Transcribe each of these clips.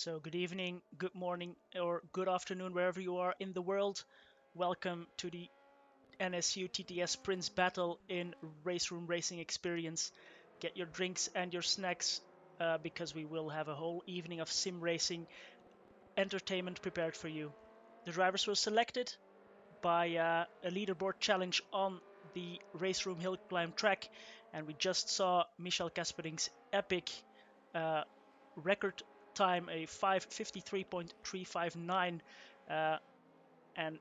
So, good evening, good morning, or good afternoon, wherever you are in the world. Welcome to the NSU TTS Prinz battle in RaceRoom Racing Experience. Get your drinks and your snacks because we will have a whole evening of sim racing entertainment prepared for you. The drivers were selected by a leaderboard challenge on the RaceRoom Hillclimb track, and we just saw Michel Kaspering's epic record time, a 5:53.359, and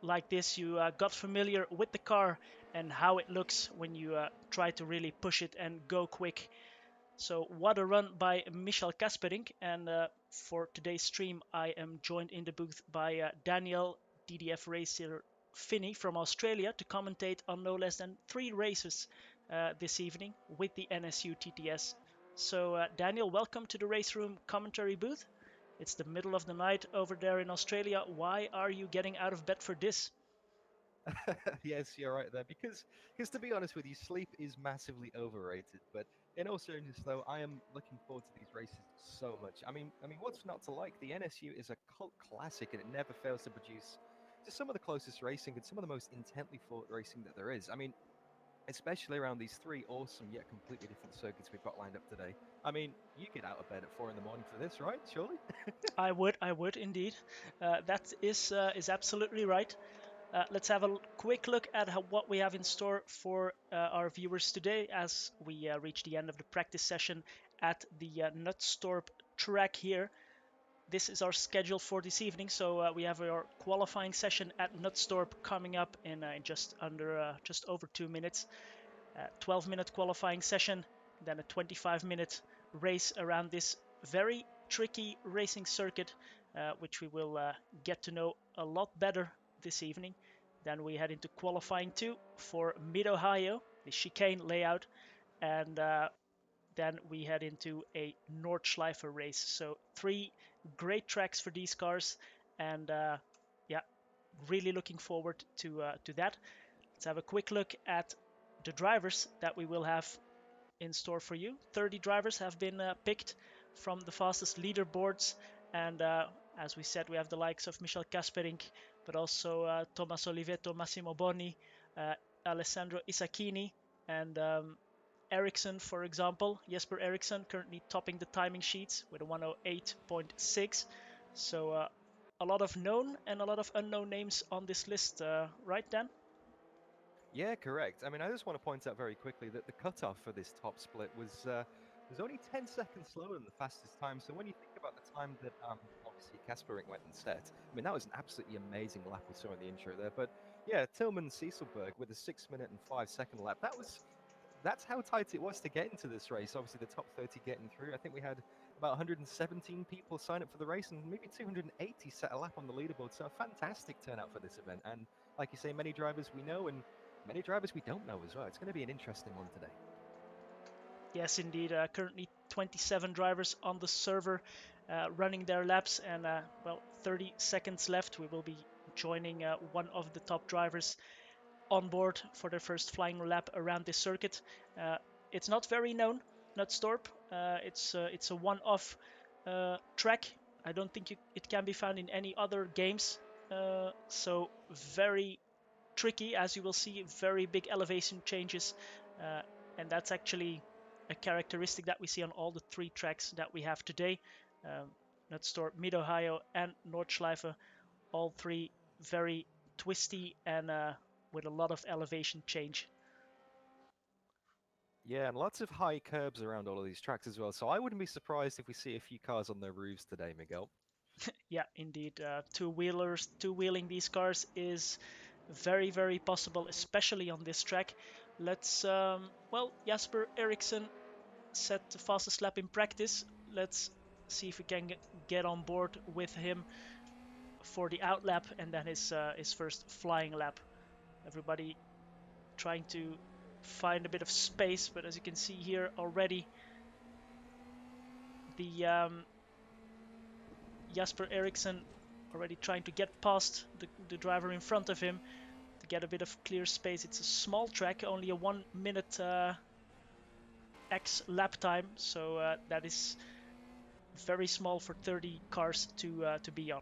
like this you got familiar with the car and how it looks when you try to really push it and go quick. So what a run by Michel Kaspering, and for today's stream I am joined in the booth by Daniel, DDF racer Finney from Australia, to commentate on no less than 3 races this evening with the NSU TTS. So Daniel, welcome to the race room commentary booth. It's the middle of the night over there in Australia. Why are you getting out of bed for this? Yes, you're right there. Because to be honest with you, sleep is massively overrated. But in all seriousness, though, I am looking forward to these races so much. I mean, what's not to like? The NSU is a cult classic, and it never fails to produce just some of the closest racing and some of the most intently fought racing that there is. I mean, especially around these three awesome yet completely different circuits we've got lined up today. I mean, you get out of bed at 4 in the morning for this, right? Surely. I would indeed. That is absolutely right. Let's have a quick look at what we have in store for our viewers today as we reach the end of the practice session at the Knutstorp track here. This is our schedule for this evening. So we have our qualifying session at Knutstorp coming up in just over 2 minutes. 12-minute qualifying session, then a 25-minute race around this very tricky racing circuit, which we will get to know a lot better this evening. Then we head into qualifying 2 for Mid-Ohio, the chicane layout, and then we head into a Nordschleife race. So 3 great tracks for these cars, and yeah, really looking forward to that. Let's have a quick look at the drivers that we will have in store for you. 30 drivers have been picked from the fastest leaderboards, and as we said, we have the likes of Michel Kaspering, but also Thomas Oliveto, Massimo Boni, Alessandro Isacchini, and Ericsson, for example. Jesper Ericsson currently topping the timing sheets with a 108.6. So a lot of known and a lot of unknown names on this list, right, Dan? Yeah, correct. I mean, I just want to point out very quickly that the cutoff for this top split was only 10 seconds slower than the fastest time. So when you think about the time that obviously Kaspering went and set, I mean, that was an absolutely amazing lap we saw in the intro there. But yeah, Tillman Cecilberg with a 6 minute and 5 second lap. That's how tight it was to get into this race. Obviously, the top 30 getting through. I think we had about 117 people sign up for the race, and maybe 280 set a lap on the leaderboard. So a fantastic turnout for this event. And like you say, many drivers we know and many drivers we don't know as well. It's going to be an interesting one today. Yes, indeed. Currently 27 drivers on the server running their laps, and well, 30 seconds left. We will be joining one of the top drivers on board for their first flying lap around this circuit. It's not very known, Knutstorp. It's a one-off track. I don't think it can be found in any other games. So very tricky, as you will see, very big elevation changes, and that's actually a characteristic that we see on all the 3 tracks that we have today. Knutstorp, Mid-Ohio, and Nordschleife, all 3 very twisty and with a lot of elevation change. Yeah, and lots of high curbs around all of these tracks as well. So I wouldn't be surprised if we see a few cars on their roofs today, Miguel. Yeah, indeed. Two-wheeling these cars is very, very possible, especially on this track. Let's, well, Jasper Eriksson set the fastest lap in practice. Let's see if we can get on board with him for the out lap and then his first flying lap. Everybody trying to find a bit of space, but as you can see here already, the Jasper Eriksson already trying to get past the driver in front of him to get a bit of clear space. It's a small track, only a 1 minute X lap time, so that is very small for 30 cars to be on.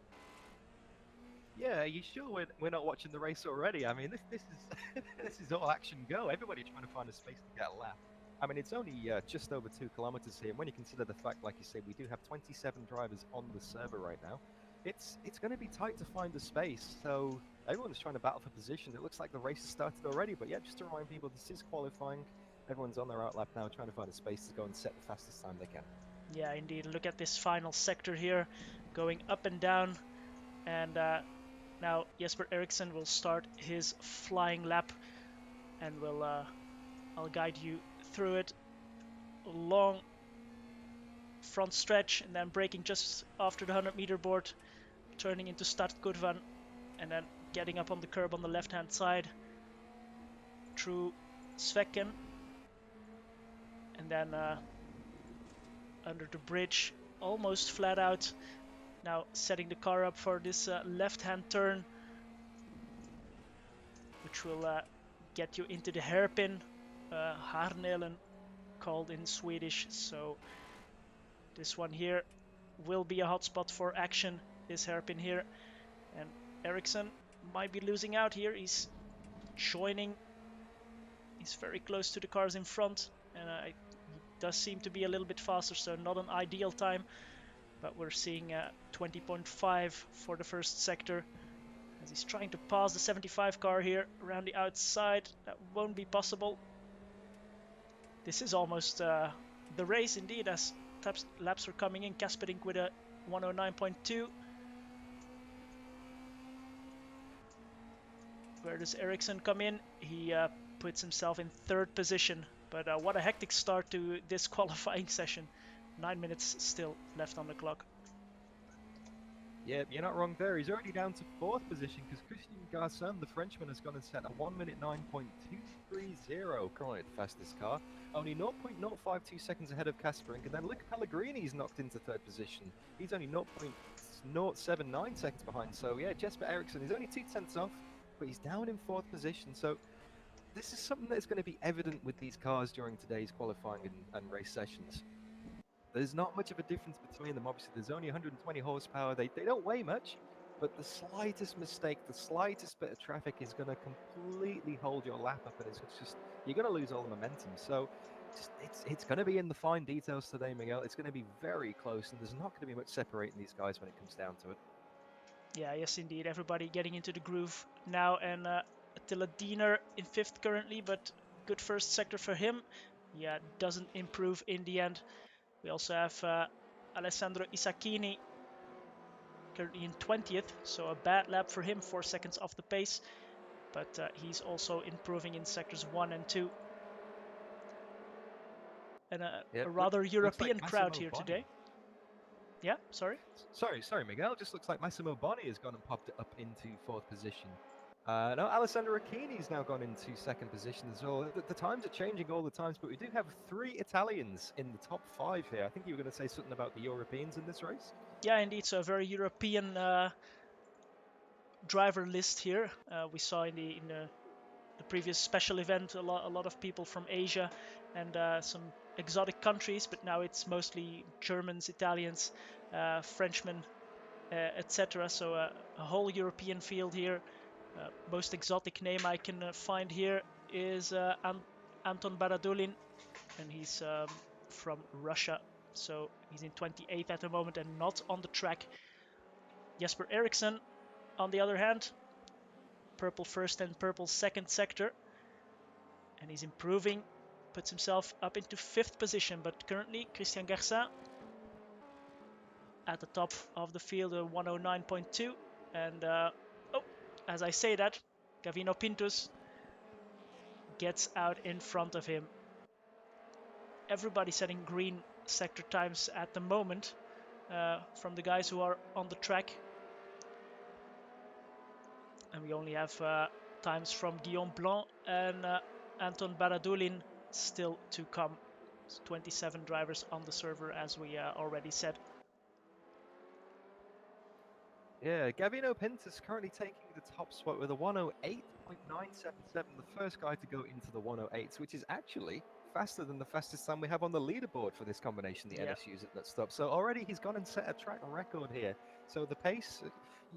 Yeah, are you sure we're not watching the race already? I mean, this is this is all action go. Everybody trying to find a space to get a lap. I mean, it's only just over 2 kilometers here. And when you consider the fact, like you say, we do have 27 drivers on the server right now, it's going to be tight to find a space. So everyone's trying to battle for position. It looks like the race has started already. But yeah, just to remind people, this is qualifying. Everyone's on their out lap now, trying to find a space to go and set the fastest time they can. Yeah, indeed. Look at this final sector here, going up and down. And now Jesper Eriksson will start his flying lap, and I'll guide you through it. Long front stretch, and then braking just after the 100-meter board, turning into Startkurvan, and then getting up on the curb on the left-hand side through Svekken, and then under the bridge, almost flat out. Now setting the car up for this left-hand turn, which will get you into the hairpin, Harnelen called in Swedish. So this one here will be a hotspot for action, this hairpin here. And Eriksson might be losing out here. He's joining. He's very close to the cars in front, and he does seem to be a little bit faster, so not an ideal time. But we're seeing 20.5 for the first sector, as he's trying to pass the 75 car here around the outside. That won't be possible. This is almost the race indeed, as laps are coming in. Kasperink with a 109.2. Where does Eriksson come in? He puts himself in third position. But what a hectic start to this qualifying session. 9 minutes still left on the clock. Yeah, you're not wrong there. He's already down to fourth position because Christian Garçon, the Frenchman, has gone and set a 1 minute 9.230, currently the fastest car. Only 0.052 seconds ahead of Kasperink. And then Luca Pellegrini's knocked into third position. He's only 0.079 seconds behind. So yeah, Jesper Eriksson is only 2/10 off, but he's down in fourth position. So this is something that's going to be evident with these cars during today's qualifying and race sessions. There's not much of a difference between them. Obviously, there's only 120 horsepower. They don't weigh much, but the slightest mistake, the slightest bit of traffic is going to completely hold your lap up, and it's just, you're going to lose all the momentum. So it's going to be in the fine details today, Miguel. It's going to be very close, and there's not going to be much separating these guys when it comes down to it. Yeah, yes, indeed. Everybody getting into the groove now, and Attila Diener in fifth currently, but good first sector for him. Yeah, doesn't improve in the end. We also have Alessandro Isacchini currently in 20th, so a bad lap for him, 4 seconds off the pace. But he's also improving in sectors 1 and 2. And a rather European like crowd here Boni. today. Yeah, sorry? Sorry, Miguel. Just looks like Massimo Boni has gone and popped it up into fourth position. No, Alessandro Acchini's now gone into second position as well. The times are changing all the times, but we do have 3 Italians in the top 5 here. I think you were going to say something about the Europeans in this race. Yeah, indeed. So a very European driver list here. We saw in the previous special event a lot of people from Asia and some exotic countries, but now it's mostly Germans, Italians, Frenchmen, etc. So a whole European field here. Most exotic name I can find here is Anton Baradulin, and he's from Russia. So he's in 28th at the moment and not on the track. Jesper Eriksson, on the other hand, purple first and purple second sector, and he's improving, puts himself up into 5th position. But currently Christian Garçon at the top of the field, 109.2, and as I say that, Gavino Pintus gets out in front of him. Everybody setting green sector times at the moment from the guys who are on the track. And we only have times from Guillaume Blanc and Anton Baradulin still to come. So 27 drivers on the server, as we already said. Yeah, Gavino Pintus currently taking the top spot with a 108.977, the first guy to go into the 108s, which is actually faster than the fastest time we have on the leaderboard for this combination, the Yeah, NSUs at Knutstorp. So already he's gone and set a track record here. So the pace,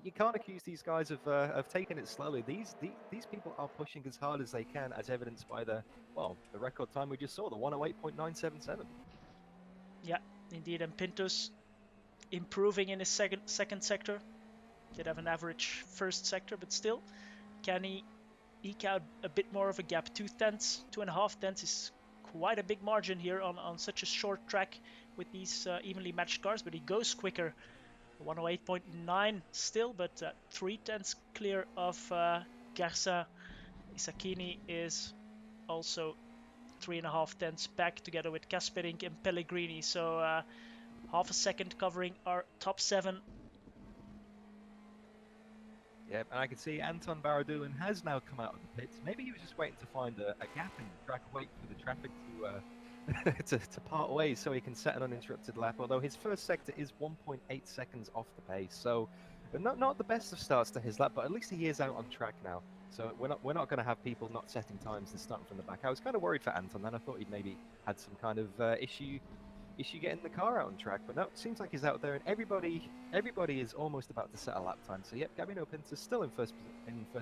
you can't accuse these guys of taking it slowly. These people are pushing as hard as they can, as evidenced by the record time we just saw, the 108.977. yeah, indeed. And Pintus improving in his second sector. Did have an average first sector, but still, can he eke out a bit more of a gap? 2/10, 2.5 tenths is quite a big margin here on such a short track with these evenly matched cars, but he goes quicker. 108.9 still, but 3/10 clear of Garza. Isakini is also 3.5 tenths back together with Kasperink and Pellegrini. So half a second covering our top 7. Yep, and I can see Anton Baradulin has now come out of the pits. Maybe he was just waiting to find a gap in the track, wait for the traffic to to part ways so he can set an uninterrupted lap. Although his first sector is 1.8 seconds off the pace, so not the best of starts to his lap, but at least he is out on track now. So we're not going to have people not setting times and starting from the back. I was kind of worried for Anton, then I thought he'd maybe had some kind of issue getting the car out on track, but no, it seems like he's out there, and everybody is almost about to set a lap time. So yep, Gabino Pinto still in first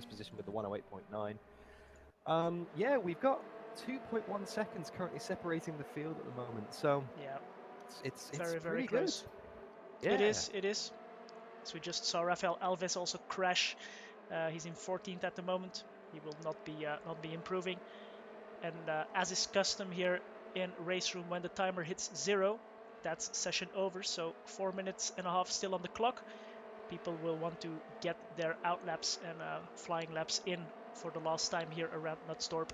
position with the 108.9. Yeah, we've got 2.1 seconds currently separating the field at the moment. So yeah, it's very pretty close. Good. Yeah. It is. So we just saw Rafael Alves also crash. He's in 14th at the moment. He will not be improving. And as is custom here in RaceRoom, when the timer hits 0, that's session over. So 4 minutes and a half still on the clock. People will want to get their out laps and flying laps in for the last time here around Knutstorp.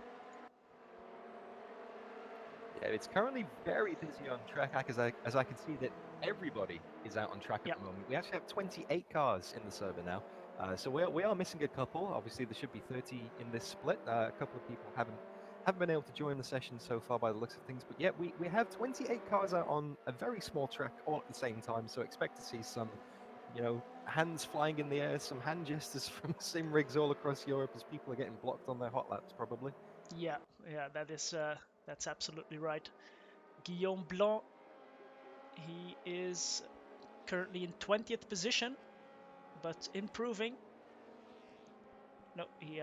Yeah, it's currently very busy on track, as I can see that everybody is out on track at the moment. We actually have 28 cars in the server now. So we are missing a couple. Obviously, there should be 30 in this split. A couple of people haven't been able to join the session so far by the looks of things. But yeah, we have 28 cars out on a very small track all at the same time. So expect to see some, hands flying in the air, some hand gestures from sim rigs all across Europe as people are getting blocked on their hot laps, probably. Yeah, that's absolutely right. Guillaume Blanc, he is currently in 20th position, but improving. No, he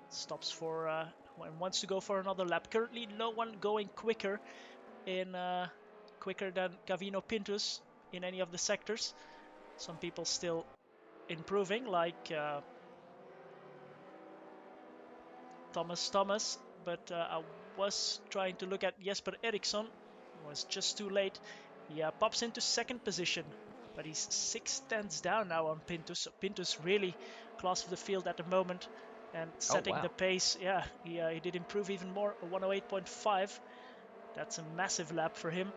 stops for and wants to go for another lap. Currently, no one going quicker than Gavino Pintus in any of the sectors. Some people still improving, like Thomas, but I was trying to look at Jesper Eriksson. Was just too late. He pops into second position, but he's 6/10 down now on Pintus. So Pintus really class of the field at the moment and setting the pace. Yeah, he did improve even more. A 108.5. That's a massive lap for him.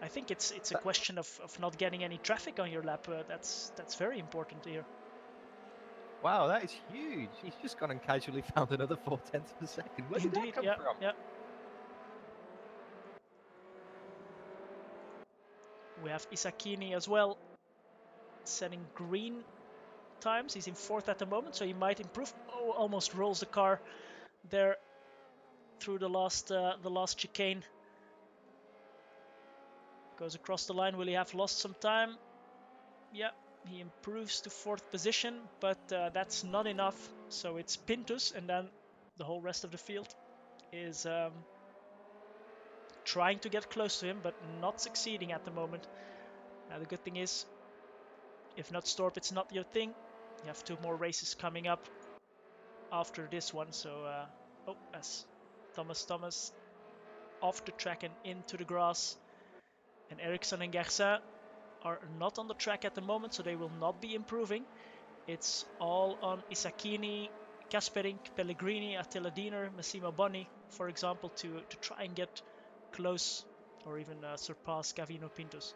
I think it's a question of not getting any traffic on your lap. That's very important here. Wow, that is huge. He's just gone and casually found another 4/10 per second. Where did that come from? Yeah. We have Isakini as well, setting green times. He's in 4th at the moment, so he might improve. Oh, almost rolls the car there through the last chicane. Goes across the line. Will he have lost some time? Yeah, he improves to 4th position, but that's not enough. So it's Pintus, and then the whole rest of the field is trying to get close to him, but not succeeding at the moment. Now the good thing is, if Knutstorp, it's not your thing. You have 2 more races coming up after this one. So, as Thomas off the track and into the grass. And Eriksson and Garza are not on the track at the moment, so they will not be improving. It's all on Isakini, Kasperink, Pellegrini, Attila Diener, Massimo Bonni, for example, to try and get close or even surpass Gavino Pintus.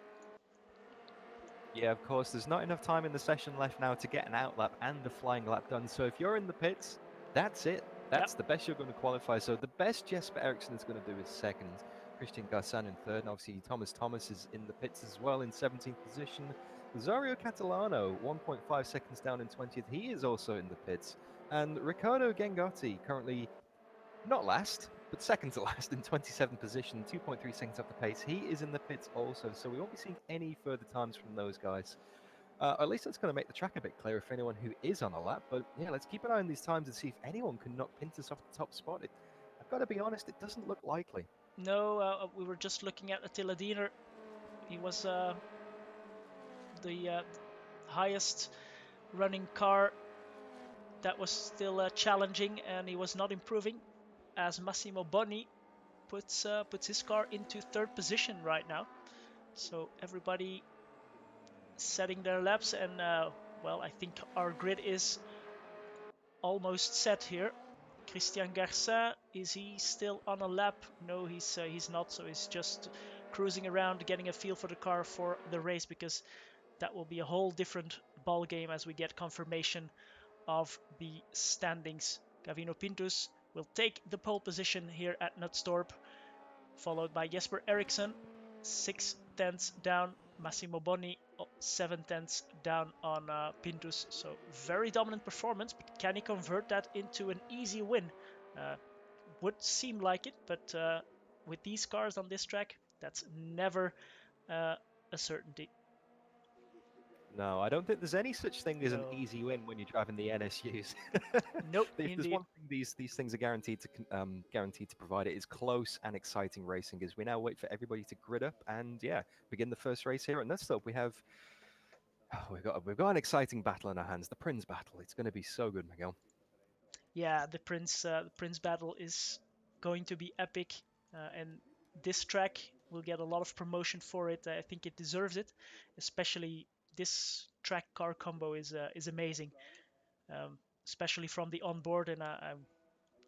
Yeah, of course, there's not enough time in the session left now to get an out lap and a flying lap done. So if you're in the pits, that's it. That's the best you're going to qualify. So the best Jesper Eriksson is going to do is second. Christian Garçon in third. And obviously, Thomas is in the pits as well in 17th position. Rosario Catalano, 1.5 seconds down in 20th. He is also in the pits. And Riccardo Gengotti, currently not last, but second to last in 27th position, 2.3 seconds off the pace. He is in the pits also, so we won't be seeing any further times from those guys. At least that's going to make the track a bit clearer for anyone who is on a lap. But yeah, let's keep an eye on these times and see if anyone can knock Pintus off the top spot. I've got to be honest, it doesn't look likely. No, we were just looking at Attila Diener. He was the highest running car that was still challenging, and he was not improving, as Massimo Bonni puts his car into third position right now. So everybody setting their laps, and well, I think our grid is almost set here. Christian Garcin, is he still on a lap? No, he's not. So he's just cruising around, getting a feel for the car for the race, because that will be a whole different ball game as we get confirmation of the standings. Gavino Pintus will take the pole position here at Knutstorp, followed by Jesper Eriksson, 6 tenths down. Massimo Bonni, 7 tenths down on Pintus. So very dominant performance, but can he convert that into an easy win? Would seem like it, but with these cars on this track, that's never a certainty. No, I don't think there's any such thing as an No. easy win when you're driving the NSUs. Nope, If there's indeed. one thing these things are guaranteed to provide, it is close and exciting racing. As we now wait for everybody to grid up and yeah, begin the first race here at Knutstorp. We've got an exciting battle in our hands, the Prinz battle. It's going to be so good, Miguel. Yeah, the Prinz battle is going to be epic, and this track will get a lot of promotion for it. I think it deserves it, especially this track car combo is amazing, especially from the onboard, and I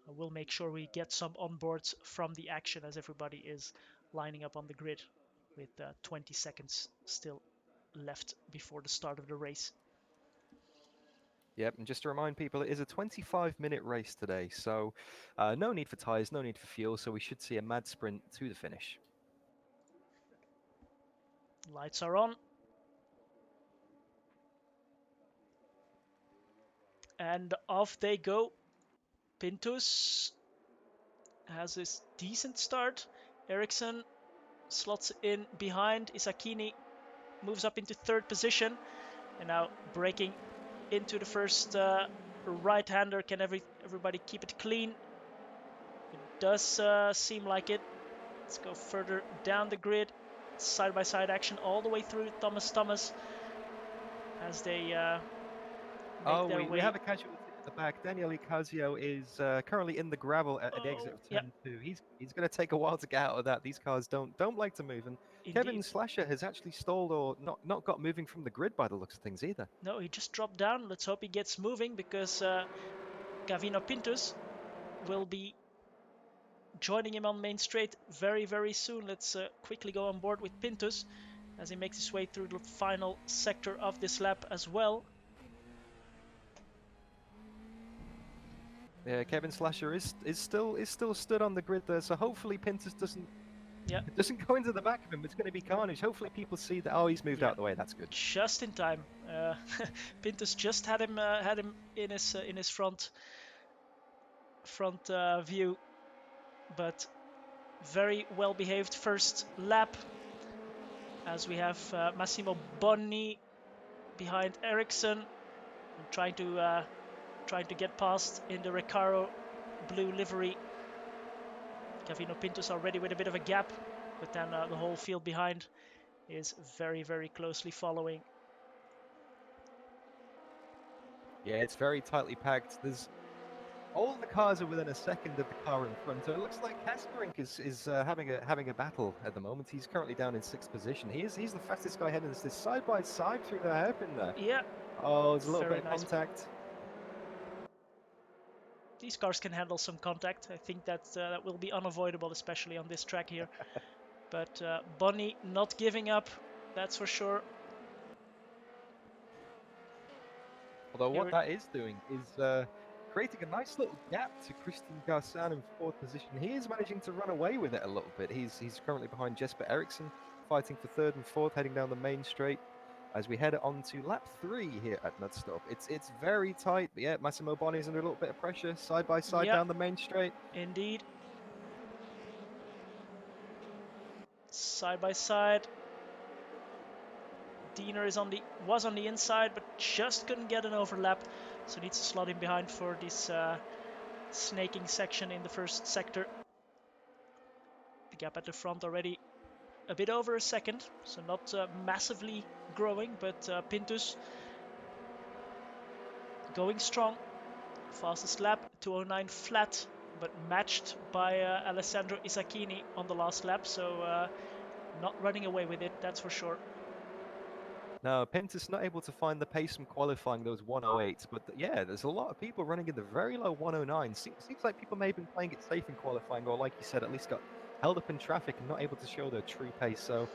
will make sure we get some onboards from the action as everybody is lining up on the grid with 20 seconds still left before the start of the race. Yep, and just to remind people, it is a 25-minute race today, so no need for tyres, no need for fuel, so we should see a mad sprint to the finish. Lights are on. And off they go. Pintus has a decent start. Ericsson slots in behind. Isakini moves up into third position. And now breaking into the first right-hander. Can everybody keep it clean? It does seem like it. Let's go further down the grid. Side-by-side action all the way through. Thomas as they make their way. We have a casualty at the back. Daniel Icazio is currently in the gravel at the exit of turn 2. He's going to take a while to get out of that. These cars don't like to move, and Indeed. Kevin Slasher has actually stalled or not got moving from the grid by the looks of things either. No, he just dropped down. Let's hope he gets moving, because Gavino Pintus will be joining him on main straight very, very soon. Let's quickly go on board with Pintus as he makes his way through the final sector of this lap as well. Yeah, Kevin Slasher is still stood on the grid there, so hopefully Pintus doesn't go into the back of him. It's going to be carnage. Hopefully people see that. He's moved out of the way. That's good. Just in time. Pintus just had him in his front view, but very well behaved first lap, as we have Massimo Bonni behind Ericsson and trying to get past in the Recaro blue livery. Gavino Pintus already with a bit of a gap, but then the whole field behind is very, very closely following. Yeah, it's very tightly packed. All the cars are within a second of the car in front, so it looks like Kasperink is having a battle at the moment. He's currently down in 6th position. He's the fastest guy heading this side by side through the hairpin there. Yeah. Oh, there's a little bit of contact. These cars can handle some contact. I think that will be unavoidable, especially on this track here. But Bonni not giving up, that's for sure. Although what that is doing is creating a nice little gap to Christian Garcin in 4th position. He is managing to run away with it a little bit. He's currently behind Jesper Eriksson, fighting for 3rd and 4th, heading down the main straight as we head on to lap 3 here at Knutstorp. It's very tight, but yeah, Massimo Bonni is under a little bit of pressure, side by side down the main straight. Indeed. Side by side. Diener was on the inside, but just couldn't get an overlap, so needs to slot in behind for this snaking section in the first sector. The gap at the front already a bit over a second, so not massively growing, but Pintus going strong. Fastest lap, 2:09 flat, but matched by Alessandro Isacchini on the last lap, so not running away with it, that's for sure. No, Pintus not able to find the pace from qualifying those 108s, but yeah, there's a lot of people running in the very low 109. Seems like people may have been playing it safe in qualifying, or like you said, at least got held up in traffic and not able to show their true pace. So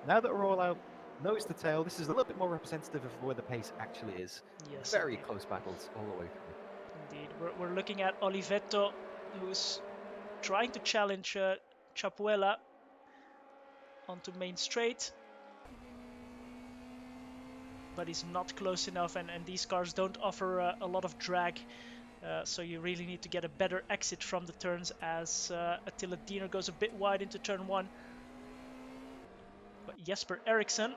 now that we're all out nose to tail, this is a little bit more representative of where the pace actually is. Yes, Very indeed. close battles all the way through. Indeed, we're looking at Olivetto, who's trying to challenge Chapuela onto main straight, but he's not close enough, and these cars don't offer a lot of drag, so you really need to get a better exit from the turns as Attila Diener goes a bit wide into turn 1. But Jesper Eriksson,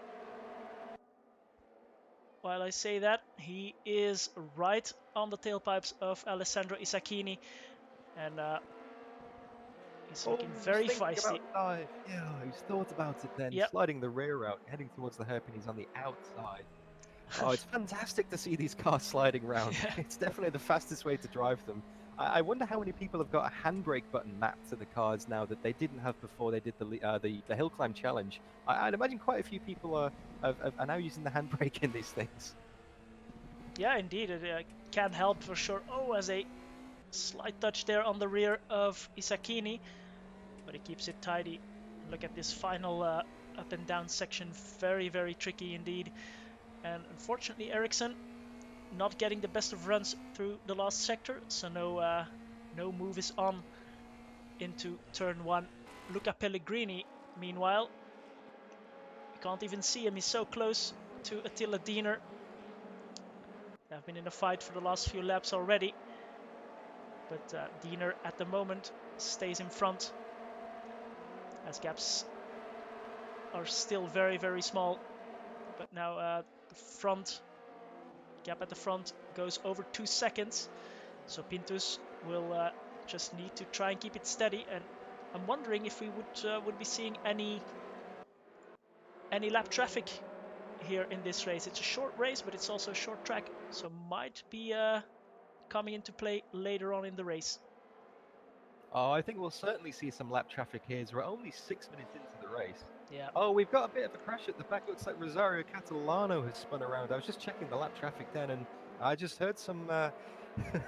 while I say that, he is right on the tailpipes of Alessandro Isacchini, and he's looking very feisty. About yeah, who's thought about it then? Yep. Sliding the rear out, heading towards the hairpin. He's on the outside. Oh, it's fantastic to see these cars sliding around. Yeah. It's definitely the fastest way to drive them. I wonder how many people have got a handbrake button mapped to the cars now that they didn't have before they did the hill climb challenge. I'd imagine quite a few people are now using the handbrake in these things. Yeah, indeed, it can't help for sure. Oh, as a slight touch there on the rear of Isacchini, but he keeps it tidy. Look at this final up and down section, very, very tricky indeed. And unfortunately, Eriksson not getting the best of runs through the last sector, so no move is on into turn 1. Luca Pellegrini, meanwhile, you can't even see him, he's so close to Attila Diener. They've been in a fight for the last few laps already, but Diener at the moment stays in front as gaps are still very, very small. But now the front gap at the front goes over 2 seconds, so Pintus will just need to try and keep it steady. And I'm wondering if we would be seeing any lap traffic here in this race. It's a short race, but it's also a short track, so might be coming into play later on in the race. Oh, I think we'll certainly see some lap traffic here as we're only 6 minutes into the race. Yeah. Oh, we've got a bit of a crash at the back. Looks like Rosario Catalano has spun around. I was just checking the lap traffic then, and I just heard some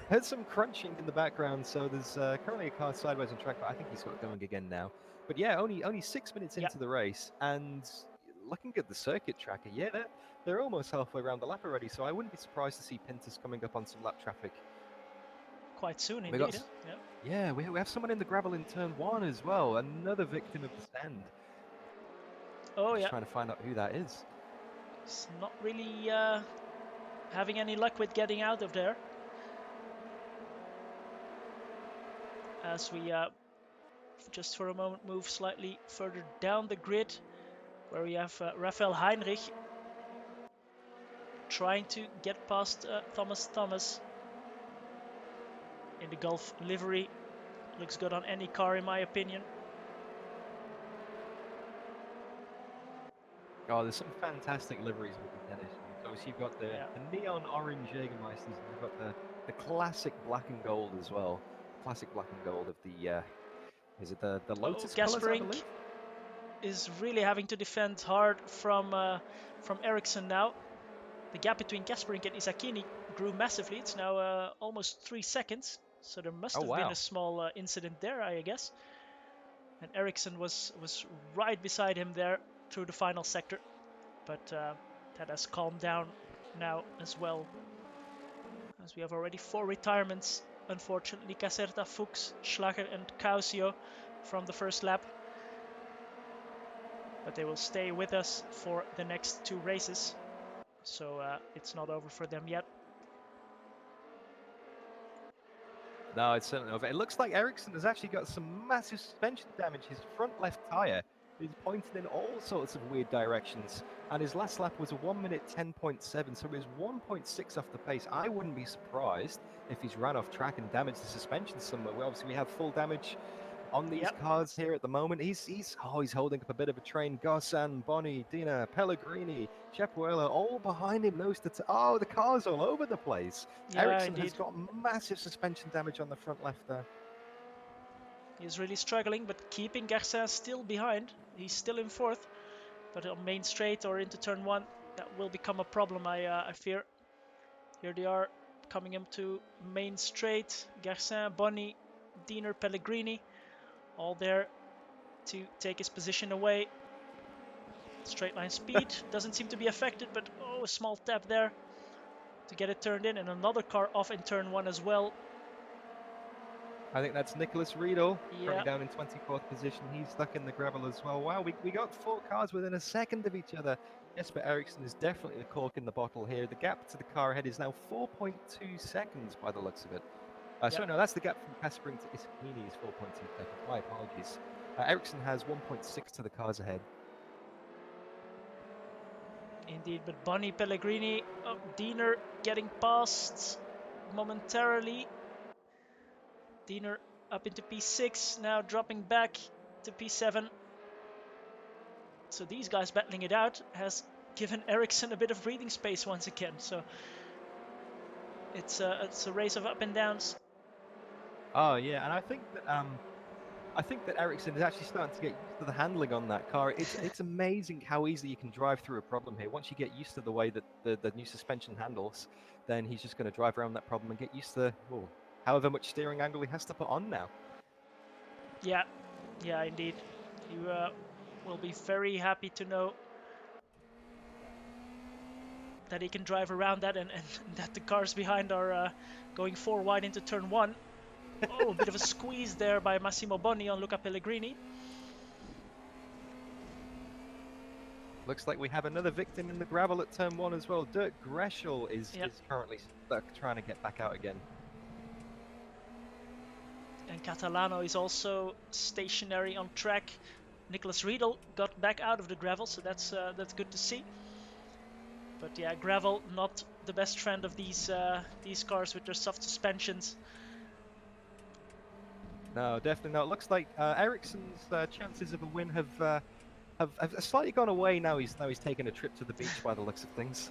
heard some crunching in the background. So there's currently a car sideways on track, but I think he's got going again now. But yeah, only 6 minutes into the race, and looking at the circuit tracker, yeah, they're almost halfway around the lap already. So I wouldn't be surprised to see Pintus coming up on some lap traffic Quite soon indeed. Yeah, we have someone in the gravel in turn 1 as well. Another victim of the sand. Oh, Just trying to find out who that is. He's not really having any luck with getting out of there. As we just for a moment move slightly further down the grid, where we have Raphael Heinrich trying to get past Thomas in the Gulf livery. Looks good on any car in my opinion. Oh, there's some fantastic liveries with the NSU. So you've got the neon orange Jägermeisters, and you've got the classic black and gold as well. Classic black and gold of the is it the Lotus colours, I believe? Is really having to defend hard from Eriksson now. The gap between Gasperink and Isacchini grew massively. It's now almost 3 seconds, so there must have been a small incident there, I guess. And Eriksson was right beside him there through the final sector, but that has calmed down now as well, as we have already 4 retirements, unfortunately. Caserta, Fuchs, Schlager and Causio from the first lap, but they will stay with us for the next 2 races, so it's not over for them yet. No, it's certainly over. It looks like Eriksson has actually got some massive suspension damage. His front left tyre He's pointing in all sorts of weird directions. And his last lap was a 1 minute 10.7, so he was 1.6 off the pace. I wouldn't be surprised if he's ran off track and damaged the suspension somewhere. Well, obviously, we have full damage on these cars here at the moment. He's holding up a bit of a train. Garsan, Bonnie, Dina, Pellegrini, Chepuela, all behind him. The car's all over the place. Yeah, Ericsson indeed. has got massive suspension damage on the front left there. He's really struggling, but keeping Garcia still behind. He's still in fourth, but on main straight or into turn one, that will become a problem, I fear. Here they are coming into main straight. Garcia, Bonnie, Diener, Pellegrini, all there to take his position away. Straight line speed doesn't seem to be affected, but a small tap there to get it turned in, and another car off in turn one as well. I think that's Nicholas Riedel, Yeah. down in 24th position. He's stuck in the gravel as well. Wow, we got 4 cars within a second of each other. Jesper Eriksson is definitely the cork in the bottle here. The gap to the car ahead is now 4.2 seconds by the looks of it. Sorry, no, that's the gap from Kaspering to Isakini is 4.2 seconds. My apologies. Eriksson has 1.6 to the cars ahead. Indeed, but Bonnie, Pellegrini, Diener getting past momentarily. Diener up into P6, now dropping back to P7. So these guys battling it out has given Eriksson a bit of breathing space once again. So it's a race of up and downs. Oh yeah, and I think that Ericsson is actually starting to get used to the handling on that car. It's amazing how easily you can drive through a problem here. Once you get used to the way that the new suspension handles, then he's just going to drive around that problem and get used to however much steering angle he has to put on now. Yeah, indeed. You will be very happy to know that he can drive around that and that the cars behind are going 4 wide into turn one. A bit of a squeeze there by Massimo Bonni on Luca Pellegrini. Looks like we have another victim in the gravel at turn one as well. Dirk Greschel is currently stuck trying to get back out again. And Catalano is also stationary on track. Nicholas Riedel got back out of the gravel, so that's good to see. But yeah, gravel not the best friend of these cars with their soft suspensions. No, definitely not. It looks like Ericsson's chances of a win have slightly gone away now. He's taken a trip to the beach by the looks of things.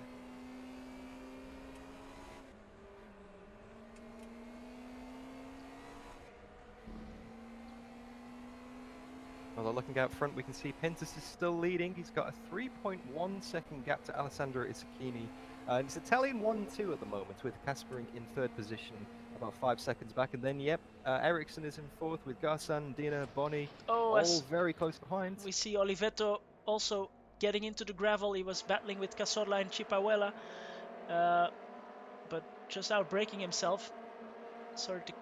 Well, looking out front, we can see Pintus is still leading. He's got a 3.1 second gap to Alessandro Isacchini. It's Italian 1-2 at the moment, with Kaspering in third position, about 5 seconds back. And then, Eriksson is in fourth with Garsan, Dina, Bonnie, all very close behind. We see Oliveto also getting into the gravel. He was battling with Cazorla and Chipahuela, but just out breaking himself. Sorry to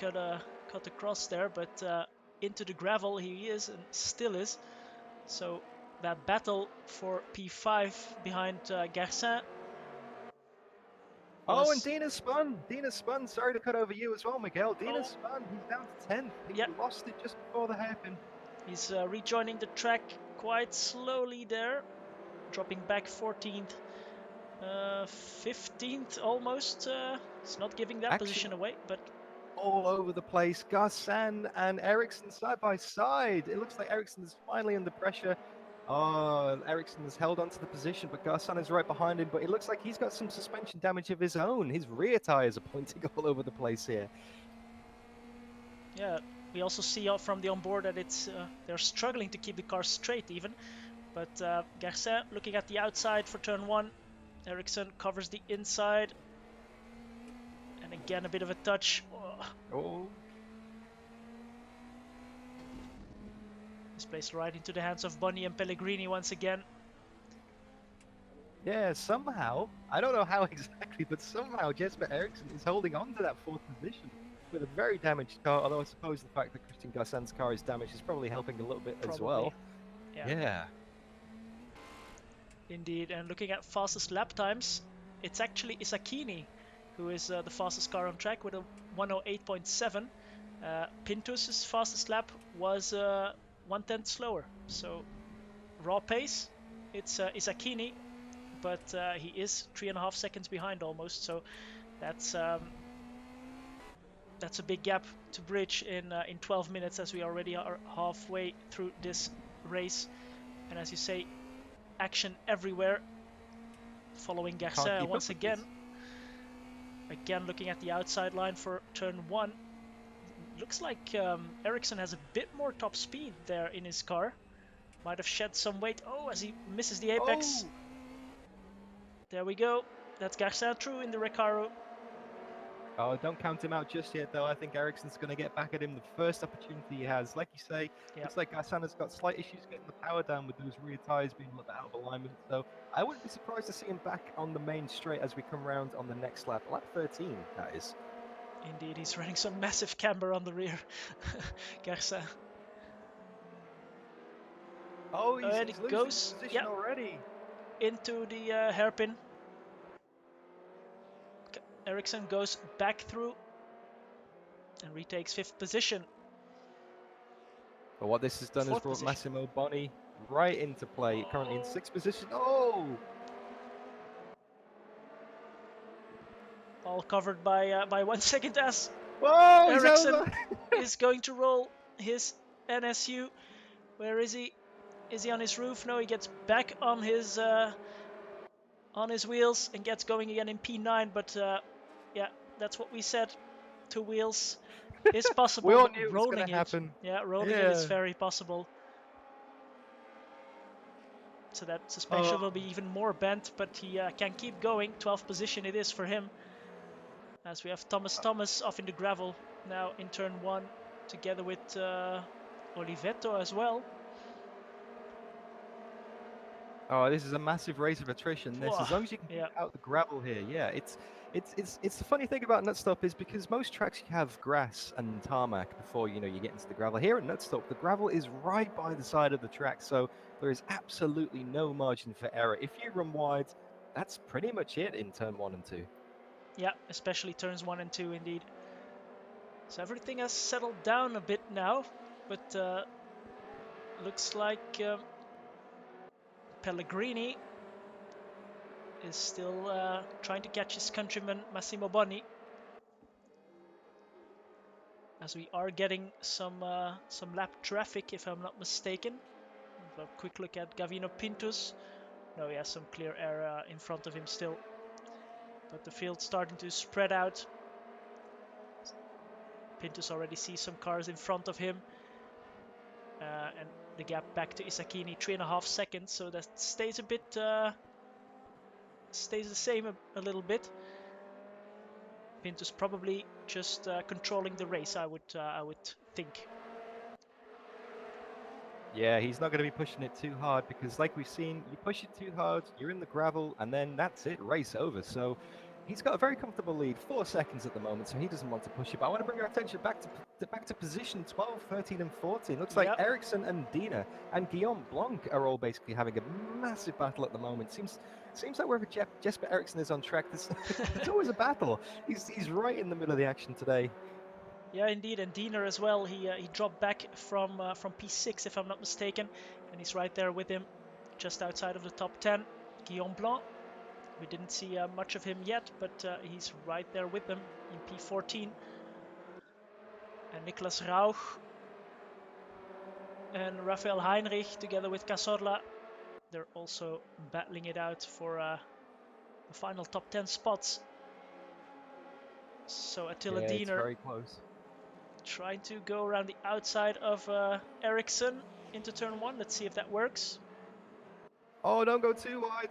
cut across there, but into the gravel he is and still is. So that battle for P5 behind Garcin. And Dina's spun. Sorry to cut over you as well, Miguel. Dina's spun. He's down to 10th. He lost it just before the hairpin. He's rejoining the track quite slowly there, dropping back 14th, 15th almost. It's not giving that position away, but all over the place. Garsan and Eriksson side by side. It looks like Eriksson is finally under pressure. Eriksson has held onto the position, but Garsan is right behind him. But it looks like he's got some suspension damage of his own. His rear tires are pointing all over the place here. Yeah, we also see from the onboard that they're struggling to keep the car straight even. But Garcin looking at the outside for turn one. Eriksson covers the inside. And again, a bit of a touch. This placed right into the hands of Bonnie and Pellegrini once again. Yeah, somehow, I don't know how exactly, but somehow Jesper Eriksson is holding on to that fourth position with a very damaged car, although I suppose the fact that Christian Garsan's car is damaged is probably helping a little bit as well. Yeah. Indeed, and looking at fastest lap times, it's actually Isacchini who is the fastest car on track with a 108.7. Pintus's fastest lap was 1/10 slower. So raw pace. It's Isakini, but he is 3.5 seconds behind almost. So that's a big gap to bridge in 12 minutes, as we already are halfway through this race. And as you say, action everywhere. Following Garcia once again. Again, looking at the outside line for turn 1. Looks like Ericsson has a bit more top speed there in his car. Might have shed some weight. Oh, as he misses the apex. Oh! There we go. That's Garcia through in the Recaro. Oh, don't count him out just yet, though. I think Ericsson's going to get back at him the first opportunity he has. Like you say, looks like Garcia's got slight issues getting the power down with those rear tyres being a little bit out of alignment. So I wouldn't be surprised to see him back on the main straight as we come round on the next lap. Lap 13, that is. Indeed, he's running some massive camber on the rear. Garcia. Oh, he's losing goes position already. Into the hairpin. Ericsson goes back through and retakes 5th position. But what this has done is brought Massimo Boni right into play, currently in 6th position. Oh! All covered by 1 second as Ericsson is going to roll his NSU. Where is he? Is he on his roof? No, he gets back on his wheels and gets going again in P9. But yeah, that's what we said. 2 wheels is possible. We all knew it was rolling gonna happen. Yeah, rolling it is very possible. So that suspension will be even more bent, but he can keep going. 12th position it is for him. As we have Thomas off in the gravel now in turn 1, together with Olivetto as well. Oh, this is a massive race of attrition. This, as long as you can get out the gravel here, it's the funny thing about Knutstorp is because most tracks you have grass and tarmac before you get into the gravel. Here at Knutstorp, the gravel is right by the side of the track, so there is absolutely no margin for error. If you run wide, that's pretty much it in turn 1 and 2. Yeah, especially turns 1 and 2 indeed. So everything has settled down a bit now, but looks like Pellegrini is still trying to catch his countryman Massimo Boni. As we are getting some lap traffic, if I'm not mistaken. Have a quick look at Gavino Pintus. No, he has some clear air in front of him still. But the field's starting to spread out. Pintus already sees some cars in front of him. And the gap back to Isakini, 3.5 seconds. So that stays a bit, stays the same a little bit. Pintus probably just controlling the race, I would think. Yeah, he's not going to be pushing it too hard because, like we've seen, you push it too hard, you're in the gravel, and then that's it, race over. So he's got a very comfortable lead, 4 seconds at the moment, so he doesn't want to push it. But I want to bring our attention back to position 12, 13, and 14. Looks like Ericsson and Dina and Guillaume Blanc are all basically having a massive battle at the moment. Seems like wherever Jesper Ericsson is on track, there's always a battle. He's right in the middle of the action today. Yeah, indeed, and Diener as well. He dropped back from P6, if I'm not mistaken, and he's right there with him, just outside of the top 10. Guillaume Blanc, we didn't see much of him yet, but he's right there with them in P14. And Niklas Rauch and Rafael Heinrich, together with Cazorla, they're also battling it out for the final top 10 spots. So Attila Diener, very close, trying to go around the outside of Ericsson into turn 1. Let's see if that works. Oh, don't go too wide.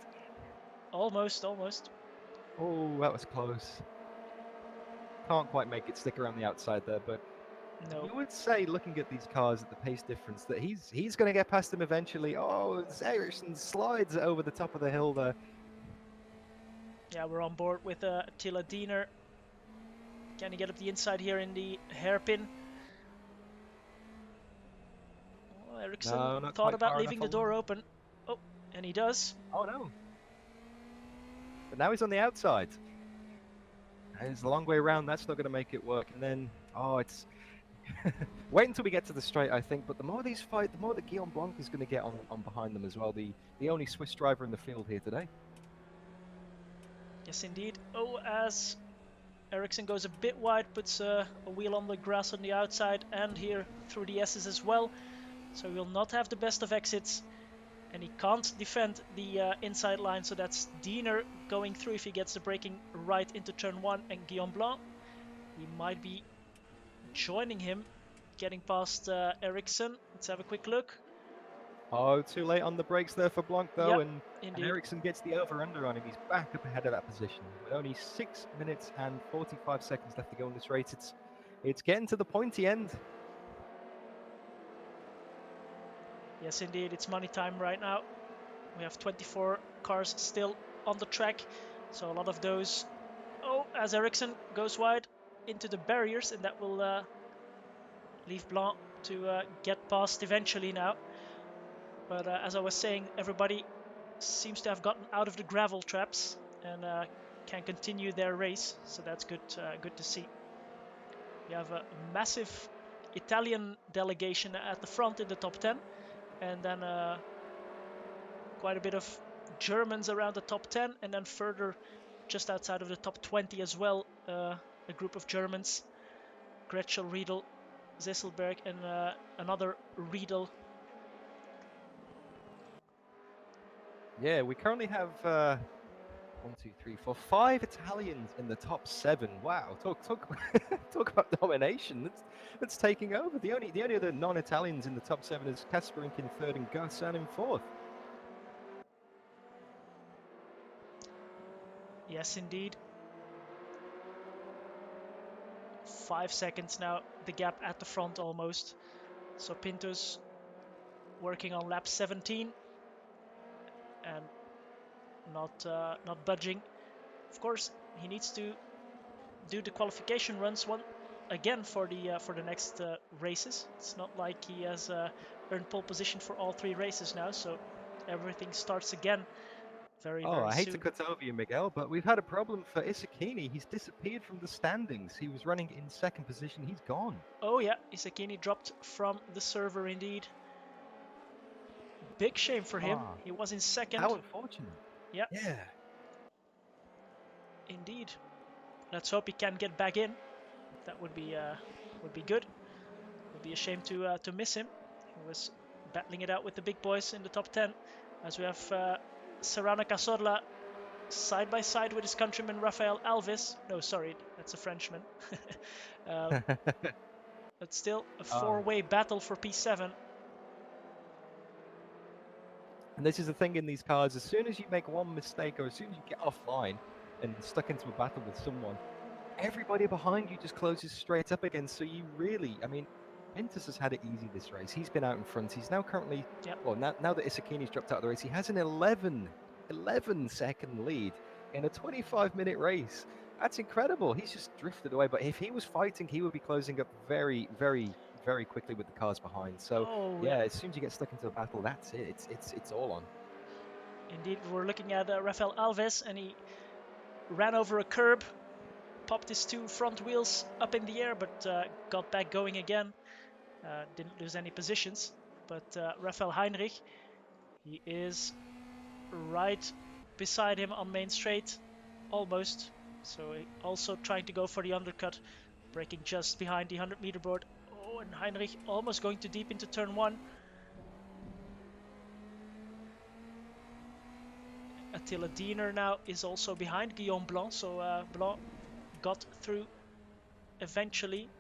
Almost. Oh, that was close. Can't quite make it stick around the outside there, but no. You would say, looking at these cars at the pace difference, that he's going to get past him eventually. Oh, Ericsson slides over the top of the hill there. Yeah, we're on board with Attila Diener. Can he get up the inside here in the hairpin? Oh, Ericsson thought about leaving the door open. Oh, and he does. Oh, no. But now he's on the outside. And it's a long way around. That's not going to make it work. And then, Wait until we get to the straight, I think. But the more these fight, the more that Guillaume Blanc is going to get on behind them as well. The only Swiss driver in the field here today. Yes, indeed. Oh, as Ericsson goes a bit wide, puts a wheel on the grass on the outside and here through the S's as well. So he will not have the best of exits. And he can't defend the inside line, so that's Diener going through if he gets the braking right into turn 1, and Guillaume Blanc, he might be joining him, getting past Ericsson. Let's have a quick look. Oh, too late on the brakes there for Blanc, though, Yep, and indeed. Ericsson gets the over-under on him. He's back up ahead of that position with only 6 minutes and 45 seconds left to go in this race. It's getting to the pointy end. Yes, indeed, it's money time right now. We have 24 cars still on the track, so a lot of those. Oh, as Ericsson goes wide into the barriers, and that will leave Blanc to get past eventually now. But as I was saying, everybody seems to have gotten out of the gravel traps and can continue their race, so that's good. Good to see. We have a massive Italian delegation at the front in the top 10, and then quite a bit of Germans around the top 10, and then further just outside of the top 20 as well, a group of Germans, Gretschel, Riedel, Zesselberg, and another Riedel. Yeah, we currently have 1, 2, 3, 4, 5 Italians in the top 7. Wow, talk talk about domination. That's taking over. The only other non-Italians in the top 7 is Kasperink in 3rd and Garsan in 4th. Yes, indeed. 5 seconds now, the gap at the front almost. So Pinto's working on lap 17 and not budging. Of course, he needs to do the qualification runs again for the next races. It's not like he has earned pole position for all 3 races now, so everything starts again very I hate soon. to cut over you, Miguel, but we've had a problem for Isakini. He's disappeared from the standings. He was running in 2nd position. He's gone. Oh yeah, Isakini dropped from the server indeed. Big shame for him. He was in 2nd. How unfortunate. Yeah. Yeah. Indeed. Let's hope he can get back in. That would be good. It would be a shame to miss him. He was battling it out with the big boys in the top 10. As we have Serrano Cazorla side by side with his countryman Rafael Alves. No, sorry, that's a Frenchman. But still a 4-way battle for P7. And this is the thing in these cars, as soon as you make one mistake or as soon as you get offline and stuck into a battle with someone, everybody behind you just closes straight up again. So you really, I mean, Pintus has had it easy this race. He's been out in front. He's now currently, well, now that Isakini's dropped out of the race, he has an 11-second lead in a 25-minute race. That's incredible. He's just drifted away. But if he was fighting, he would be closing up very, very, very quickly with the cars behind. So yeah, as soon as you get stuck into a battle, that's it. It's all on. Indeed, we're looking at Rafael Alves, and he ran over a curb, popped his 2 front wheels up in the air, but got back going again. Didn't lose any positions. But Rafael Heinrich, he is right beside him on main straight, almost. So also trying to go for the undercut, braking just behind the 100-meter board. Oh, and Heinrich almost going too deep into turn 1. Attila Diener now is also behind Guillaume Blanc, so Blanc got through eventually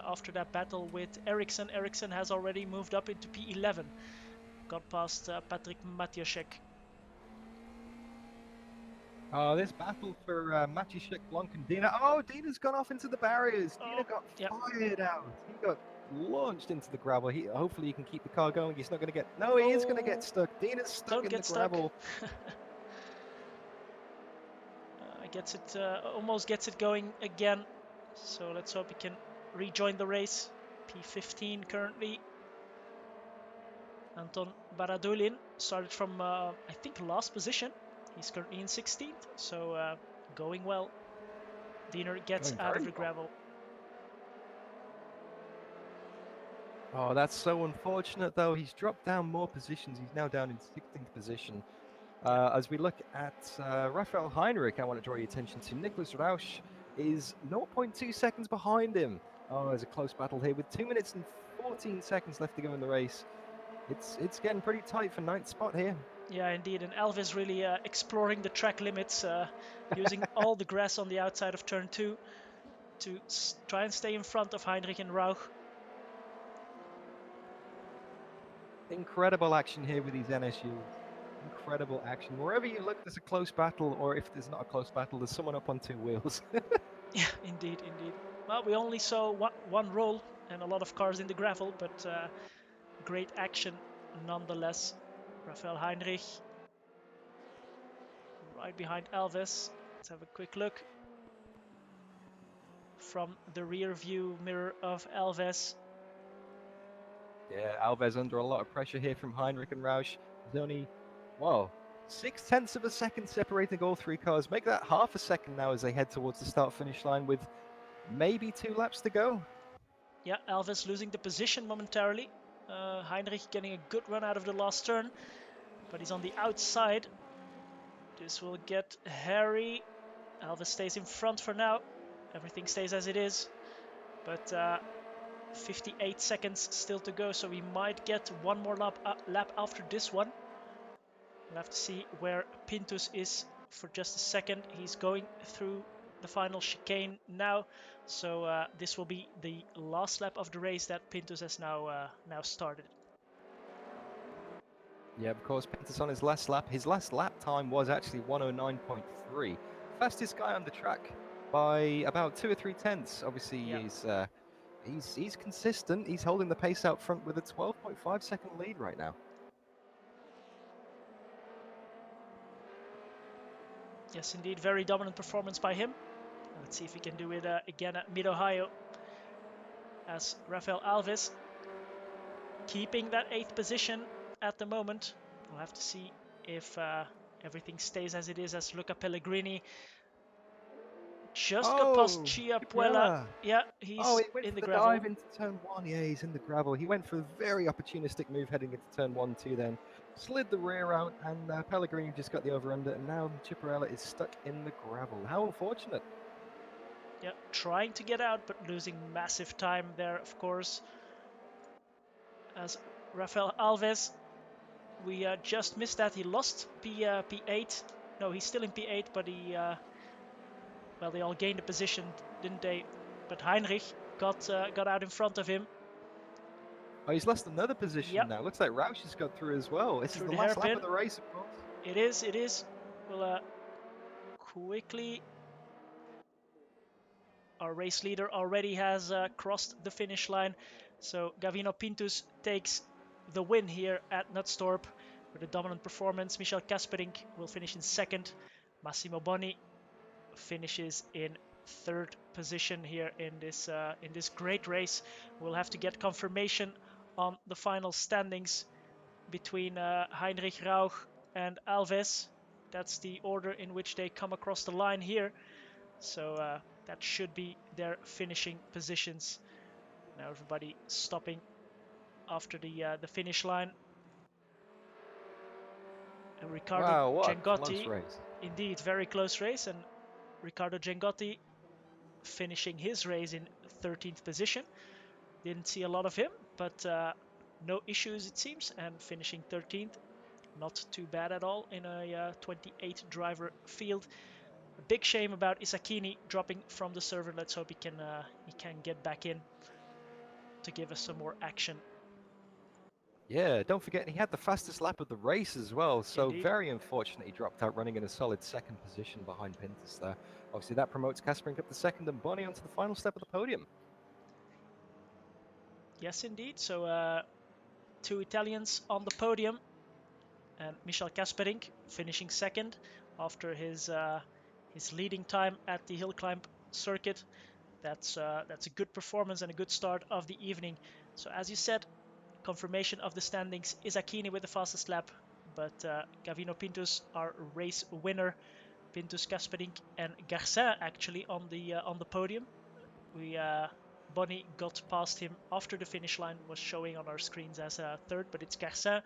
after that battle with Ericsson. Ericsson has already moved up into P11, got past Patrick Matiaszek. Oh, this battle for Matiaszek, Blanc, and Diener. Oh, Diener's gone off into the barriers. Diener got fired out. He got launched into the gravel. Hopefully he can keep the car going. He's not going to get... No, he is going to get stuck. Diener's stuck in the gravel. Almost gets it going again. So let's hope he can rejoin the race. P15 currently. Anton Baradulin started from, I think, last position. He's currently in 16th, so going well. Diener gets out of the gravel. Oh, that's so unfortunate, though. He's dropped down more positions. He's now down in 16th position. Yeah, As we look at Raphael Heinrich, I want to draw your attention to Nicholas Rausch is 0.2 seconds behind him. Oh, there's a close battle here with 2 minutes and 14 seconds left to go in the race. It's getting pretty tight for ninth spot here. yeah, indeed. And Elvis really exploring the track limits, using all the grass on the outside of turn 2 to try and stay in front of Heinrich and Rauch. Incredible action here with these NSUs. Incredible action. Wherever you look, there's a close battle, or if there's not a close battle, there's someone up on 2 wheels. Yeah, indeed, indeed. Well, we only saw one roll and a lot of cars in the gravel, but great action nonetheless. Raphael Heinrich right behind Elvis. Let's have a quick look from the rear view mirror of Elvis. Yeah, Alves under a lot of pressure here from Heinrich and Rausch. There's only, well, 0.6 of a second separating all 3 cars. Make that half a second now as they head towards the start-finish line with maybe 2 laps to go. Yeah, Elvis losing the position momentarily. Heinrich getting a good run out of the last turn, but he's on the outside. This will get hairy. Elvis stays in front for now. Everything stays as it is, but 58 seconds still to go, so we might get one more lap after this one. We'll have to see where Pintus is for just a second. He's going through the final chicane now, so this will be the last lap of the race that Pintus has now started. Yeah, of course, Pintus on his last lap. His last lap time was actually 109.3. Fastest guy on the track by about 2 or 3 tenths. Obviously, Yeah. he's consistent. He's holding the pace out front with a 12.5 second lead right now. Yes, indeed, very dominant performance by him. Let's see if he can do it again at Mid-Ohio, as Rafael Alves keeping that 8th position at the moment. We'll have to see if everything stays as it is, as Luca Pellegrini just got past Chiapuella. Yeah, he's he went in for the the gravel. dive into turn 1. Yeah, he's in the gravel. He went for a very opportunistic move heading into turn 1 too then. Slid the rear out, and Pellegrini just got the over-under, and now Chiapuella is stuck in the gravel. How unfortunate. Yeah, trying to get out, but losing massive time there, of course. As Rafael Alves, we just missed that. He lost P8. No, he's still in P8, but well, they all gained a position, didn't they? But Heinrich got out in front of him. Oh, he's lost another position Yep. now. Looks like Roush has got through as well. This Through is the the last lap hairpin. of the race, of course. It is. We'll quickly. Our race leader already has crossed the finish line. So Gavino Pintus takes the win here at Knutstorp with a dominant performance. Michel Kasperink will finish in 2nd. Massimo Boni finishes in 3rd position here in this great race. We'll have to get confirmation on the final standings between Heinrich Rauch and Alves. That's the order in which they come across the line here. So that should be their finishing positions. Now everybody stopping after the finish line. And Ricardo Wow, what a close Gengotti, race. indeed, very close race. And Ricardo Gengotti finishing his race in 13th position. Didn't see a lot of him, but no issues it seems, and finishing 13th. Not too bad at all in a 28 driver field. A big shame about Isakini dropping from the server. Let's hope he can get back in to give us some more action. Yeah, don't forget he had the fastest lap of the race as well, so Indeed. very unfortunate he dropped out running in a solid 2nd position behind Pintus there. Obviously that promotes Kasperink up to 2nd and Boni onto the final step of the podium. Yes, indeed. So 2 Italians on the podium, and Michel Kasperink finishing 2nd after his leading time at the hill climb circuit. That's a good performance and a good start of the evening. So as you said, confirmation of the standings is Akini with the fastest lap, but Gavino Pintus, our race winner. Pintus, Kasperink, and Garcin actually on the podium. We Bonny got past him after the finish line, was showing on our screens as third, but it's Garcin,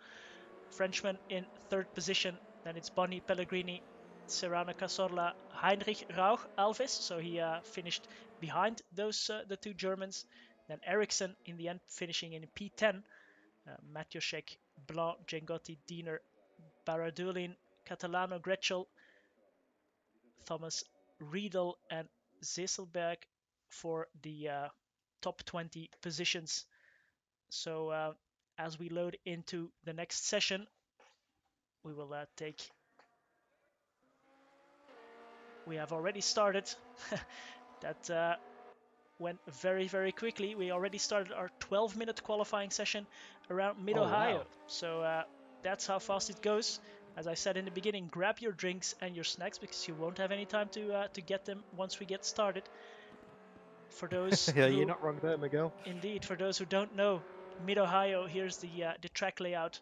Frenchman, in third position. Then it's Bonny, Pellegrini, Serrano Cazorla, Heinrich, Rauch, Alves. So he finished behind those the two Germans. Then Ericsson in the end finishing in P10. Matjuszek, Blanc, Jengotti, Diener, Baradulin, Catalano, Gretschel, Thomas, Riedel, and Zeselberg for the top 20 positions. So as we load into the next session, we will take. We have already started. That went very, very quickly. We already started our 12-minute qualifying session around mid-Ohio. Wow. So that's how fast it goes. As I said in the beginning, grab your drinks and your snacks because you won't have any time to get them once we get started. For those Yeah, who, you're not wrong there, Miguel. indeed, for those who don't know, mid-Ohio, here's the track layout.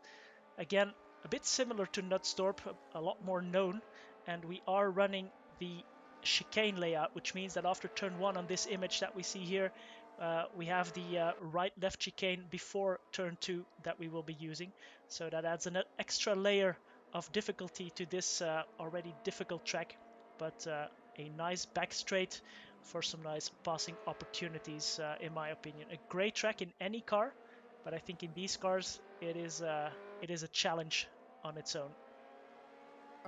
Again, a bit similar to Knutstorp, a lot more known, and we are running the chicane layout, which means that after turn 1 on this image that we see here, we have the right-left chicane before turn 2 that we will be using. So that adds an extra layer of difficulty to this already difficult track, but a nice back straight for some nice passing opportunities, in my opinion. A great track in any car, but I think in these cars it is a challenge on its own.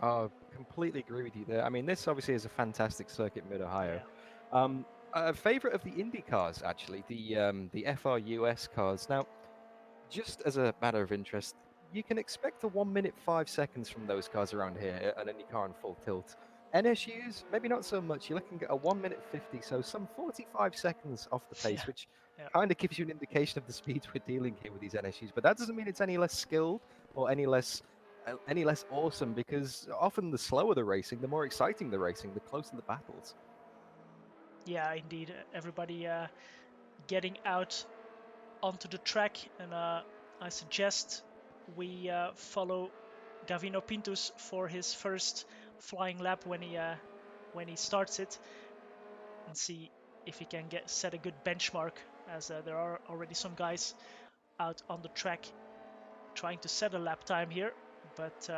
Oh, completely agree with you there. I mean, this obviously is a fantastic circuit, Mid-Ohio. Yeah. A favorite of the Indy cars, actually, the FRUS cars. Now, just as a matter of interest, you can expect a 1 minute 5 seconds from those cars around here at any car on full tilt. NSUs, maybe not so much. You're looking at a 1 minute 50, so some 45 seconds off the Yeah. pace, which Yeah. kind of gives you an indication of the speeds we're dealing here with these NSUs. But that doesn't mean it's any less skilled or any less awesome, because often the slower the racing, the more exciting the racing, the closer the battles. Yeah, indeed. Everybody getting out onto the track, and I suggest we follow Gavino Pintus for his first flying lap when he starts it, and see if he can set a good benchmark, as there are already some guys out on the track trying to set a lap time here, but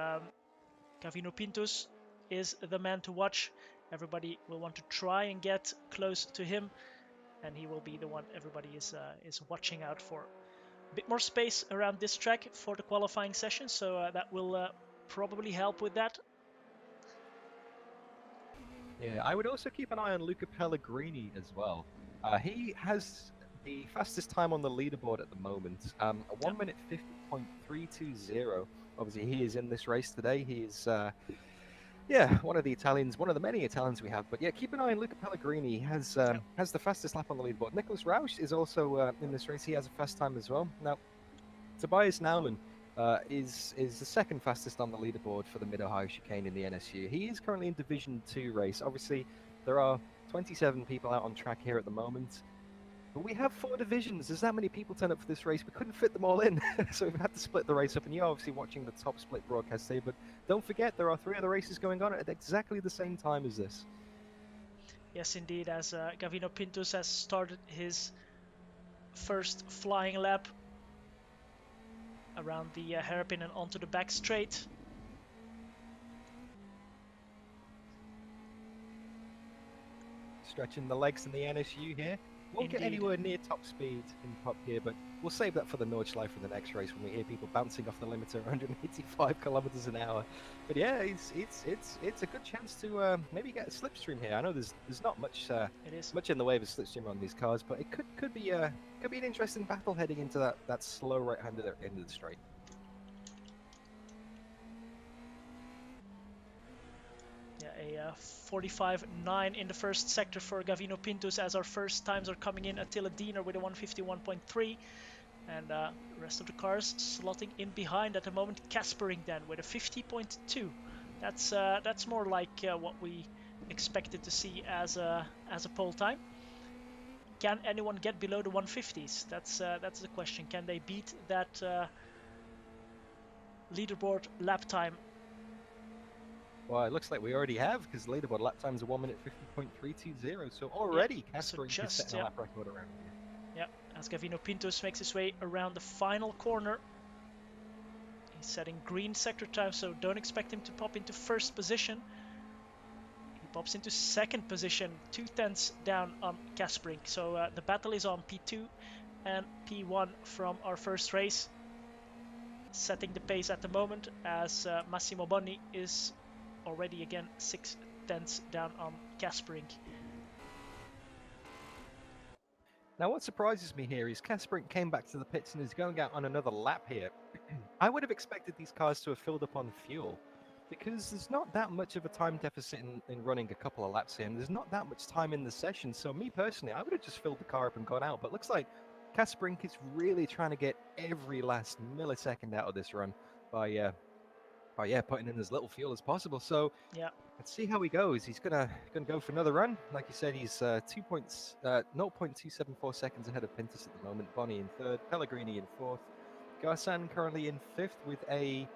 Gavino Pintus is the man to watch. Everybody will want to try and get close to him, and he will be the one everybody is watching out for. A bit more space around this track for the qualifying session, so that will probably help with that. Yeah, I would also keep an eye on Luca Pellegrini as well. He has the fastest time on the leaderboard at the moment, a 1 minute 50.320. Obviously, he is in this race today. He is, one of the Italians, one of the many Italians we have. But yeah, keep an eye on Luca Pellegrini. He has the fastest lap on the leaderboard. Nicholas Rausch is also in this race. He has a fast time as well. Now, Tobias Naumann is the second fastest on the leaderboard for the Mid-Ohio Chicane in the NSU. He is currently in Division 2 race. Obviously, there are 27 people out on track here at the moment. But we have 4 divisions. There's that many people turn up for this race. We couldn't fit them all in. So we've had to split the race up. And you're obviously watching the top split broadcast here. But don't forget, there are 3 other races going on at exactly the same time as this. Yes, indeed, as Gavino Pintus has started his first flying lap around the hairpin and onto the back straight. Stretching the legs in the NSU here. Won't get Indeed. anywhere near top speed in pop here, but we'll save that for the Nordschleife for the next race when we hear people bouncing off the limiter 185 kilometers an hour. But yeah, it's a good chance to maybe get a slipstream here. I know there's not much much in the way of a slipstream on these cars, but it could be an interesting battle heading into that slow right-hander at the end of the straight. Yeah, a 45.9 in the first sector for Gavino Pintus, as our first times are coming in. Attila Diener with a 151.3, and the rest of the cars slotting in behind at the moment. Kaspering then with a 50.2. That's more like what we expected to see as a pole time. Can anyone get below the 150s? That's the question. Can they beat that leaderboard lap time? Well, it looks like we already have, because leaderboard lap times are 1 minute 50.320. So already Kaspering is setting a lap record around here. as Gavino Pintos makes his way around the final corner. He's setting green sector time, so don't expect him to pop into first position. He pops into second position, 2/10 down on Kasprink. So the battle is on P2 and P1 from our first race. Setting the pace at the moment as Massimo Bonni is already again 6/10 down on Kasprink. Now, what surprises me here is Kasprink came back to the pits and is going out on another lap here. I would have expected these cars to have filled up on fuel because there's not that much of a time deficit in running a couple of laps here, and there's not that much time in the session. So me personally, I would have just filled the car up and gone out. But looks like Kasprink is really trying to get every last millisecond out of this run by putting in as little fuel as possible. So yeah, let's see how he goes. He's gonna go for another run. Like you said, he's 0.274 seconds ahead of Pintus at the moment. Bonni in third, Pellegrini in fourth, Garsan currently in fifth with a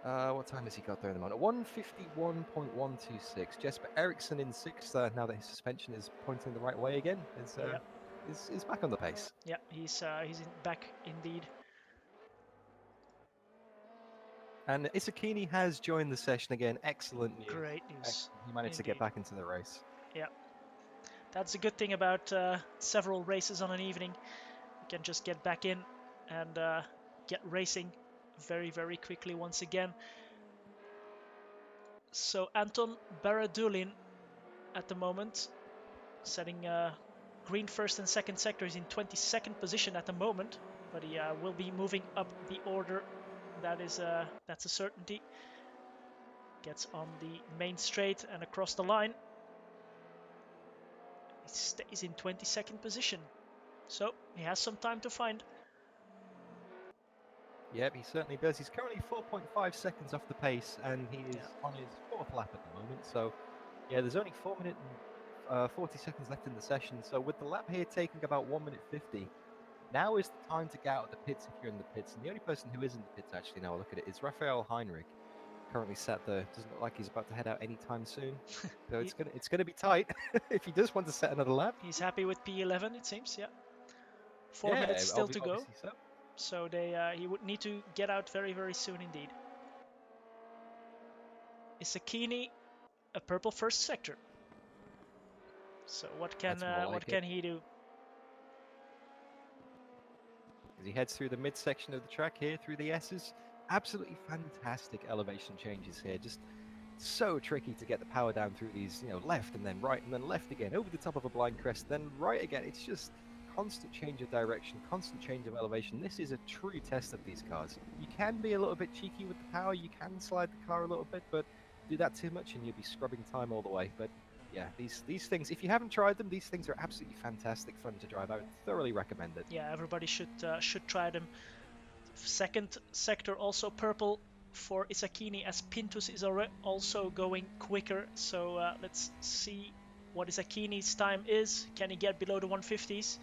what time has he got there at the moment? 151.126. Jesper Eriksson in sixth. Now that his suspension is pointing the right way again, is back on the pace. Yeah, he's back indeed. And Isakini has joined the session again. Excellent news. Great news. He managed to get back into the race. Yeah, that's a good thing about several races on an evening. You can just get back in and get racing very, very quickly once again. So Anton Baradulin at the moment, setting green first and second sectors in 22nd position at the moment, but he will be moving up the order. That's a certainty. Gets on the main straight and across the line. He stays in 22nd position, so he has some time to find. Yep, he certainly does. He's currently 4.5 seconds off the pace, and he is on his fourth lap at the moment. So, yeah, there's only 4 minutes and 40 seconds left in the session. So, with the lap here taking about 1 minute 50, now is the time to get out of the pits if you're in the pits. And the only person who is in the pits, actually, now I look at it, is Raphael Heinrich. Currently sat there. Doesn't look like he's about to head out anytime soon. So it's gonna be tight if he does want to set another lap. He's happy with P11, it seems. Yeah, 4 minutes still to go. So he would need to get out very, very soon indeed. Isakini, a purple first sector. So what can he do? As he heads through the midsection of the track here, through the S's, absolutely fantastic elevation changes here. Just so tricky to get the power down through these, left and then right and then left again, over the top of a blind crest, then right again. It's just constant change of direction, constant change of elevation. This is a true test of these cars. You can be a little bit cheeky with the power, you can slide the car a little bit, but do that too much and you'll be scrubbing time all the way. But yeah, these things, if you haven't tried them, these things are absolutely fantastic fun to drive. I would thoroughly recommend it. Yeah, everybody should try them. Second sector also purple for Isakini, as Pintus is also going quicker. So let's see what Isakini's time is. Can he get below the 150s?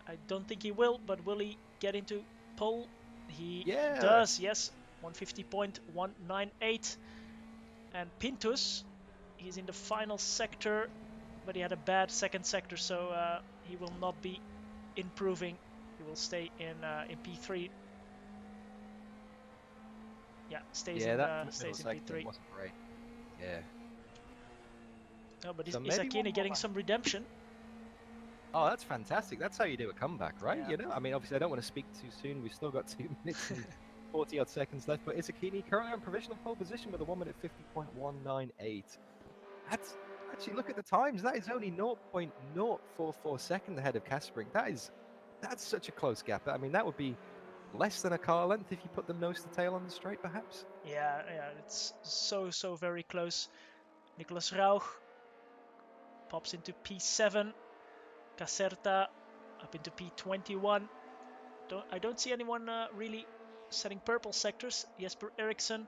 I don't think he will, but will he get into pole? He does, yes. 150.198. And Pintus, he's in the final sector, but he had a bad second sector, so he will not be improving. He will stay in P3. Yeah, stays in P3. Wasn't great. Yeah. No, but so Isakini getting some redemption. Oh, that's fantastic. That's how you do a comeback, right? Yeah. I mean, obviously, I don't want to speak too soon. We've still got 2 minutes and 40 odd seconds left. But Isakini currently on provisional pole position with a 1 minute 50.198. That's actually, look at the times. That is only 0.044 second ahead of Kasprink. That's such a close gap. I mean, that would be less than a car length if you put them nose to tail on the straight, perhaps. Yeah, it's so very close. Nicolas Rauch pops into P7. Caserta up into P21. I don't see anyone really setting purple sectors. Jesper Eriksson,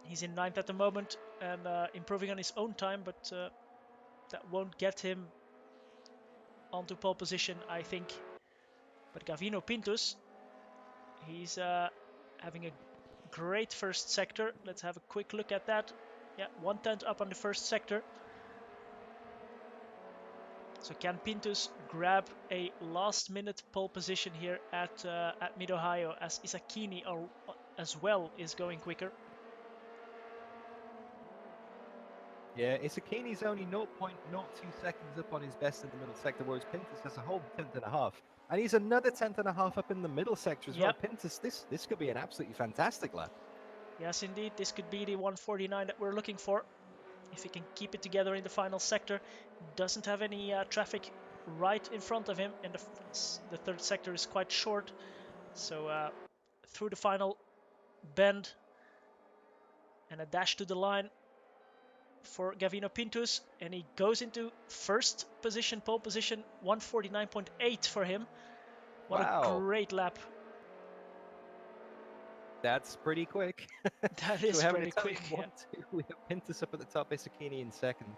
he's in 9th at the moment and improving on his own time, but that won't get him onto pole position, I think. But Gavino Pintus, he's having a great first sector. Let's have a quick look at that. Yeah, 1/10 up on the first sector. So can Pintus grab a last-minute pole position here at Mid-Ohio, as Isakini as well is going quicker? Yeah, Isakini's only 0.02 seconds up on his best in the middle sector, whereas Pintus has a whole tenth and a half. And he's another tenth and a half up in the middle sector as well. Yep. Pintus, this could be an absolutely fantastic lap. Yes, indeed. This could be the 149 that we're looking for. If he can keep it together in the final sector, doesn't have any traffic right in front of him, and the third sector is quite short. So through the final bend and a dash to the line for Gavino Pintus, and he goes into first position, pole position, 149.8 for him. What a great lap. That's pretty quick. That is so pretty quick. We have Pintus up at the top, Isakini in second.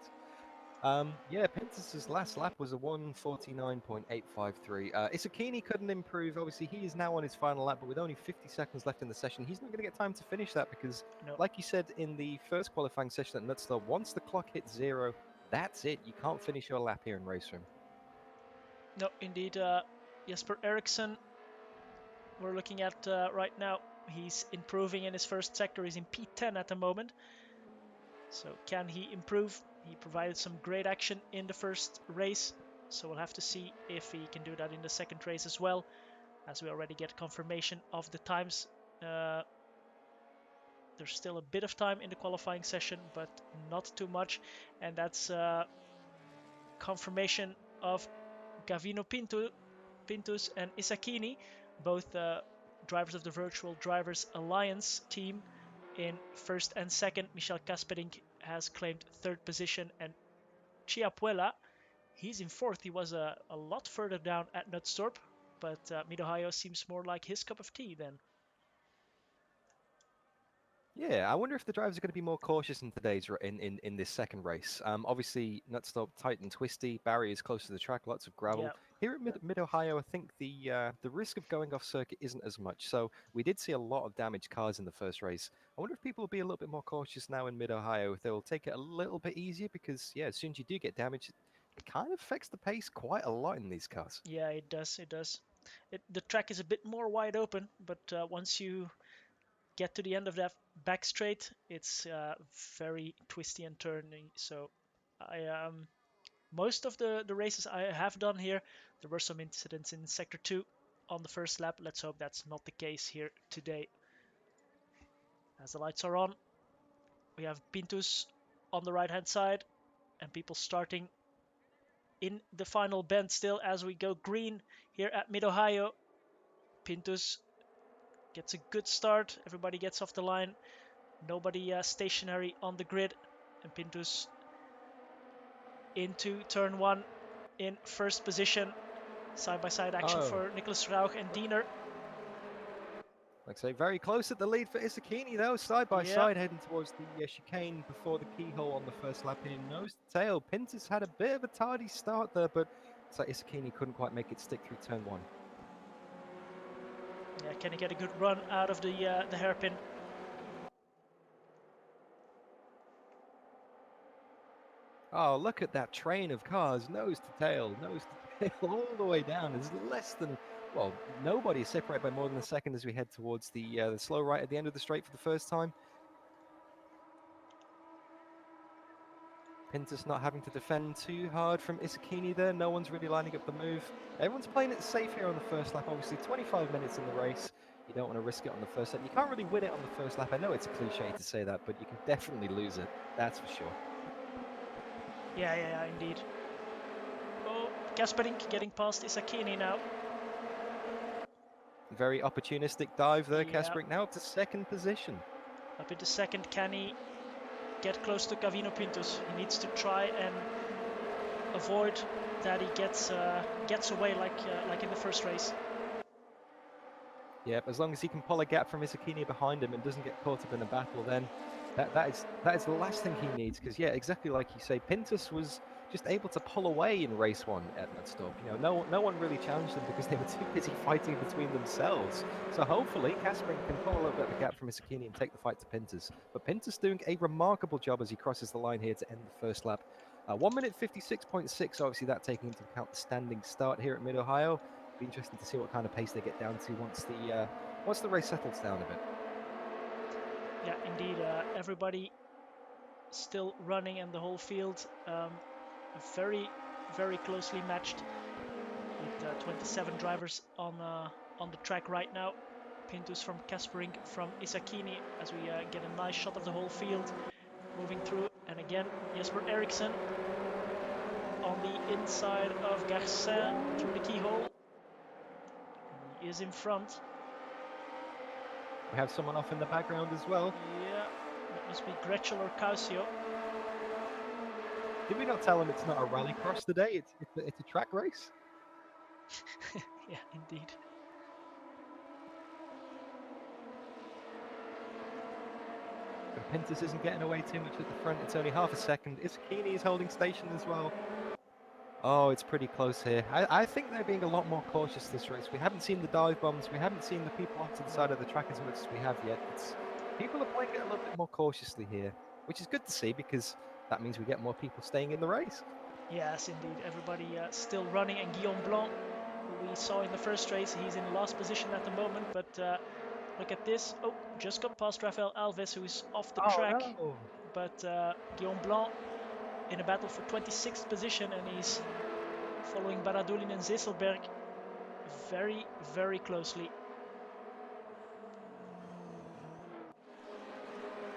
Yeah, Pintus's last lap was a 149.853. Isakini couldn't improve. Obviously, he is now on his final lap, but with only 50 seconds left in the session, he's not going to get time to finish that because, like you said in the first qualifying session at Knutstorp, once the clock hits 0, that's it. You can't finish your lap here in RaceRoom. No, indeed. Jesper Eriksson, we're looking at right now. He's improving in his first sector. He's in P10 at the moment. So can he improve? He provided some great action in the first race, so we'll have to see if he can do that in the second race as well, as we already get confirmation of the times. There's still a bit of time in the qualifying session, but not too much, and that's confirmation of Gavino Pintus and Isakini, both drivers of the Virtual Drivers Alliance team, in first and second. Michel Kasperink has claimed third position, and Chiapuela, he's in fourth. He was a lot further down at Knutstorp, but Mid-Ohio seems more like his cup of tea then. Yeah, I wonder if the drivers are going to be more cautious in today's in this second race. Obviously, Knutstorp tight and twisty, barriers close to the track, lots of gravel. Yeah. Here at Mid-Ohio, I think the risk of going off circuit isn't as much. So we did see a lot of damaged cars in the first race. I wonder if people will be a little bit more cautious now in Mid-Ohio, if they'll take it a little bit easier, because yeah, as soon as you do get damaged, it kind of affects the pace quite a lot in these cars. Yeah, it does. It does. The track is a bit more wide open, but once you get to the end of that back straight, it's very twisty and turning. So most of the races I have done here, there were some incidents in sector 2 on the first lap. Let's hope that's not the case here today. As the lights are on, we have Pintus on the right hand side, and people starting in the final bend still as we go green here at Mid-Ohio. Pintus gets a good start. Everybody gets off the line. Nobody stationary on the grid. And Pintus into turn 1 in first position. Side-by-side action for Nicholas Rauch and Diener. Like I say, very close at the lead for Isakini, though, side by side, heading towards the chicane before the keyhole on the first lap here. Nose to tail. Pintus had a bit of a tardy start there, but it's like Isakini couldn't quite make it stick through turn 1. Yeah, can he get a good run out of the hairpin? Oh, look at that train of cars, nose to tail, all the way down. There's less than, well, nobody is separated by more than a second as we head towards the slow right at the end of the straight for the first time. Pintus not having to defend too hard from Isakini there. No one's really lining up the move. Everyone's playing it safe here on the first lap. Obviously, 25 minutes in the race. You don't want to risk it on the first lap. You can't really win it on the first lap. I know it's a cliche to say that, but you can definitely lose it. That's for sure. Yeah, indeed. Oh, Kasperink getting past Isakini now. Very opportunistic dive there. Kasperink now up to second position. Up into second. Can he get close to Gavino Pintus? He needs to try and avoid that he gets away like in the first race. Yep, as long as he can pull a gap from Isakini behind him and doesn't get caught up in a battle, then that is the last thing he needs. Because yeah, exactly like you say, Pintus was just able to pull away in race 1 at Knutstorp. You know, no one really challenged them because they were too busy fighting between themselves. So hopefully Kasperink can pull a little bit of the gap from Isakini and take the fight to Pintus. But Pintus doing a remarkable job as he crosses the line here to end the first lap. 1 minute 56.6. Obviously, that taking into account the standing start here at Mid Ohio. Be interesting to see what kind of pace they get down to once the race settles down a bit. Yeah, indeed. Everybody still running, and the whole field very, very closely matched with 27 drivers on the track right now. Pintus from Kaspering, from Isakini, as we get a nice shot of the whole field moving through. And again, Jesper Eriksson on the inside of Garcin through the keyhole. He is in front. We have someone off in the background as well. Yeah, that must be Gretschel or Causio. Did we not tell him it's not a rallycross today? It's a track race. Yeah, indeed. And Pintus isn't getting away too much at the front. It's only half a second. Isakini is holding station as well. Oh, it's pretty close here. I think they're being a lot more cautious this race. We haven't seen the dive bombs. We haven't seen the people onto the side of the track as much as we have yet. People are playing it a little bit more cautiously here, which is good to see because that means we get more people staying in the race. Yes, indeed. Everybody still running. And Guillaume Blanc, who we saw in the first race, he's in last position at the moment. But look at this. Oh, just got past Rafael Alves, who is off the track. No. But Guillaume Blanc in a battle for 26th position, and he's following Baradulin and Zesselberg very, very closely.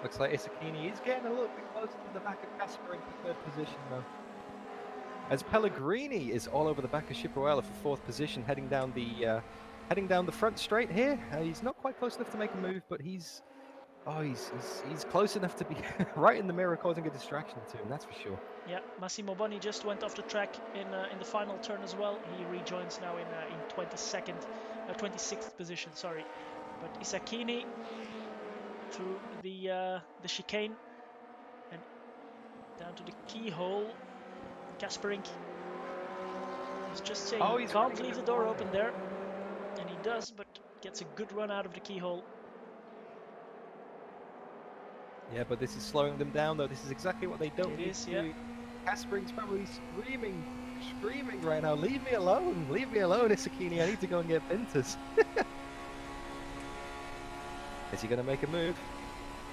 Looks like Isakini is getting a little bit closer to the back of Casper in third position though. As Pellegrini is all over the back of Cipoella for fourth position, heading down the front straight here. He's not quite close enough to make a move, but he's close enough to be right in the mirror, causing a distraction to him. That's for sure. Yeah, Massimo Boni just went off the track in the final turn as well. He rejoins now in 26th position. Sorry, but Isakini through the chicane and down to the keyhole. Kasperink is just saying he can't leave the door open there, and he does, but gets a good run out of the keyhole. Yeah, but this is slowing them down, though. This is exactly what they don't need to do. Yeah. Kasperink's probably screaming right now. Leave me alone, Isakini. I need to go and get Pintus. Is he going to make a move?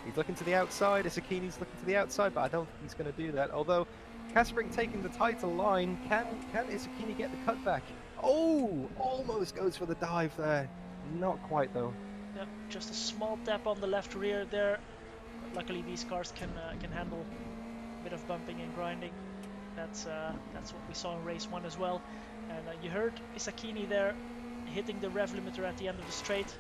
He's looking to the outside. Isakini's looking to the outside, but I don't think he's going to do that. Although Kasperink taking the tighter line, can Isakini get the cutback? Oh, almost goes for the dive there. Not quite though. Yep, just a small tap on the left rear there. Luckily, these cars can handle a bit of bumping and grinding. That's what we saw in race 1 as well. And you heard Isakini there hitting the rev limiter at the end of the straight.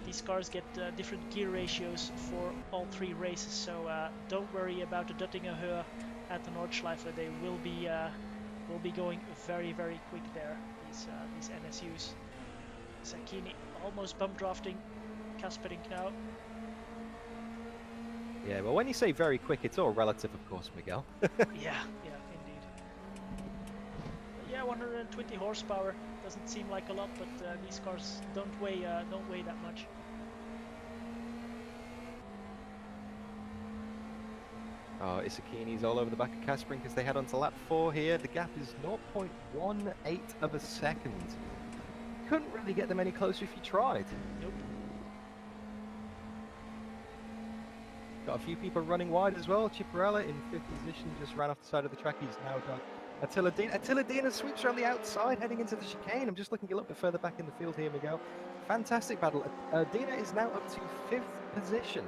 These cars get different gear ratios for all 3 races, so don't worry about the Duttinger Höhe at the Nordschleife. They will be going very, very quick there. These NSUs. Isakini almost bump drafting Kasperink now. Yeah, well, when you say very quick, it's all relative, of course, Miguel. Yeah, indeed. But yeah, 120 horsepower doesn't seem like a lot, but these cars don't weigh that much. Oh, Isakini's all over the back of Kasperink as they head on to lap 4 here. The gap is 0.18 of a second. Couldn't really get them any closer if you tried. Nope. Got a few people running wide as well. Cipoella in 5th position just ran off the side of the track. He's now got Attila Dina sweeps around the outside, heading into the chicane. I'm just looking a little bit further back in the field here, Miguel. Fantastic battle. Dina is now up to 5th position.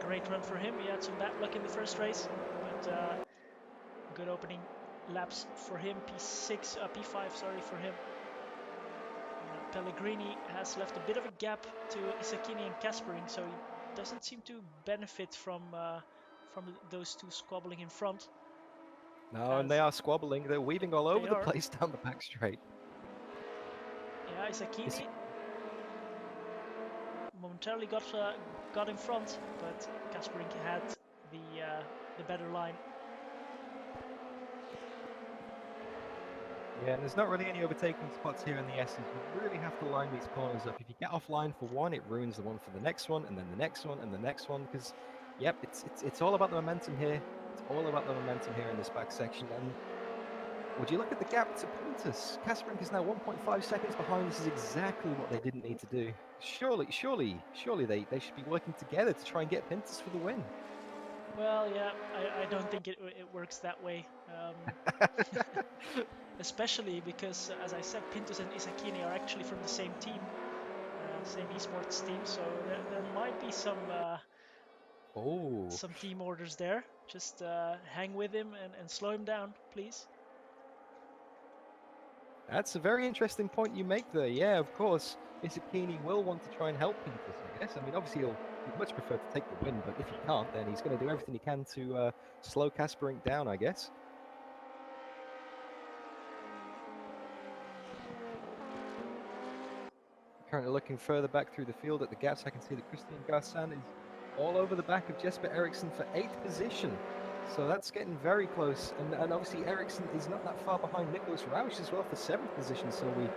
Great run for him. He had some bad luck in the first race, but good opening laps for him. P5, sorry, for him. Pellegrini has left a bit of a gap to Isakini and Kasperink, so he doesn't seem to benefit from those two squabbling in front. No, and they are squabbling. They're weaving all over the place down the back straight. Yeah, Isakini momentarily got in front, but Kasperink had the better line. Yeah, and there's not really any overtaking spots here in the S's. You really have to line these corners up. If you get offline for one, it ruins the one for the next one, and then the next one, and the next one. Because, yep, it's all about the momentum here. It's all about the momentum here in this back section. And would you look at the gap to Prinz? Kaspering is now 1.5 seconds behind. This is exactly what they didn't need to do. Surely they should be working together to try and get Prinz for the win. Well, yeah, I don't think it works that way. Especially because, as I said, Pintus and Isakini are actually from the same team, same esports team. So there might be some team orders there. Just hang with him and slow him down, please. That's a very interesting point you make there. Yeah, of course, Isakini will want to try and help Pintus, I guess. I mean, obviously he'd much prefer to take the win, but if he can't, then he's going to do everything he can to slow Kaspering down, I guess. Currently looking further back through the field at the gaps, I can see that Christian Garsan is all over the back of Jesper Eriksson for 8th position. So that's getting very close. And obviously Eriksson is not that far behind Nicholas Rausch as well for 7th position. So we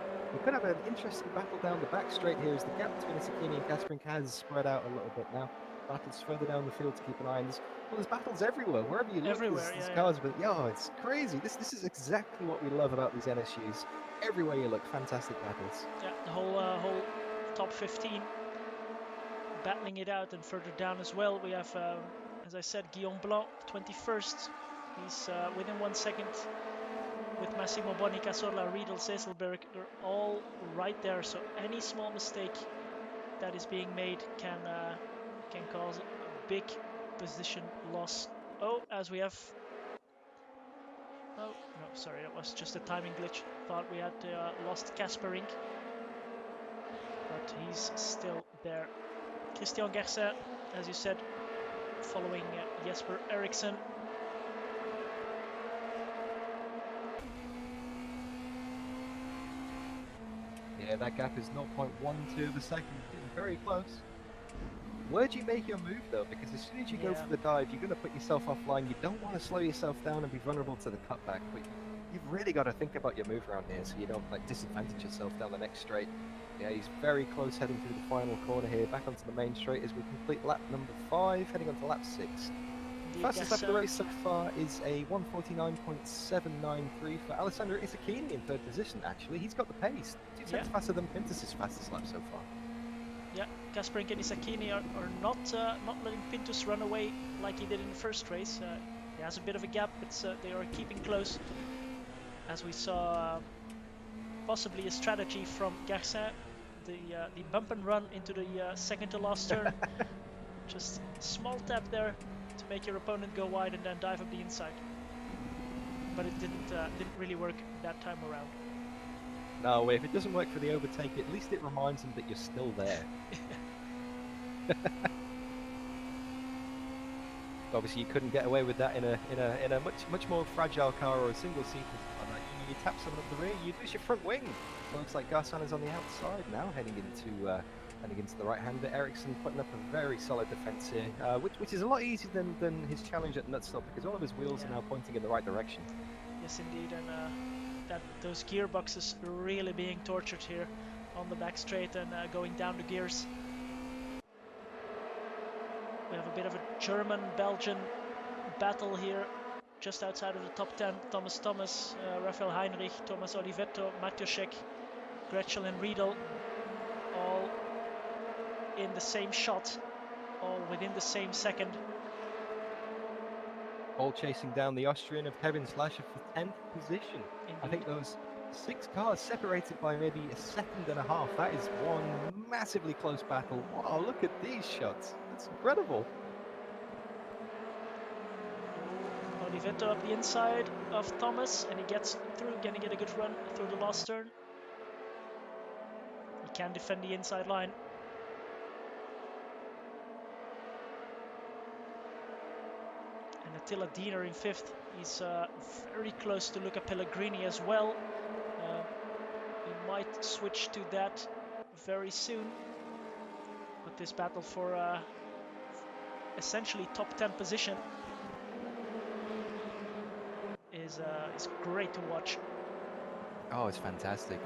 could have an interesting battle down the back straight here as the gap between Isakini and Kaspering has spread out a little bit now. Battles further down the field to keep an eye on. There's battles everywhere. Wherever you look, there's cars. But it's crazy. This is exactly what we love about these NSUs. Everywhere you look, fantastic battles. Yeah, the whole top 15 battling it out, and further down as well we have, as I said, Guillaume Blanc, 21st. He's within 1 second with Massimo Boni, Cazorla, Riedel, Seselberg. They're all right there, so any small mistake that is being made can cause a big position loss. Oh, as we have... Oh, no, sorry, that was just a timing glitch. Thought we had lost Kaspering, but he's still there. Christian Gersin, as you said, following Jesper Eriksson. Yeah, that gap is 0.12 of a second, getting very close. Where do you make your move though? Because as soon as you go for the dive, you're going to put yourself offline. You don't want to slow yourself down and be vulnerable to the cutback, but you've really got to think about your move around here so you don't disadvantage yourself down the next straight. Yeah, he's very close heading through the final corner here, back onto the main straight as we complete lap number 5, heading on to lap 6. The fastest lap of the race so far is a 1:49.793 for Alessandro Isakini in 3rd position, actually. He's got the pace. 2 tenths faster than Pintus's fastest lap so far. Yeah, Kaspering and Isakini are not letting Pintus run away like he did in the first race. He has a bit of a gap, but they are keeping close. As we saw, possibly a strategy from Gersin, the bump and run into the second to last turn. Just small tap there to make your opponent go wide and then dive up the inside. But it didn't really work that time around. No, if it doesn't work for the overtake, at least it reminds them that you're still there. Obviously, you couldn't get away with that in a much more fragile car or a single seat. You tap someone up the rear, you lose your front wing. So it looks like Garsan is on the outside now, heading into the right hand. Eriksson putting up a very solid defence here, which is a lot easier than his challenge at Knutstorp because all of his wheels are now pointing in the right direction. Yes, indeed, and those gearboxes really being tortured here on the back straight and going down the gears. We have a bit of a German-Belgian battle here, just outside of the top 10. Thomas, Rafael Heinrich, Thomas Olivetto, Matjuszek, Gretschel and Riedel, all in the same shot, all within the same second. All chasing down the Austrian of Kevin Slasher for 10th position. Indeed. I think those 6 cars separated by maybe a second and a half. That is one massively close battle. Wow, look at these shots. That's incredible. Olivetto up the inside of Thomas, and he gets through, gonna get a good run through the last turn. He can defend the inside line. And Attila Diener in 5th. He's very close to Luca Pellegrini as well. He might switch to that very soon. But this battle for essentially top 10 position is great to watch. Oh, it's fantastic.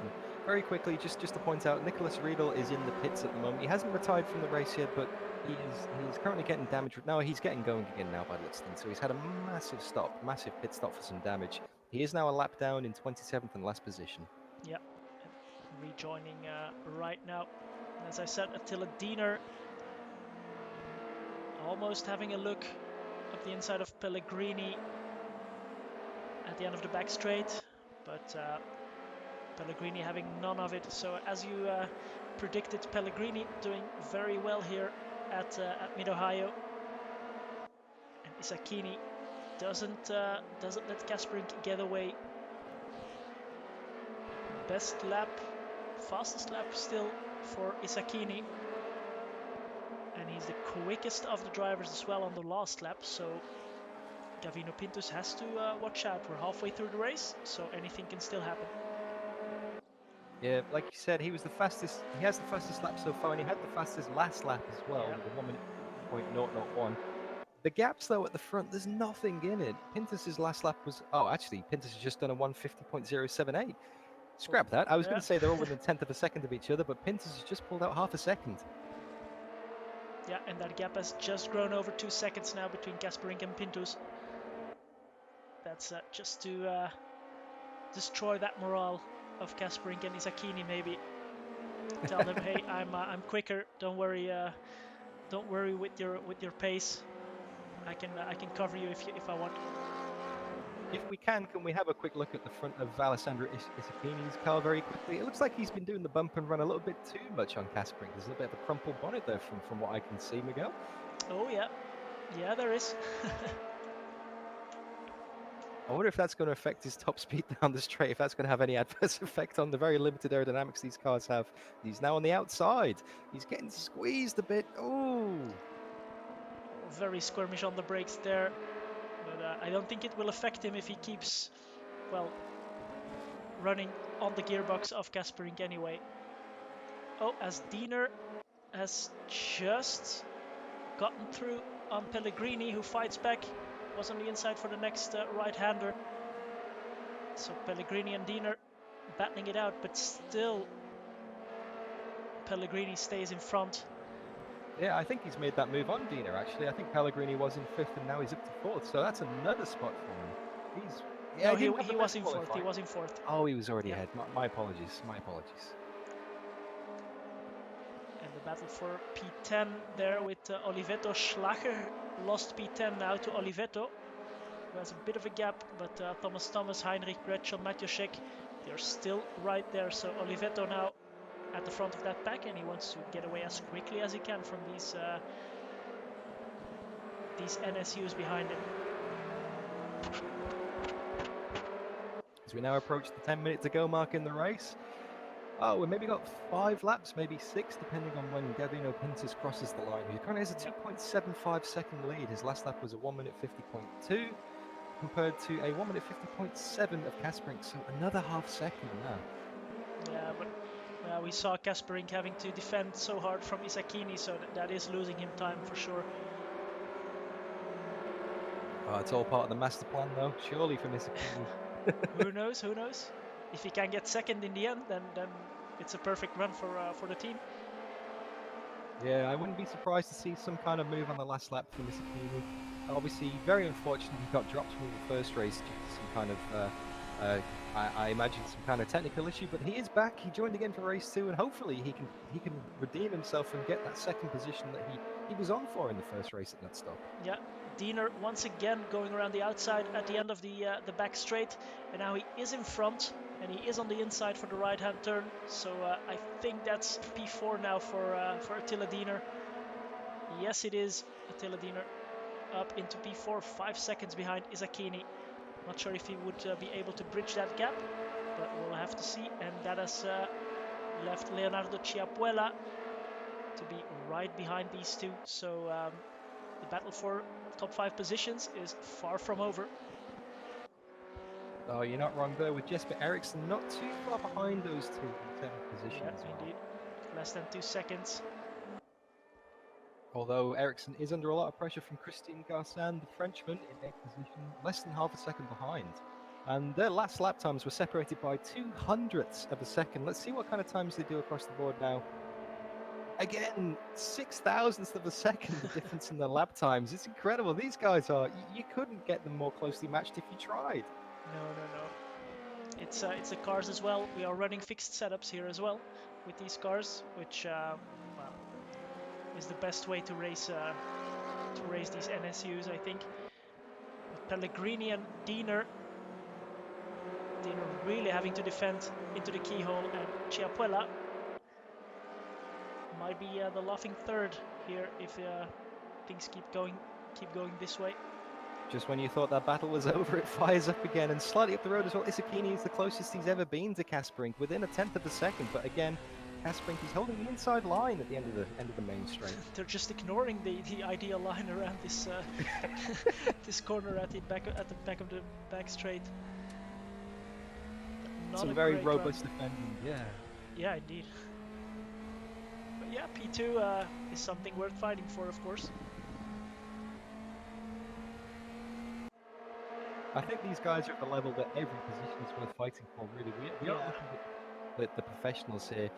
Very quickly, just to point out, Nicholas Riedel is in the pits at the moment. He hasn't retired from the race yet, but he's currently getting damage. No, he's getting going again now by the looks of things. So he's had a massive pit stop for some damage. He is now a lap down in 27th and last position. Yeah, rejoining right now. As I said, Attila Diener almost having a look up the inside of Pellegrini at the end of the back straight, but Pellegrini having none of it. So as you predicted, Pellegrini doing very well here at Mid-Ohio, and Isakini doesn't let Kasperink get away. Best lap, fastest lap still for Isakini, and he's the quickest of the drivers as well on the last lap. So Gavino Pintus has to watch out. We're halfway through the race, so anything can still happen. Yeah, like you said, he was the fastest. He has the fastest lap so far, and he had the fastest last lap as well, Yeah. with a 1:0.001. The gaps though at the front, there's nothing in it. Pintus's last lap was actually Pintus has just done a 1:50.078. Scrap that. I was going to say they're all within a tenth of a second of each other, but Pintus has just pulled out half a second. Yeah, and that gap has just grown over 2 seconds now between Kasperink and Pintus. That's just to destroy that morale of Kasperink and Isakini. Maybe tell them, hey, I'm quicker. Don't worry with your pace. I can cover you if I want. If we can we have a quick look at the front of Alessandro Isakini's car very quickly? It looks like he's been doing the bump and run a little bit too much on Kasperink. There's a bit of a crumpled bonnet there from what I can see, Miguel. Oh yeah, there is. I wonder if that's going to affect his top speed down the straight, if that's going to have any adverse effect on the very limited aerodynamics these cars have. He's now on the outside. He's getting squeezed a bit. Oh, very skirmish on the brakes there. But I don't think it will affect him if he keeps, well, running on the gearbox of Kasperink anyway. Oh, as Diener has just gotten through on Pellegrini, who fights back, was on the inside for the next right-hander. So Pellegrini and Diener battling it out, but still Pellegrini stays in front. yeah, I think he's made that move on Diener, actually. I think Pellegrini was in 5th and now he's up to 4th, so that's another spot for him. No, he was in 4th. He was in 4th. Oh, he was already ahead. My apologies. My apologies. And the battle for P10 there with Oliveto. Schlager lost P10 now to Oliveto, who has a bit of a gap, but Thomas, Heinrich Bretschel, Matjuszek, they're still right there. So Oliveto now at the front of that pack, and he wants to get away as quickly as he can from these NSUs behind him. As we now approach the 10-minute to go mark in the race. Oh, we maybe got 5 laps, maybe 6, depending on when Gavino Pintus crosses the line. He currently has a 2.75 second lead. His last lap was a 1:50.2, compared to a 1:50.7 of Kasperink, so another half second now. Yeah, but we saw Kasperink having to defend so hard from Isakini, so that is losing him time for sure. Oh, it's all part of the master plan, though, surely, from Isakini. Who knows? If he can get second in the end, then it's a perfect run for the team. Yeah, I wouldn't be surprised to see some kind of move on the last lap from Isakini. Obviously, very unfortunate he got dropped from the first race due to some kind of, I imagine, some kind of technical issue. But he is back. He joined again for race 2, and hopefully he can redeem himself and get that second position that he was on for in the first race at Knutstorp. Yeah. Diener once again going around the outside at the end of the back straight, and now he is in front and he is on the inside for the right hand turn. So I think that's P4 now for Attila Diener. Yes, it is Attila Diener up into P4, 5 seconds behind Isakini. Not sure if he would be able to bridge that gap, but we'll have to see. And that has left Leonardo Chiapuela to be right behind these two. So the battle for top 5 positions is far from over. Oh, you're not wrong there, with Jesper Eriksson not too far behind those two in 7th position. Yeah, indeed. Less than 2 seconds. Although Eriksson is under a lot of pressure from Christian Garçon, the Frenchman, in 8th position, less than half a second behind. And their last lap times were separated by 200ths of a second. Let's see what kind of times they do across the board now. Again, 6,000ths of a second, the difference in the lap times. It's incredible. These guys are, you couldn't get them more closely matched if you tried. No. It's the cars as well. We are running fixed setups here as well with these cars, which well, is the best way to race these NSUs, I think. With Pellegrini and Diener really having to defend into the keyhole, and Chiapuella might be the laughing third here if things keep going this way. Just when you thought that battle was over, it fires up again, and slightly up the road as well. Isakini is the closest he's ever been to Kasperink, within a tenth of a second. But again, Kasperink is holding the inside line at the end of the main straight. They're just ignoring the ideal line around this this corner at the back of the back straight. Some very robust defending, yeah. Yeah, indeed. But yeah, P2 is something worth fighting for, of course. I think these guys are at the level that every position is worth fighting for, really. We are looking at the professionals here.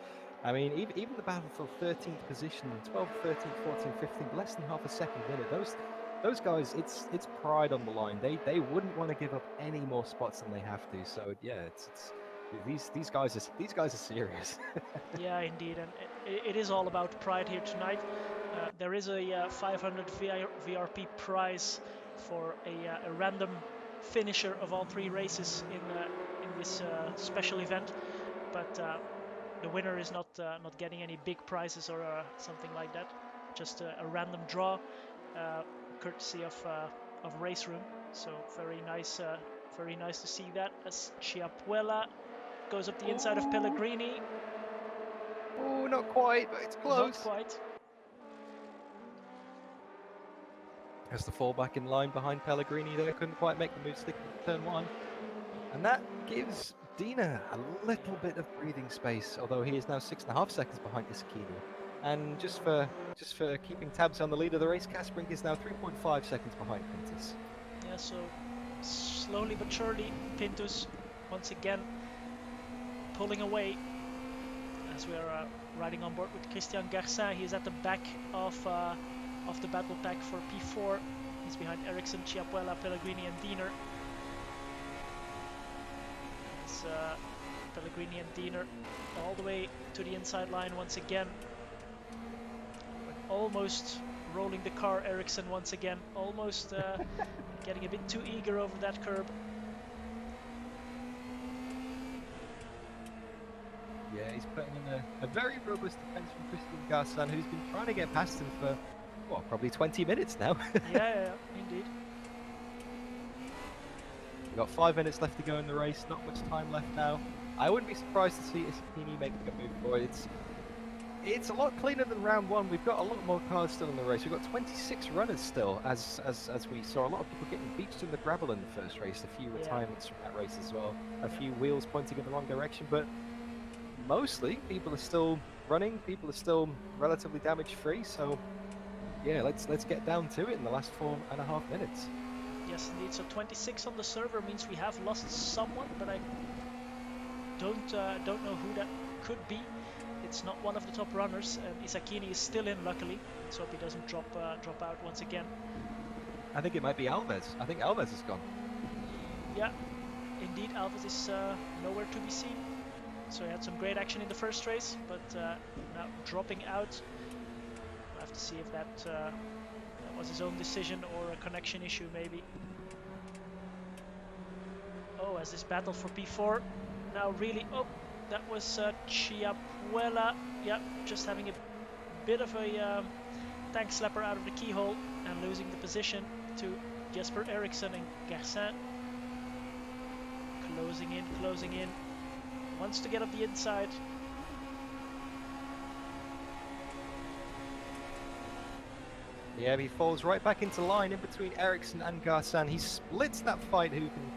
I mean, even the battle for 13th position, 12th, 13th, 14th, 15th, less than half a second in it. Those guys, it's pride on the line. They wouldn't want to give up any more spots than they have to. So yeah, these guys are serious. Yeah, indeed, and it is all about pride here tonight. There is a 500 VRP prize for a random finisher of all three races in this special event, but the winner is not getting any big prizes or something like that. Just a random draw, courtesy of RaceRoom. So very nice to see that, as Chiapuella goes up the inside of Pellegrini. Oh, not quite, but it's close. Not quite. As the fallback in line behind Pellegrini there, couldn't quite make the move stick in turn one. And that gives Diener a little bit of breathing space, although he is now 6.5 seconds behind Isakini. And just for keeping tabs on the lead of the race, Kasperink is now 3.5 seconds behind Pintus. Yeah, so slowly but surely, Pintus once again pulling away as we are riding on board with Christian Garcin. He is at the back of the battle pack for P4. He's behind Ericsson, Chiapuella, Pellegrini and Diener. As Pellegrini and Diener all the way to the inside line once again. Almost rolling the car, Ericsson once again. Almost getting a bit too eager over that curb. Yeah, he's putting in a very robust defense from Christian Garcin, who's been trying to get past him for, well, probably 20 minutes now. yeah, indeed. We've got 5 minutes left to go in the race, not much time left now. I wouldn't be surprised to see Isakini making a move for it. It's a lot cleaner than round one. We've got a lot more cars still in the race. We've got 26 runners still, as we saw. A lot of people getting beached in the gravel in the first race. A few retirements from that race as well. A few wheels pointing in the wrong direction, but mostly people are still running. People are still relatively damage-free. So yeah, let's get down to it in the last 4.5 minutes. Yes, indeed. So 26 on the server means we have lost someone, but I don't know who that could be. It's not one of the top runners, and Isakini is still in, luckily. Let's hope he doesn't drop out once again. I think it might be Alves. I think Alves is gone. Yeah, indeed, Alves is nowhere to be seen. So he had some great action in the first race, but now dropping out. We'll have to see if that was his own decision or a connection issue, maybe. Oh, as this battle for P4 now really... Oh, that was Chiapuella. Yeah, just having a bit of a tank slapper out of the keyhole and losing the position to Jesper Eriksson and Garcin. Closing in. Wants to get up the inside. Yeah, he falls right back into line in between Ericsson and Garcin. He splits that fight, who's been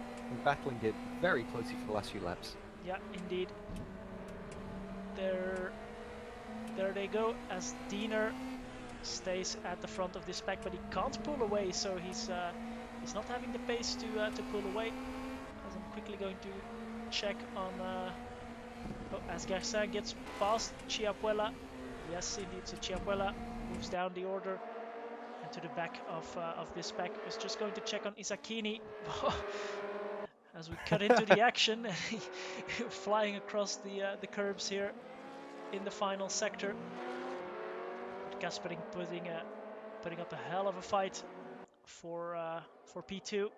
battling it very closely for the last few laps. Yeah, indeed. There they go, as Diener stays at the front of this pack, but he can't pull away, so he's not having the pace to pull away. Hasn't quickly going to check on as Garcin gets past Chiapuela. Yes, indeed. So Chiapuela moves down the order and to the back of this pack. I was just going to check on Isakini as we cut into the action, flying across the curbs here in the final sector. But Kaspering putting up a hell of a fight for P2.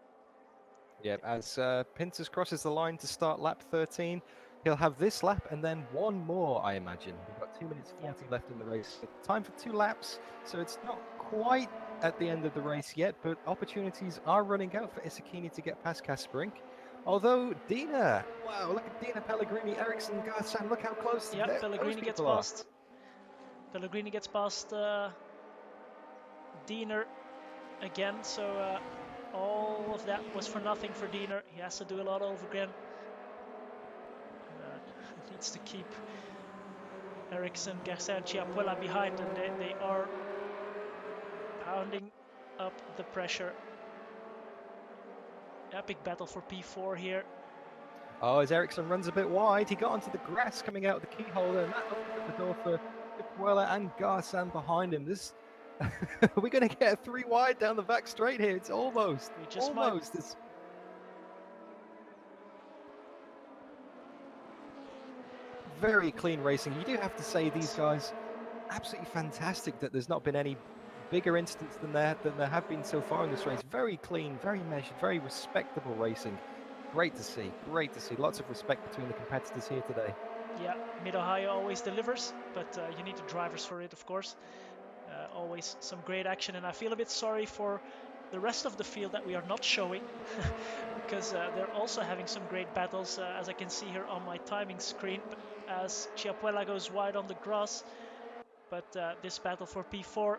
Yep, as Pintus crosses the line to start lap 13, he'll have this lap and then one more, I imagine. We've got 2 minutes 40 left in the race. Time for 2 laps, so it's not quite at the end of the race yet, but opportunities are running out for Isakini to get past Kasperink. Although Dina, wow, look at Dina, Pellegrini, Ericsson, Garsan, look how close Pellegrini gets past. Pellegrini gets past Diener again, so all of that was for nothing for Diener. He has to do a lot over again. Needs to keep Ericsson, Garcin, Chiapuela behind, and they are pounding up the pressure. Epic battle for P4 here. Oh, as Ericsson runs a bit wide, he got onto the grass coming out of the keyhole, and that opened up the door for Chiapuela and Garsan behind him. This are we going to get a 3 wide down the back straight here? It's almost. We just almost. Might. It's very clean racing. You do have to say these guys absolutely fantastic that there's not been any bigger incidents than there have been so far in this race. Very clean, very measured, very respectable racing. Great to see. Great to see. Lots of respect between the competitors here today. Yeah, Mid-Ohio always delivers, but you need the drivers for it, of course. Always some great action, and I feel a bit sorry for the rest of the field that we are not showing because they're also having some great battles, as I can see here on my timing screen, as Chiapuela goes wide on the grass. But this battle for P4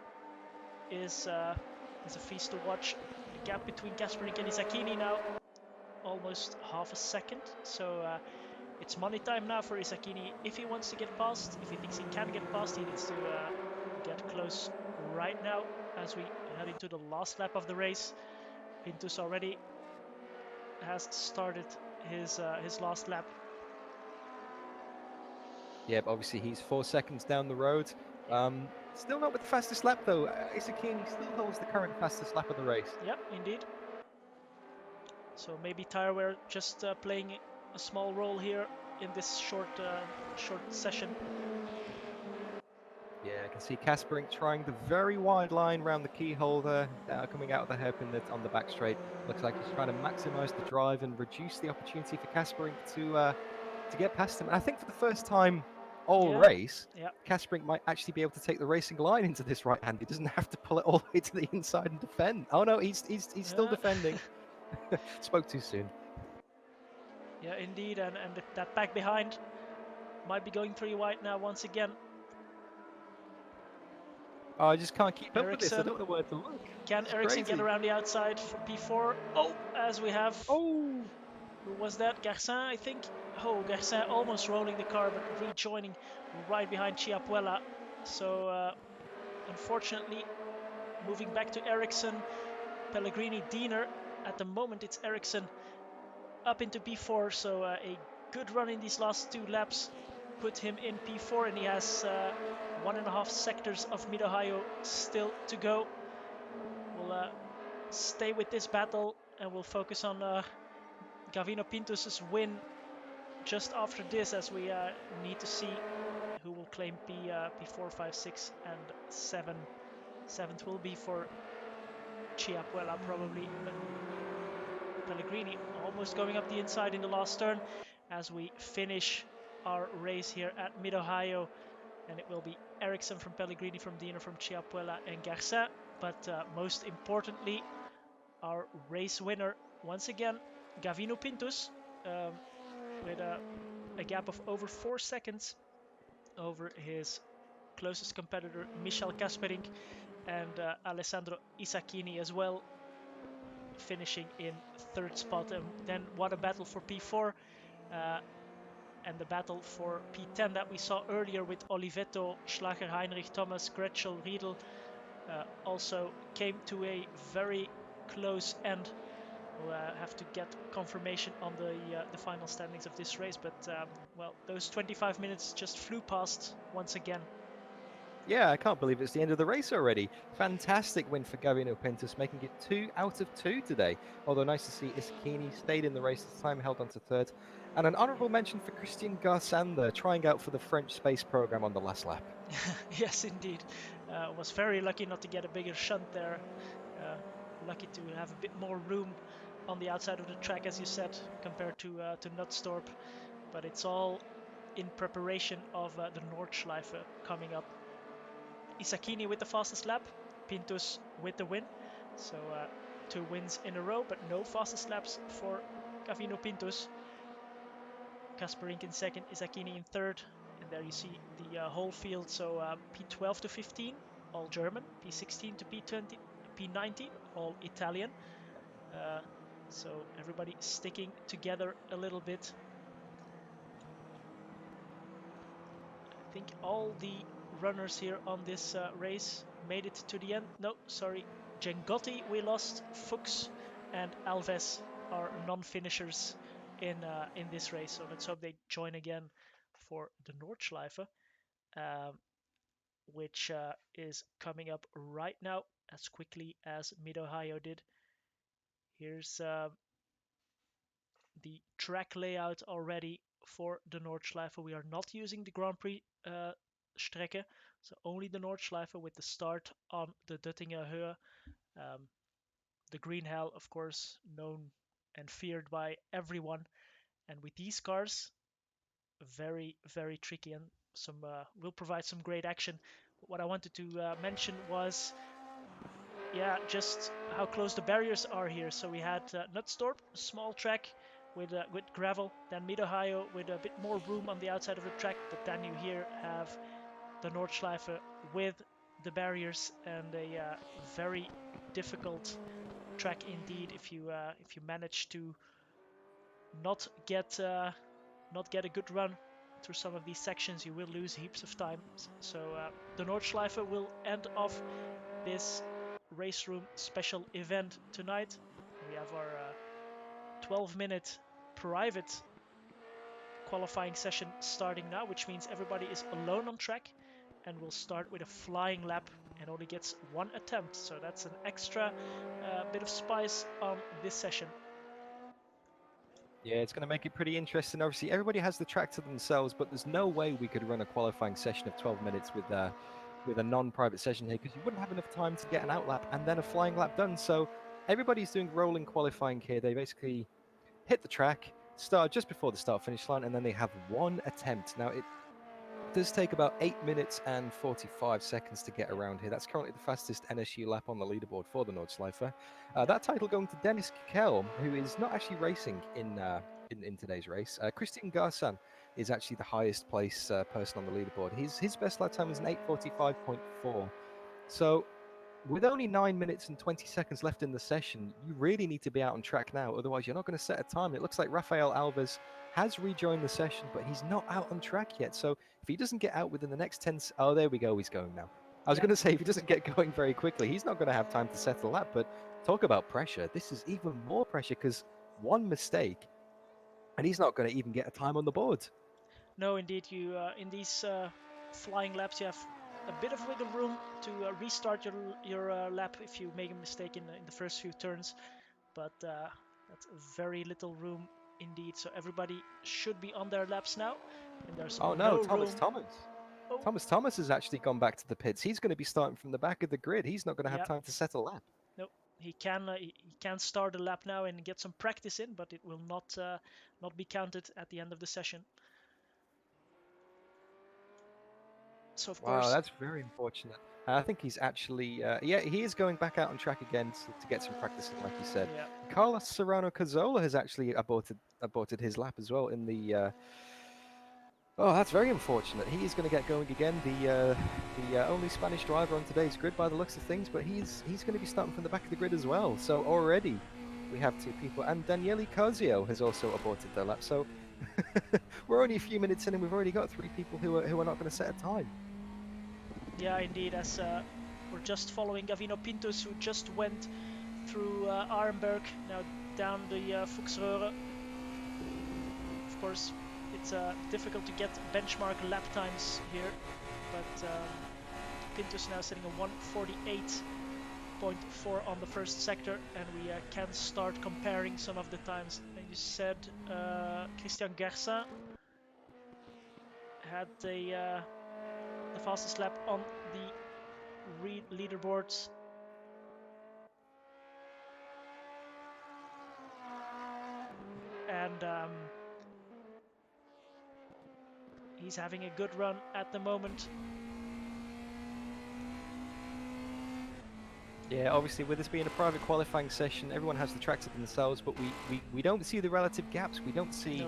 is a feast to watch. The gap between Kasperink and Isakini now almost half a second, so it's money time now for Isakini if he wants to get past. If he thinks he can get past, he needs to get close right now as we head into the last lap of the race. Pintus already has started his last lap. Yep, obviously he's 4 seconds down the road. Still not with the fastest lap though. Isakini still holds the current fastest lap of the race. Yep, indeed. So maybe tire wear just playing a small role here in this short session. Yeah, I can see Kasperink trying the very wide line around the keyhole there, coming out of the hairpin on the back straight. Looks like he's trying to maximise the drive and reduce the opportunity for Kasperink to get past him. And I think for the first time all race, Kasperink might actually be able to take the racing line into this right hand. He doesn't have to pull it all the way to the inside and defend. Oh no, he's still defending. Spoke too soon. Yeah, indeed, and that pack behind might be going 3 wide now once again. Oh, I just can't keep up with this. I don't know where to look. Can Ericsson get around the outside for P4? Oh, as we have. Oh, who was that? Garcin, I think. Oh, Garcin almost rolling the car, but rejoining right behind Chiapuela. So, unfortunately, moving back to Ericsson, Pellegrini, Diener. At the moment, it's Ericsson up into P4. So, a good run in these last 2 laps put him in P4, and he has 1.5 sectors of Mid-Ohio still to go. We'll stay with this battle, and we'll focus on Gavino Pintus's win just after this, as we need to see who will claim P4, 5, 6, and 7. 7th will be for Chiapuela probably, but Pellegrini almost going up the inside in the last turn as we finish our race here at Mid-Ohio, and it will be Ericsson from Pellegrini, from Diener, from Chiapuela, and Garcin. But most importantly, our race winner once again, Gavino Pintus, with a gap of over 4 seconds over his closest competitor Michel Kasperink and Alessandro Isakini as well, finishing in 3rd spot. And then what a battle for P4, and the battle for P10 that we saw earlier with Olivetto, Schlager, Heinrich, Thomas, Gretschel, Riedel also came to a very close end, We'll have to get confirmation on the final standings of this race, but well, those 25 minutes just flew past once again. Yeah, I can't believe it's the end of the race already. Fantastic win for Gavino Pintus, making it 2 out of 2 today. Although nice to see Isakini stayed in the race this time, held on to third. And an honourable mention for Christian Garsander, trying out for the French space program on the last lap. Yes, indeed. Was very lucky not to get a bigger shunt there. Lucky to have a bit more room on the outside of the track, as you said, compared to Knutstorp. But it's all in preparation of the Nordschleife coming up. Isakini with the fastest lap, Pintus with the win. So 2 wins in a row, but no fastest laps for Gavino Pintus. Kasparink in second, Isakini in third. And there you see the whole field. So P12 to 15, all German. P16 to P20, P19, all Italian. So everybody sticking together a little bit. I think all the runners here on this race made it to the end. No, sorry, Gengotti we lost. Fuchs and Alves are non-finishers in this race. So let's hope they join again for the Nordschleife, which is coming up right now as quickly as Mid-Ohio did. Here's the track layout already for the Nordschleife. We are not using the Grand Prix Strecke, so only the Nordschleife with the start on the Duttinger Höhe. The Green Hell, of course, known and feared by everyone. And with these cars, very, very tricky and some will provide some great action. But what I wanted to mention was, yeah, just how close the barriers are here. So we had Knutstorp, a small track with gravel, then Mid-Ohio with a bit more room on the outside of the track, but then you here have the Nordschleife with the barriers and a very difficult track indeed. If you manage to not get a good run through some of these sections, you will lose heaps of time. So the Nordschleife will end off this RaceRoom special event tonight. We have our 12-minute private qualifying session starting now, which means everybody is alone on track and will start with a flying lap and only gets 1 attempt. So that's an extra bit of spice on this session. Yeah, it's going to make it pretty interesting. Obviously, everybody has the track to themselves, but there's no way we could run a qualifying session of 12 minutes with a non-private session here because you wouldn't have enough time to get an out lap and then a flying lap done. So everybody's doing rolling qualifying here. They basically hit the track, start just before the start finish line, and then they have 1 attempt. Now it does take about 8 minutes and 45 seconds to get around here. That's currently the fastest NSU lap on the leaderboard for the Nordschleife. That title going to Dennis Kikel, who is not actually racing in today's race. Christian Garsan is actually the highest place person on the leaderboard. His best lap time is an 8:45.4. So with only 9 minutes and 20 seconds left in the session, you really need to be out on track now. Otherwise, you're not going to set a time. It looks like Rafael Alves has rejoined the session, but he's not out on track yet. So if he doesn't get out within the next 10... Oh, there we go. He's going now. I was going to say, if he doesn't get going very quickly, he's not going to have time to settle a lap. But talk about pressure. This is even more pressure because 1 mistake, and he's not going to even get a time on the board. No, indeed. You in these flying laps, you have a bit of wiggle room to restart your lap if you make a mistake in the first few turns, but that's very little room indeed. So everybody should be on their laps now, and there's Oh no, no Thomas room. Thomas. Oh. Thomas has actually gone back to the pits. He's going to be starting from the back of the grid. He's not going to have Yeah. time to set a lap. No, he can start a lap now and get some practice in, but it will not be counted at the end of the session. So of course. Wow, that's very unfortunate. I think he's actually, he is going back out on track again to get some practice in, like you said. Yeah. Carlos Serrano Cazzola has actually aborted his lap as well in the. Oh, that's very unfortunate. He is going to get going again. The only Spanish driver on today's grid by the looks of things, but he's going to be starting from the back of the grid as well. So already we have 2 people, and Daniele Cazio has also aborted their lap. So we're only a few minutes in, and we've already got 3 people who are not going to set a time. Yeah, indeed, as we're just following Gavino Pintus, who just went through Arenberg, now down the Fuchsröhre. Of course, it's difficult to get benchmark lap times here, but Pintus now sitting a 1:48.4 on the first sector, and we can start comparing some of the times. And you said Christian Gersin had the fastest lap on the leaderboards. And he's having a good run at the moment. Yeah, obviously with this being a private qualifying session, everyone has the tracks up themselves, but we don't see the relative gaps. We don't see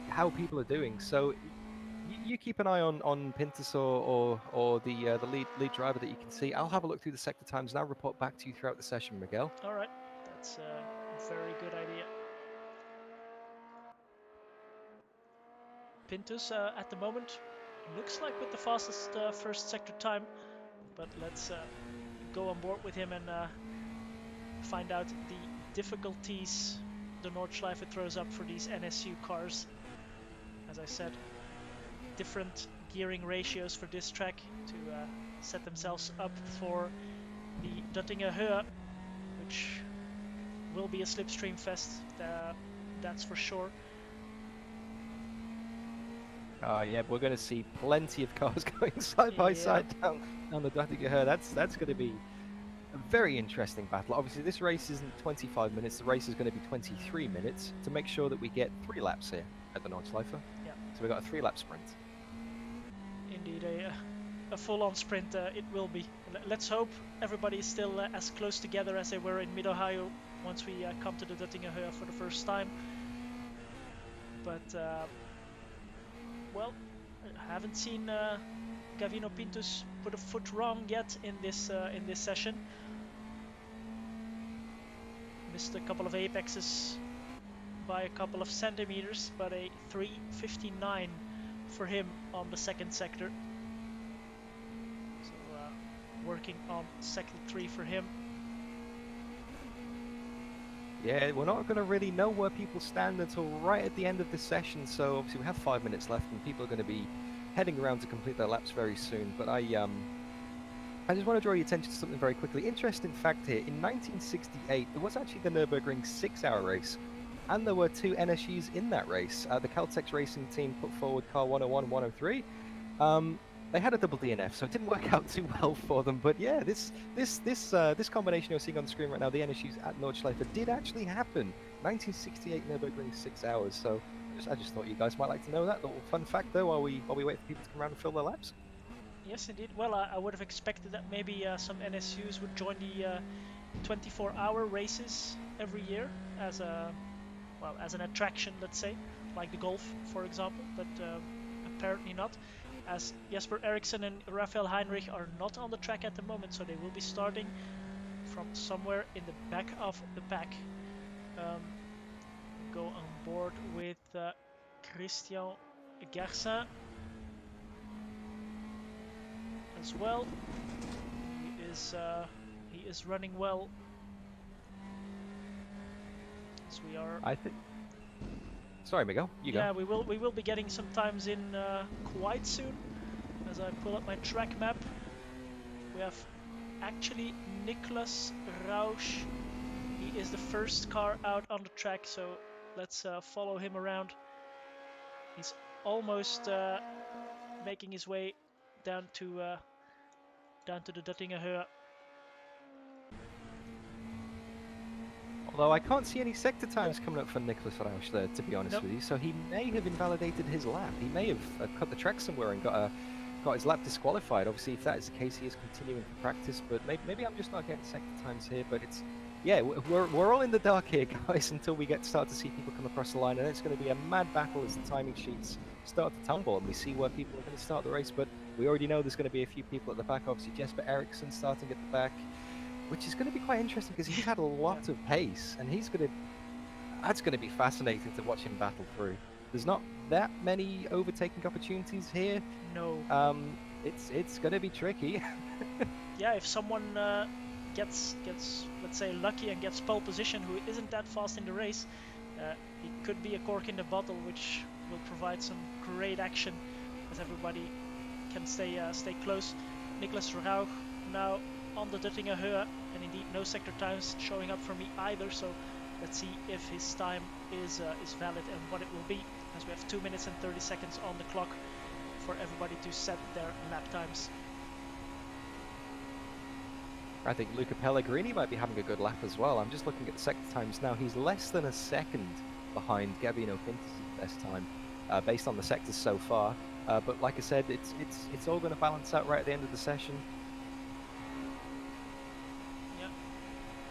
how people are doing. So you keep an eye on Pintus or the lead driver that you can see. I'll have a look through the sector times and I'll report back to you throughout the session, Miguel. All right, that's a very good idea. Pintus at the moment looks like with the fastest first sector time, but let's go on board with him and find out the difficulties the Nordschleife throws up for these NSU cars. As I said, different gearing ratios for this track to set themselves up for the Duttinger Höhe, which will be a slipstream fest, that's for sure. Yeah, we're going to see plenty of cars going side by side down the Duttinger Höhe. That's going to be a very interesting battle. Obviously, this race isn't 25 minutes. The race is going to be 23 minutes to make sure that we get 3 laps here at the Nordschleife. Yeah. So we've got a 3-lap sprint. Indeed, a full-on sprint it will be. Let's hope everybody is still as close together as they were in Mid-Ohio once we come to the Duttinger Höhe for the first time. But well, I haven't seen Gavino Pintus put a foot wrong yet in this session. Missed a couple of apexes by a couple of centimeters, but a 3:59 for him on the second sector. So working on sector 3 for him. Yeah, we're not going to really know where people stand until right at the end of this session. So obviously we have 5 minutes left, and people are going to be heading around to complete their laps very soon. But I just want to draw your attention to something very quickly. Interesting fact here: in 1968, there was actually the Nurburgring 6-hour race, and there were 2 NSUs in that race. The Caltex racing team put forward car 101, 103. They had a double DNF, so it didn't work out too well for them. But yeah, this combination you're seeing on the screen right now, the NSUs at Nordschleife, did actually happen. 1968 Nurburgring 6 hours. So I just thought you guys might like to know that little fun fact though, while we wait for people to come around and fill their laps. Yes, indeed. Well, I would have expected that maybe some NSUs would join the 24-hour races every year as an attraction, let's say, like the golf, for example. But apparently not, as Jesper Eriksson and Raphael Heinrich are not on the track at the moment, so they will be starting from somewhere in the back of the pack. Go on board with Christian Gersin as well. He is running well. As we are. I think. Sorry, Miguel. You go. Yeah, we will be getting some times in quite soon. As I pull up my track map, we have actually Niklas Rausch. He is the first car out on the track, so let's follow him around. He's almost making his way down to the Duttinger Höhe. Although I can't see any sector times coming up for Niklas Rausch there, to be honest with you. So he may have invalidated his lap. He may have cut the track somewhere and got his lap disqualified. Obviously, if that is the case, he is continuing for practice. But maybe I'm just not getting sector times here. But it's, yeah, we're all in the dark here, guys, until we start to see people come across the line. And it's going to be a mad battle as the timing sheets start to tumble and we see where people are going to start the race. But we already know there's going to be a few people at the back. Obviously, Jesper Eriksson starting at the back, which is going to be quite interesting because he's had a lot of pace, and that's going to be fascinating to watch him battle through. There's not that many overtaking opportunities here. No. It's going to be tricky. Yeah, if someone gets let's say lucky and gets pole position, who isn't that fast in the race, it could be a cork in the bottle, which will provide some great action as everybody can stay close. Nicholas Rauch now on the Duttinger Höhe, and indeed no sector times showing up for me either. So let's see if his time is valid and what it will be, as we have 2 minutes and 30 seconds on the clock for everybody to set their lap times. I think Luca Pellegrini might be having a good lap as well. I'm just looking at the sector times now. He's less than a second behind Gabino Pintus' best time, based on the sectors so far. But like I said, it's all going to balance out right at the end of the session. Yeah,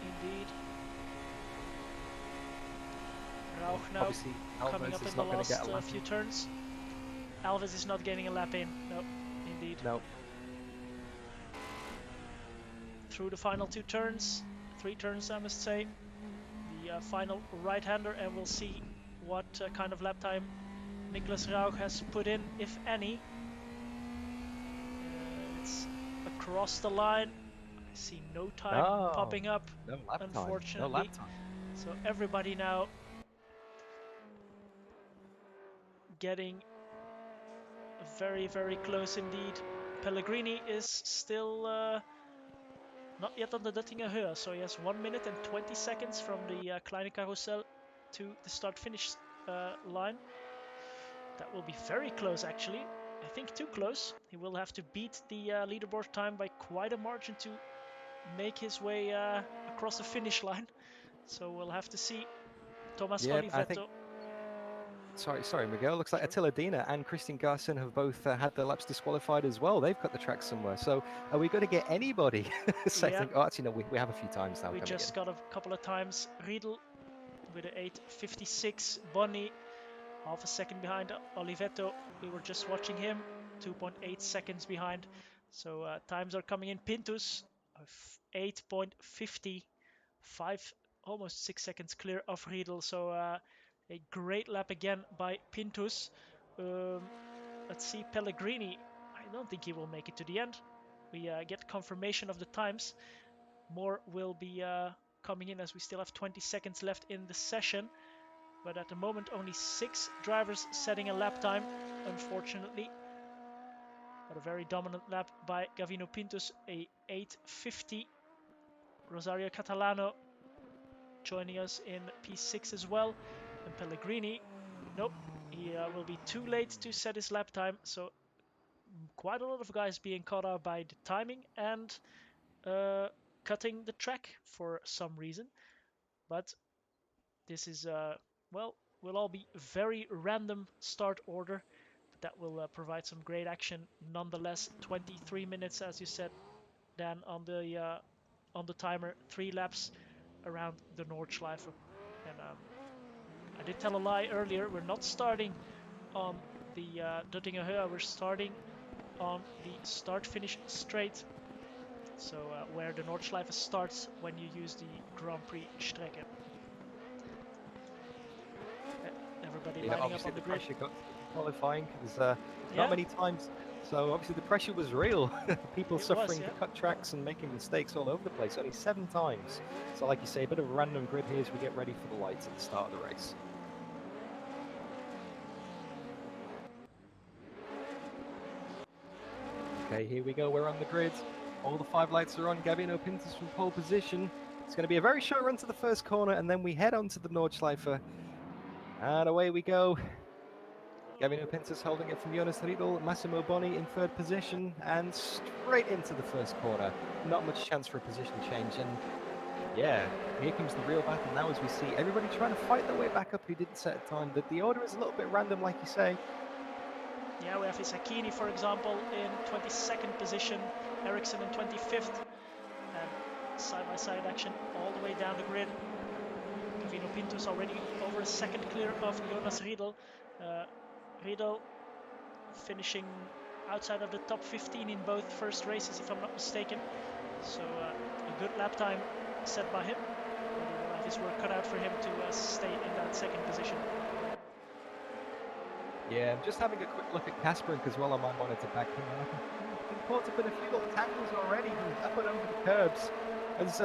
indeed. Rauch now Obviously, coming up Alves is in the not going to get a lap last few turns. Alves is not getting a lap in. No, indeed. No. Through the final 2 turns, 3 turns I must say, the final right-hander, and we'll see what kind of lap time Nicholas Rauch has put in, if any. It's across the line. I see no time popping up, no lap unfortunately. Time. No lap time. So everybody now getting very, very close indeed. Pellegrini is still not yet on the Duttinger Höhe, so he has 1 minute and 20 seconds from the Kleine Carousel to the start-finish line. That will be very close, actually. I think too close. He will have to beat the leaderboard time by quite a margin to make his way across the finish line. So we'll have to see. Thomas Olivetto. I think... Sorry, Miguel. Looks like Attila Dina and Christian Garson have both had their laps disqualified as well. They've cut the track somewhere. So are we going to get anybody setting? Oh, actually, no, we have a few times now. We just got a couple of times. Riedel with an 8:56. Bonni half a second behind Olivetto. We were just watching him. 2.8 seconds behind. So times are coming in. Pintus 8.50. Almost 6 seconds clear of Riedel. So a great lap again by Pintus. Let's see, Pellegrini. I don't think he will make it to the end. We get confirmation of the times. More will be coming in as we still have 20 seconds left in the session. But at the moment, only 6 drivers setting a lap time, unfortunately. But a very dominant lap by Gavino Pintus, a 8:50. Rosario Catalano joining us in P6 as well. And Pellegrini, nope, he will be too late to set his lap time. So quite a lot of guys being caught out by the timing and cutting the track for some reason. But this is, well, will all be very random start order. But that will provide some great action nonetheless. 23 minutes, as you said, Dan, on the timer. 3 laps around the Nordschleife. And I did tell a lie earlier. We're not starting on the Duttinger Höhe. We're starting on the start-finish straight. So where the Nordschleife starts when you use the Grand Prix Strecke. Everybody lining up on the grid. Pressure got qualifying. There's not many times. So obviously the pressure was real. People suffering to cut tracks and making mistakes all over the place. Only 7 times. So like you say, a bit of a random grid here as we get ready for the lights at the start of the race. Okay, here we go. We're on the grid. All the 5 lights are on. Gabino Pintus from pole position. It's going to be a very short run to the first corner, and then we head on to the Nordschleife. And away we go. Gabino Pintus holding it from Jonas Riedel, Massimo Bonni in 3rd position, and straight into the first corner. Not much chance for a position change, and yeah, here comes the real battle now as we see everybody trying to fight their way back up who didn't set a time. The order is a little bit random, like you say. Yeah, we have Isakini, for example, in 22nd position, Ericsson in 25th, and side-by-side action all the way down the grid. Gavino Pintus already over a second clear of Jonas Riedel. Riedel finishing outside of the top 15 in both first races, if I'm not mistaken. So a good lap time set by him. But he will have his work cut out for him to stay in that 2nd position. Yeah, I'm just having a quick look at Kasparink as well on my monitor back here. I've been caught up in a few little tangles already, up and over the curbs. As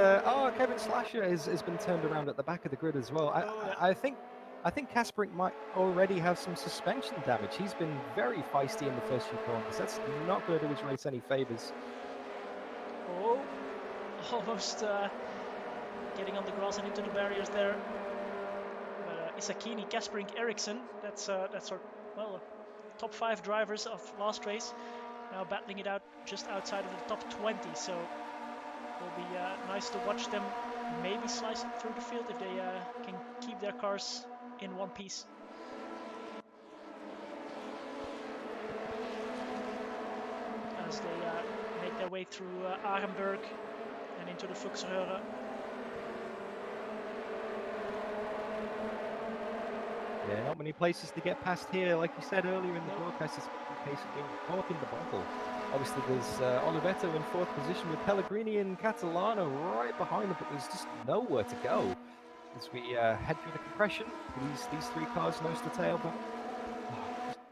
Kevin Slasher has been turned around at the back of the grid as well. Oh, yeah. I think Kasparink might already have some suspension damage. He's been very feisty in the first few corners. That's not going to do his race any favors. Oh, almost getting on the grass and into the barriers there. But Isakini, Kasparink, Eriksson, that's our, well, top 5 drivers of last race. Now battling it out just outside of the top 20, so it'll be nice to watch them maybe slice through the field if they can keep their cars in one piece. As they make their way through Arenberg and into the Fuchsröhre. Yeah, not many places to get past here. Like you said earlier in the broadcast, it's a case of being caught in the bottle. Obviously, there's Olivetto in 4th position with Pellegrini and Catalano right behind them, but there's just nowhere to go. As we head through the compression, these 3 cars nose to tail, but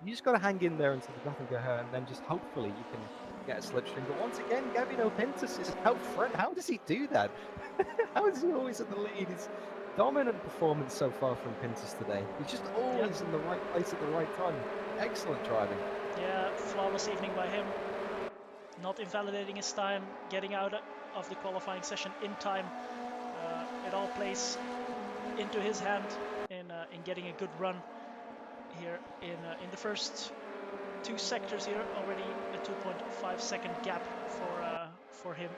you just got to hang in there until the Gothenburg, and then just hopefully you can get a slipstream. But once again, Gavino Pintus is out front. How does he do that? How is he always at the lead? It's dominant performance so far from Pintus today. He's just always in the right place at the right time. Excellent driving. Yeah, flawless evening by him. Not invalidating his time, getting out of the qualifying session in time. It all plays into his hand in getting a good run here in the first 2 sectors here. Already a 2.5 second gap for him.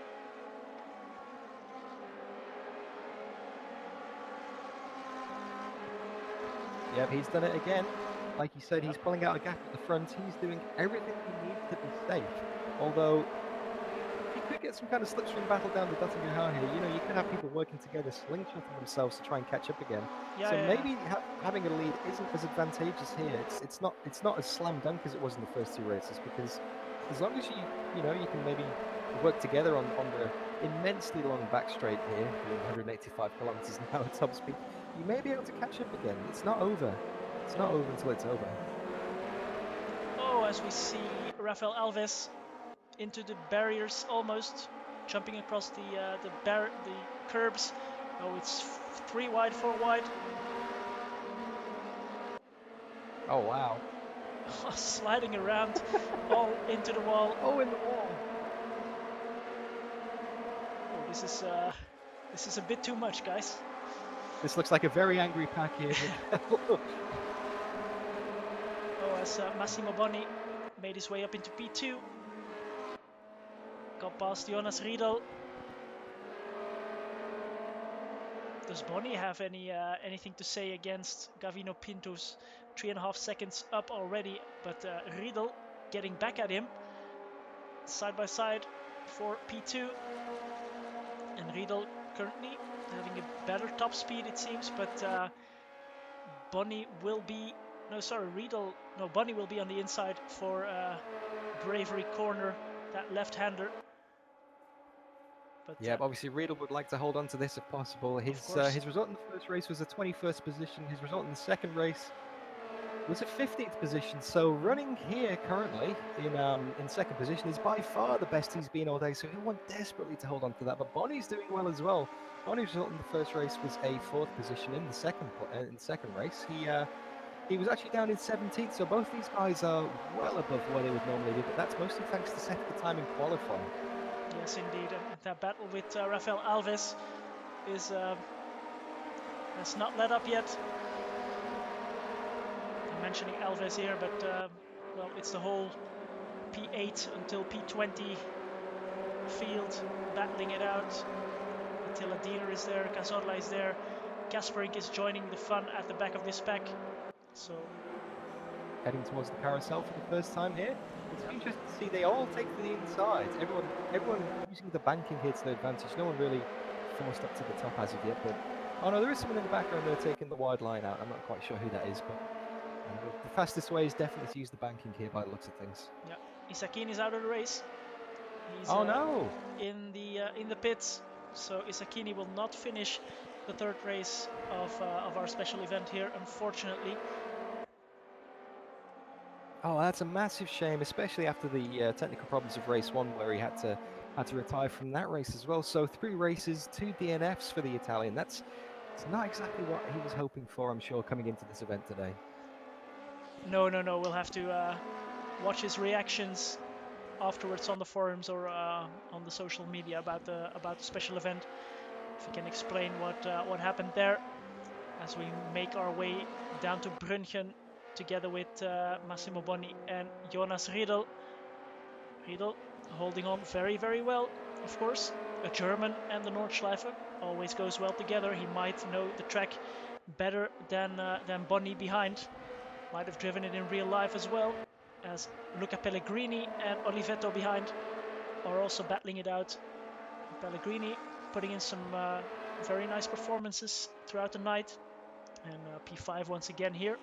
Yep, he's done it again. Like you said, he's pulling out a gap at the front. He's doing everything he needs to be safe. Although he could get some kind of slipstream battle down the Duttinger here. You know, you could have people working together, slingshotting themselves to try and catch up again. Maybe having a lead isn't as advantageous here. It's not as slam dunk as it was in the first 2 races, because as long as you can maybe work together on the immensely long back straight here, 185 kilometers an hour top speed, you may be able to catch up again. It's not over. It's not over until it's over. Oh, as we see Rafael Alves into the barriers, almost jumping across the curbs. Oh, it's 3 wide, 4 wide. Oh wow! Sliding around, all into the wall. Oh, in the wall. Oh, this is a bit too much, guys. This looks like a very angry pack here. Oh, as Massimo Bonni made his way up into P2. Got past Jonas Riedel. Does Bonni have anything to say against Gavino Pintus? 3.5 seconds up already, but Riedel getting back at him. Side by side for P2. And Riedel currently having a better top speed, it seems, but Bonni will be... Bonni will be on the inside for Bravery Corner, that left-hander. But, yeah, obviously Riedel would like to hold on to this if possible. His result in the first race was a 21st position. His result in the second race was a 15th position. So running here currently in second position is by far the best he's been all day. So he'll want desperately to hold on to that. But Bonnie's doing well as well. Bonnie's result in the first race was a 4th position in the second race. He was actually down in 17th. So both these guys are well above what they would normally do. But that's mostly thanks to second time in qualifying. Yes, indeed. And that battle with Rafael Alves has not let up yet. I'm mentioning Alves here, but well, it's the whole P8 until P20 field battling it out. Attila Diener is there, Cazorla is there, Kasparink is joining the fun at the back of this pack. So heading towards the carousel for the first time here. It's interesting to see they all take to the inside. Everyone using the banking here to their advantage. No one really forced up to the top as of yet, but oh no, there is someone in the background there taking the wide line out. I'm not quite sure who that is, but the fastest way is definitely to use the banking here by the looks of things. Yeah, Isakini is out of the race. He's no! In the pits, so Isakini will not finish the 3rd race of our special event here, unfortunately. Oh, that's a massive shame, especially after the technical problems of race 1, where he had to had to retire from that race as well. So 3 races, 2 DNFs for the Italian. It's not exactly what he was hoping for, I'm sure, coming into this event today. No. We'll have to watch his reactions afterwards on the forums or on the social media about the special event. If he can explain what happened there, as we make our way down to Brünchen together with Massimo Bonni and Jonas Riedel. Riedel holding on very, very well, of course. A German and the Nordschleife always goes well together. He might know the track better than Bonni behind. Might have driven it in real life as well, as Luca Pellegrini and Olivetto behind are also battling it out. Pellegrini putting in some very nice performances throughout the night, and P5 once again here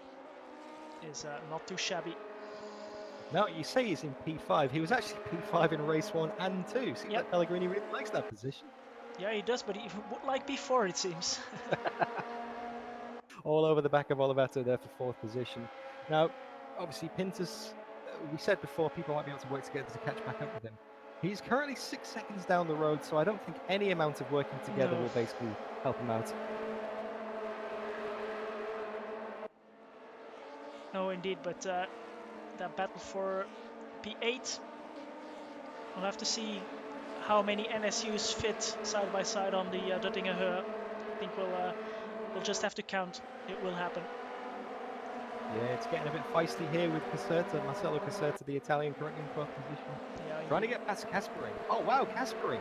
is not too shabby. No, you say he's in P5. He was actually P5 in race 1 and 2. Seems like Pellegrini really likes that position. Yeah, he does, but he would like P4, it seems. All over the back of Olivetto there for 4th position. Now, obviously, Pintus, we said before, people might be able to work together to catch back up with him. He's currently 6 seconds down the road, so I don't think any amount of working together will basically help him out. No, indeed, but that battle for P8, we'll have to see how many NSUs fit side by side on the Duttinger Höhe. I think we'll just have to count. It will happen. Yeah, it's getting a bit feisty here with Caserta, Marcelo Caserta, the Italian, currently in 12th position. Yeah, trying to get past Kaspering. Oh, wow, Kaspering.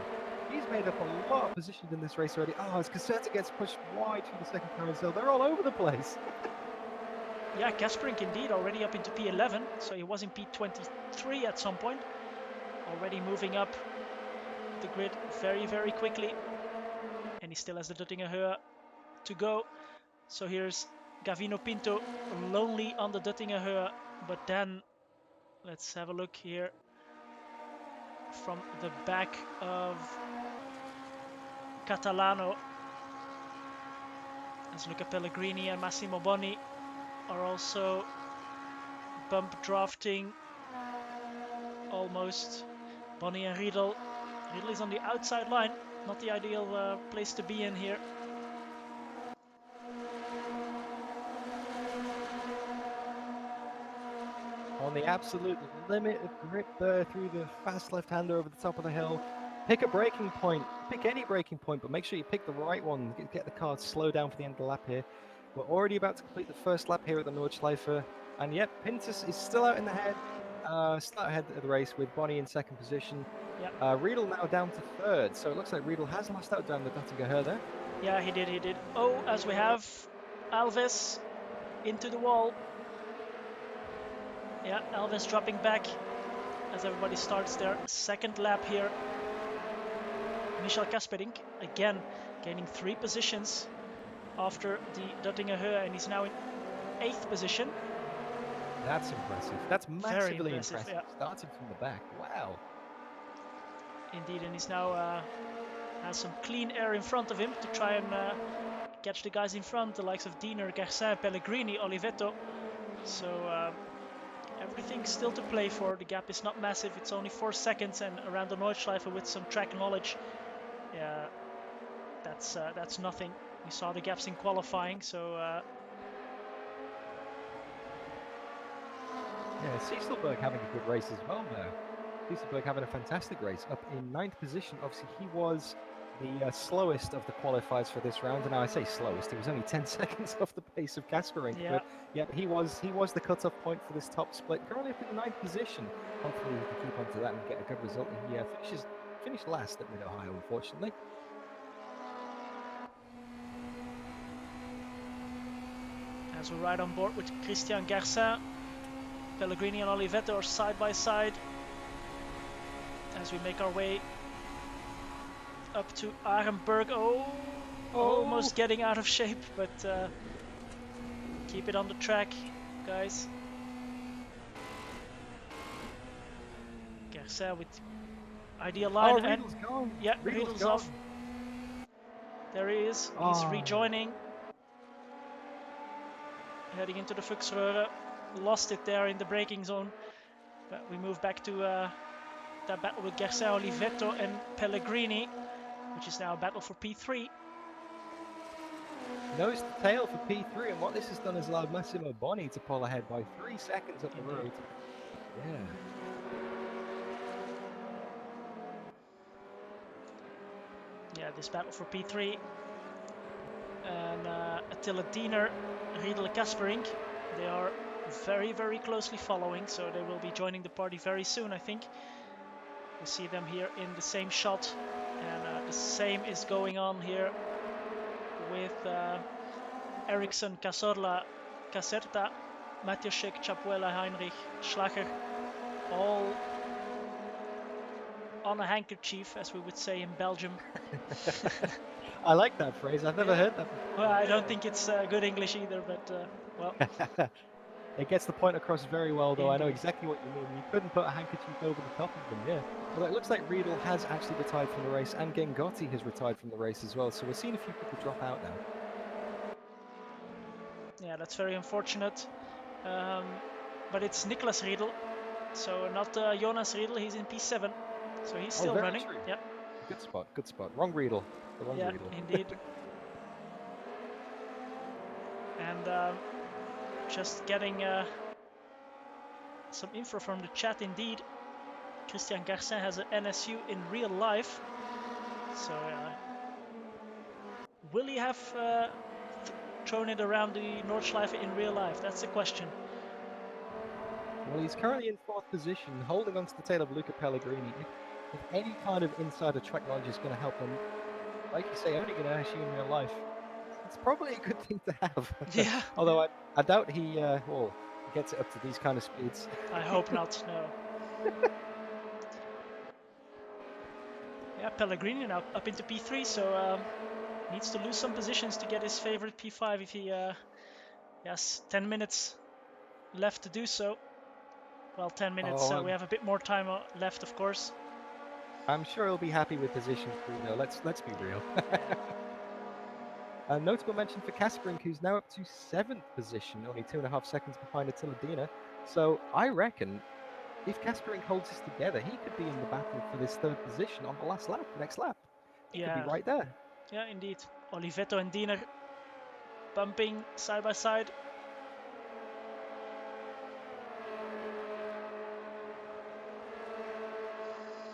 He's made up a lot of positions in this race already. Oh, as Caserta gets pushed wide through the second carousel, they're all over the place. Yeah, Kaspering indeed already up into P11, so he was in P23 at some point. Already moving up the grid very, very quickly. And he still has the Duttinger Höhe to go. So here's Gavino Pinto, lonely on the Duttinger Höhe. But then, let's have a look here from the back of Catalano, as Luca Pellegrini and Massimo Bonni are also bump drafting almost. Bonni and Riedel. Riedel is on the outside line, not the ideal place to be in here. On the absolute limit of grip there through the fast left-hander over the top of the hill. Pick a braking point, pick any braking point, but make sure you pick the right one. Get the car slow down for the end of the lap here. We're already about to complete the first lap here at the Nordschleife. And yep, Pintus is still out in the head, still out ahead of the race with Bonni in second position. Yep. Riedel now down to third, so it looks like Riedel has lost out down the Duttinger Höhe there. Yeah, he did. Oh, as we have Alves into the wall. Yeah, Alves dropping back as everybody starts their second lap here. Michel Kasperink again gaining 3 positions after the Duttinger Höhe, and he's now in 8th position. That's impressive. That's massively impressive. Yeah. Starting from the back. Wow. Indeed, and he's now has some clean air in front of him to try and catch the guys in front, the likes of Diener, Garcin, Pellegrini, Olivetto. So everything's still to play for. The gap is not massive. It's only 4 seconds, and around the Nordschleife with some track knowledge, that's nothing. We saw the gaps in qualifying, so. Yeah, Sieselberg having a good race as well there. Sieselberg having a fantastic race, up in 9th position. Obviously, he was the slowest of the qualifiers for this round, and now I say slowest, he was only 10 seconds off the pace of Kasperink. Yeah. But yeah, he was the cut-off point for this top split. Currently up in 9th position. Hopefully, he can keep on to that and get a good result. He finished last at Mid-Ohio, unfortunately. As we ride on board with Christian Garcin, Pellegrini and Olivetto are side by side as we make our way up to Arenberg. Almost getting out of shape, but keep it on the track, guys. Garcin with ideal line. Oh, Riedel's gone. Yeah, Riedel's off. There he is. He's rejoining. Heading into the Fuchsröhre. Lost it there in the braking zone. But we move back to that battle with Garcia, Oliveto and Pellegrini, which is now a battle for P3. Nose to tail for P3, and what this has done is allowed Massimo Boni to pull ahead by 3 seconds up the road. Yeah. Yeah, this battle for P3. And Attila Diener, Riedel Kasperink, they are very, very closely following, so they will be joining the party very soon, I think. We see them here in the same shot, and the same is going on here with Eriksson, Cazorla, Caserta, Matjuszek, Chapuela, Heinrich, Schlager, all on a handkerchief, as we would say in Belgium. I like that phrase. I've never heard that before. Well, I don't think it's good English either, but well. It gets the point across very well, though. Indeed. I know exactly what you mean. You couldn't put a handkerchief over the top of them, yeah. Well, it looks like Riedel has actually retired from the race, and Gengotti has retired from the race as well. So we're seeing a few people drop out now. Yeah, that's very unfortunate. But it's Niklas Riedel, so not Jonas Riedel. He's in P7, so he's still running. True. Yep. Good spot. Good spot. Wrong Riedel. The wrong Yeah, Riedel. indeed. And just getting some info from the chat. Indeed, Christian Garcin has an NSU in real life. So will he have thrown it around the Nordschleife in real life? That's the question. Well, he's currently in 4th position, holding onto the tail of Luca Pellegrini. If any kind of insider track knowledge is going to help him, like you say, owning an NSU in real life, it's probably a good thing to have. Yeah. Although I doubt he gets it up to these kind of speeds. I hope not, no. Yeah, Pellegrini now up into P3, so needs to lose some positions to get his favorite P5 if he has 10 minutes left to do so. Well, 10 minutes, we have a bit more time left, of course. I'm sure he'll be happy with position 3, though. Let's be real. A notable mention for Kasperink, who's now up to 7th position, only 2.5 seconds behind Attila Diener. So I reckon if Kasperink holds this together, he could be in the battle for this 3rd position on the last lap, next lap. He could be right there. Yeah, indeed. Oliveto and Diener bumping side by side.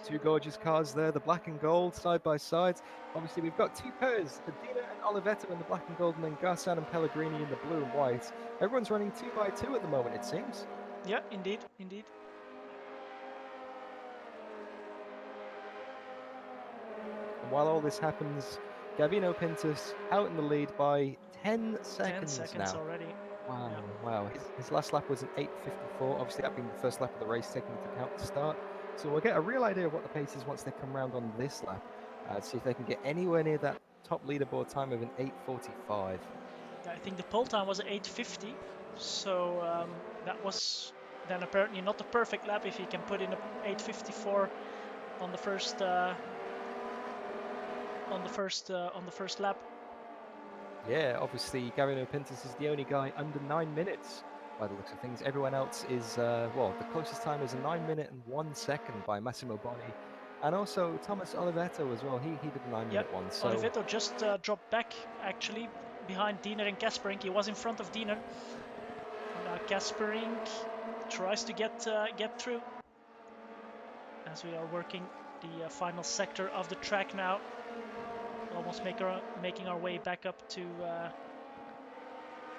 Two gorgeous cars there, the black and gold side by side. Obviously, we've got 2 pairs, the Diener and Oliveto in the black and gold, and then Garçon and Pellegrini in the blue and white. Everyone's running 2 by 2 at the moment, it seems. Yeah, indeed, indeed. And while all this happens, Gavino Pintus out in the lead by 10 seconds 10 seconds now. already. Wow, yeah. Wow. His last lap was an 8:54. Obviously, that being the first lap of the race, taking into account the start. So we'll get a real idea of what the pace is once they come around on this lap. See if they can get anywhere near that top leaderboard time of an 8:45. I think the pole time was 8:50, so that was then apparently not the perfect lap if he can put in a 8:54 on the first lap. Yeah, obviously Gavino Pintus is the only guy under 9 minutes by the looks of things. Everyone else is the closest time is a 9 minute and 1 second by Massimo Boni, and also Thomas Oliveto as well. He did a 9 minute one. So Oliveto just dropped back actually behind Diener and Kasperink. He was in front of Diener. Now Kasperink tries to get through as we are working the final sector of the track now. Almost making our way back up to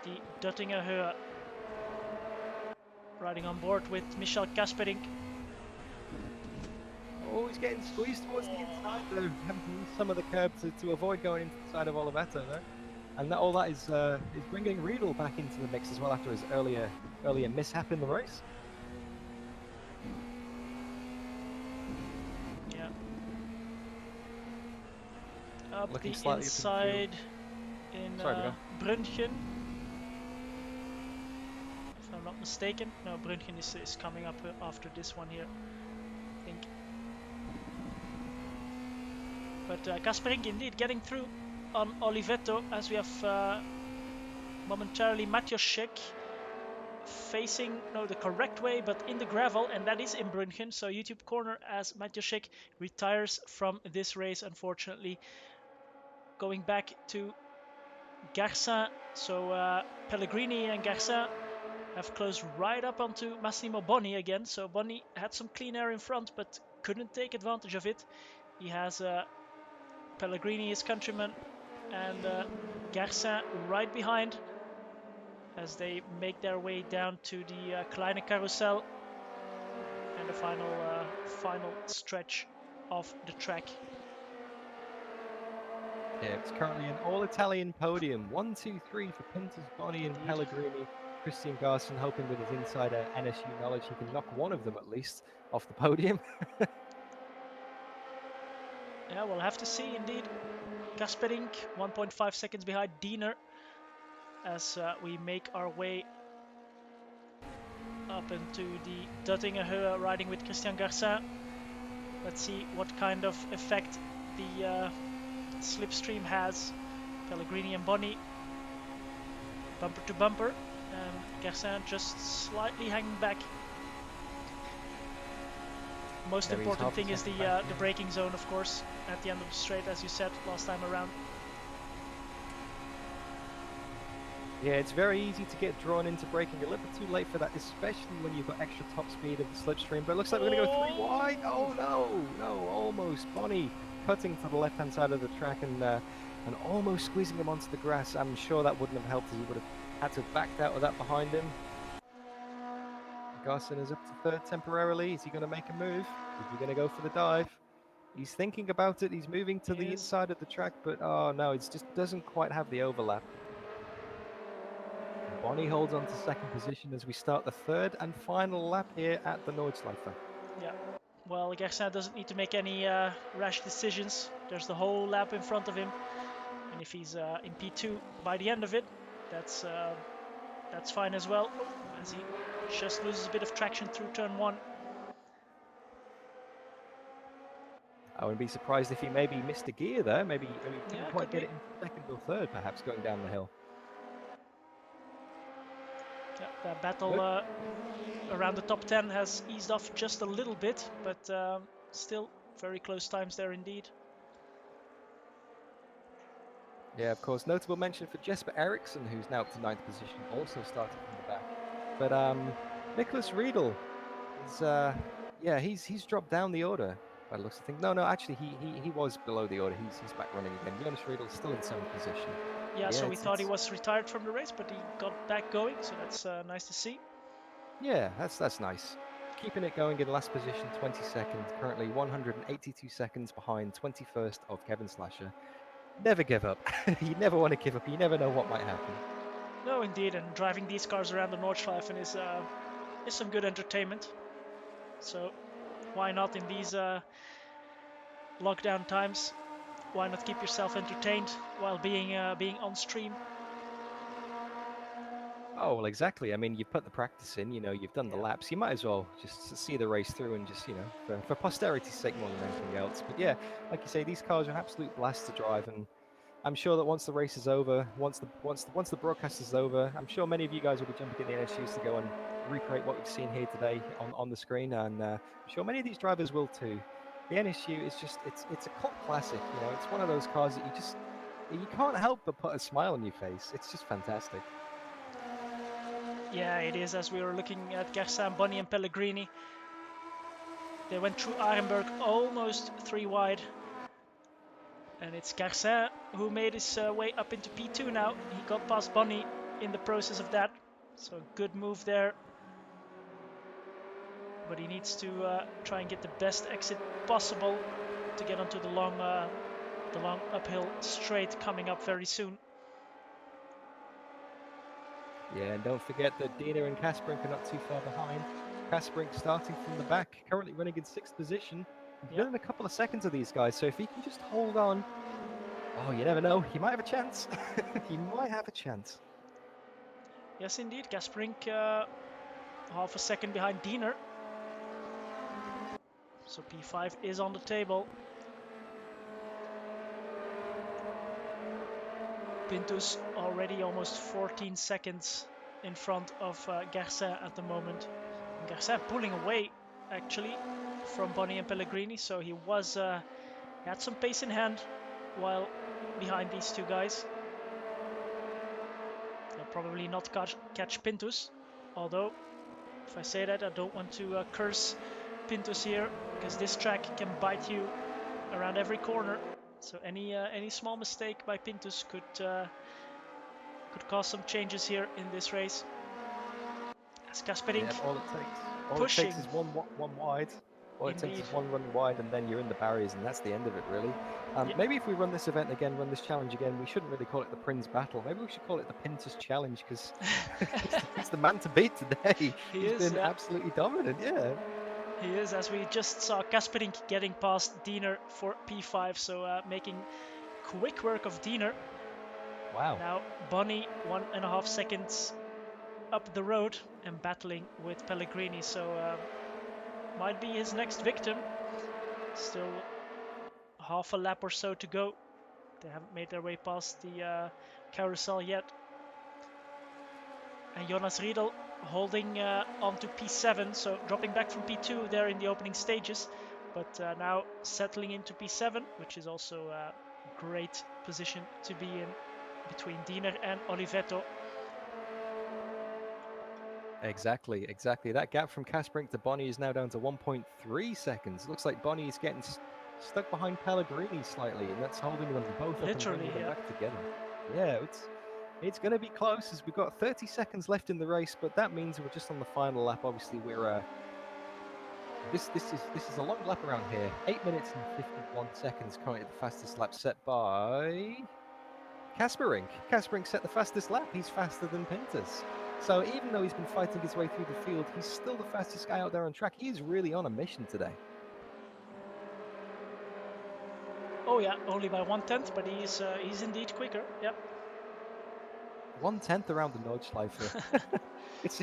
the Duttinger Höhe. Riding on board with Michel Kasperink. Oh, he's getting squeezed towards the inside though, having to use some of the curb to avoid going into the side of Oliveto there. And all that is bringing Riedel back into the mix as well after his earlier mishap in the race. Yeah. Up Looking the slightly inside in Brunchen. If I'm not mistaken. No, Brunchen is coming up after this one here, I think. But Kasperink indeed getting through on Oliveto as we have momentarily Matjuszek facing, no, the correct way, but in the gravel, and that is in Brunchen. So YouTube corner as Matjuszek retires from this race, unfortunately. Going back to Garcin. So Pellegrini and Garcin have closed right up onto Massimo Boni again. So Boni had some clean air in front, but couldn't take advantage of it. He has Pellegrini, his countryman, and Garcin right behind as they make their way down to the Kleine Carousel and the final stretch of the track. Yeah, it's currently an all-Italian podium. 1, 2, 3 for Pintus, Boni, and Pellegrini. Christian Garson hoping with his insider NSU knowledge he can knock one of them at least off the podium. Yeah, we'll have to see indeed. Kasperink 1.5 seconds behind Diener as we make our way up into the Duttingerhöhe riding with Christian Garcin. Let's see what kind of effect the slipstream has. Pellegrini and Boni bumper to bumper, and Garcin just slightly hanging back. Most important thing is the braking zone, of course, at the end of the straight, as you said last time around. Yeah, it's very easy to get drawn into braking. A little bit too late for that, especially when you've got extra top speed of the slipstream. But it looks like we're going to go 3 wide. Oh no, almost. Boni cutting to the left-hand side of the track and almost squeezing him onto the grass. I'm sure that wouldn't have helped as he would have had to have backed out of that behind him. Garson is up to third temporarily. Is he going to make a move? Is he going to go for the dive? He's thinking about it. He's moving to the inside of the track, but oh no, it just doesn't quite have the overlap. Boni holds on to second position as we start the third and final lap here at the Nordschleife. Yeah, well, Garcin doesn't need to make any rash decisions. There's the whole lap in front of him, and if he's in P2 by the end of it, that's fine as well. Oh, as he just loses a bit of traction through turn 1. I wouldn't be surprised if he maybe missed a gear there. Maybe didn't quite get it in second or third, perhaps, going down the hill. Yeah, that battle around the top 10 has eased off just a little bit, but still very close times there indeed. Yeah, of course. Notable mention for Jesper Eriksson, who's now up to 9th position, also started from the back. But Nicholas Riedel is, he's dropped down the order by the looks of things. No, actually, he was below the order. He's back running again. Jonas Riedel still in 7th position. Yeah, so we thought he was retired from the race, but he got back going, so that's nice to see. Yeah, that's nice. Keeping it going in last position, 22nd, currently 182 seconds behind 21st of Kevin Slasher. Never give up. You never want to give up. You never know what might happen. No, indeed, and driving these cars around the Nordschleife is some good entertainment. So why not in these lockdown times? Why not keep yourself entertained while being on stream? Oh, well, exactly. I mean, you've put the practice in, you've done the laps. You might as well just see the race through and just, for posterity's sake more than anything else. But yeah, like you say, these cars are an absolute blast to drive. And I'm sure that once the race is over, once the broadcast is over, I'm sure many of you guys will be jumping in the NSUs to go and recreate what we've seen here today on the screen. And I'm sure many of these drivers will too. The NSU is just, it's a cult classic. It's one of those cars that you can't help but put a smile on your face. It's just fantastic. Yeah, it is. As we were looking at Garcin, Boni and Pellegrini, they went through Arenberg almost 3 wide. And it's Garcin who made his way up into P2 now. He got past Boni in the process of that. So good move there. But he needs to try and get the best exit possible to get onto the long uphill straight coming up very soon. Yeah, and don't forget that Dina and Kasperink are not too far behind. Kasperink starting from the back, currently running in 6th position. Within a couple of seconds of these guys, so if he can just hold on, oh, you never know, he might have a chance. He might have a chance. Yes, indeed, Kasperink half a second behind Diener. So P5 is on the table. Pintus already almost 14 seconds in front of Garcin at the moment. And Garcin pulling away actually from Bonny and Pellegrini, so he had some pace in hand while behind these two guys. He'll probably not catch Pintus, although if I say that, I don't want to curse Pintus here, because this track can bite you around every corner. So any small mistake by Pintus could cause some changes here in this race. As Kasperink all it takes is one wide. All it takes Indeed. is one run wide, and then you're in the barriers, and that's the end of it, really. Maybe if we run this event again, run this challenge again, we shouldn't really call it the Prinz Battle. Maybe we should call it the Pintus Challenge, because he's the man to beat today. He's been absolutely dominant, yeah. He is, as we just saw Kasperink getting past Diener for P5, so making quick work of Diener. Wow. Now Bonny 1.5 seconds up the road and battling with Pellegrini, so might be his next victim. Still half a lap or so to go. They haven't made their way past the carousel yet. And Jonas Riedel holding on to P7, so dropping back from P2 there in the opening stages, but now settling into P7, which is also a great position to be in between Diener and Olivetto. Exactly. That gap from Kasperink to Bonny is now down to 1.3 seconds. Looks like Bonny is getting stuck behind Pellegrini slightly, and that's holding them both up and bringing them back together. Yeah, it's going to be close, as we've got 30 seconds left in the race, but that means we're just on the final lap. Obviously, we're this is a long lap around here. 8 minutes and 51 seconds currently the fastest lap set by Kasperink. Kasperink set the fastest lap. He's faster than Pintus. So even though he's been fighting his way through the field, he's still the fastest guy out there on track. He is really on a mission today. Oh yeah, only by 1/10, but he's indeed quicker. Yep. 1/10 around the Nordschleife. It's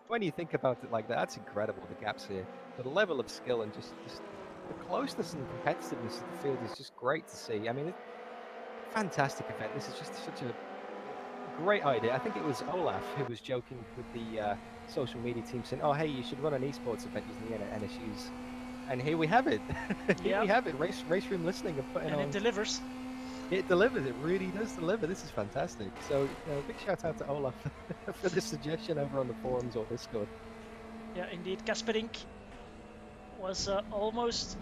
when you think about it like that, that's incredible. The gaps here, the level of skill and just the closeness and competitiveness of the field is just great to see. I mean, fantastic event. This is just such a great idea. I think it was Olaf who was joking with the social media team, saying, "Oh, hey, you should run an esports event using the NSUs." And here we have it. Here we have it. RaceRoom listening and putting on. And it delivers. It delivers. It really does deliver. This is fantastic. So, big shout out to Olaf for this suggestion over on the forums or Discord. Yeah, indeed. Kasperink was almost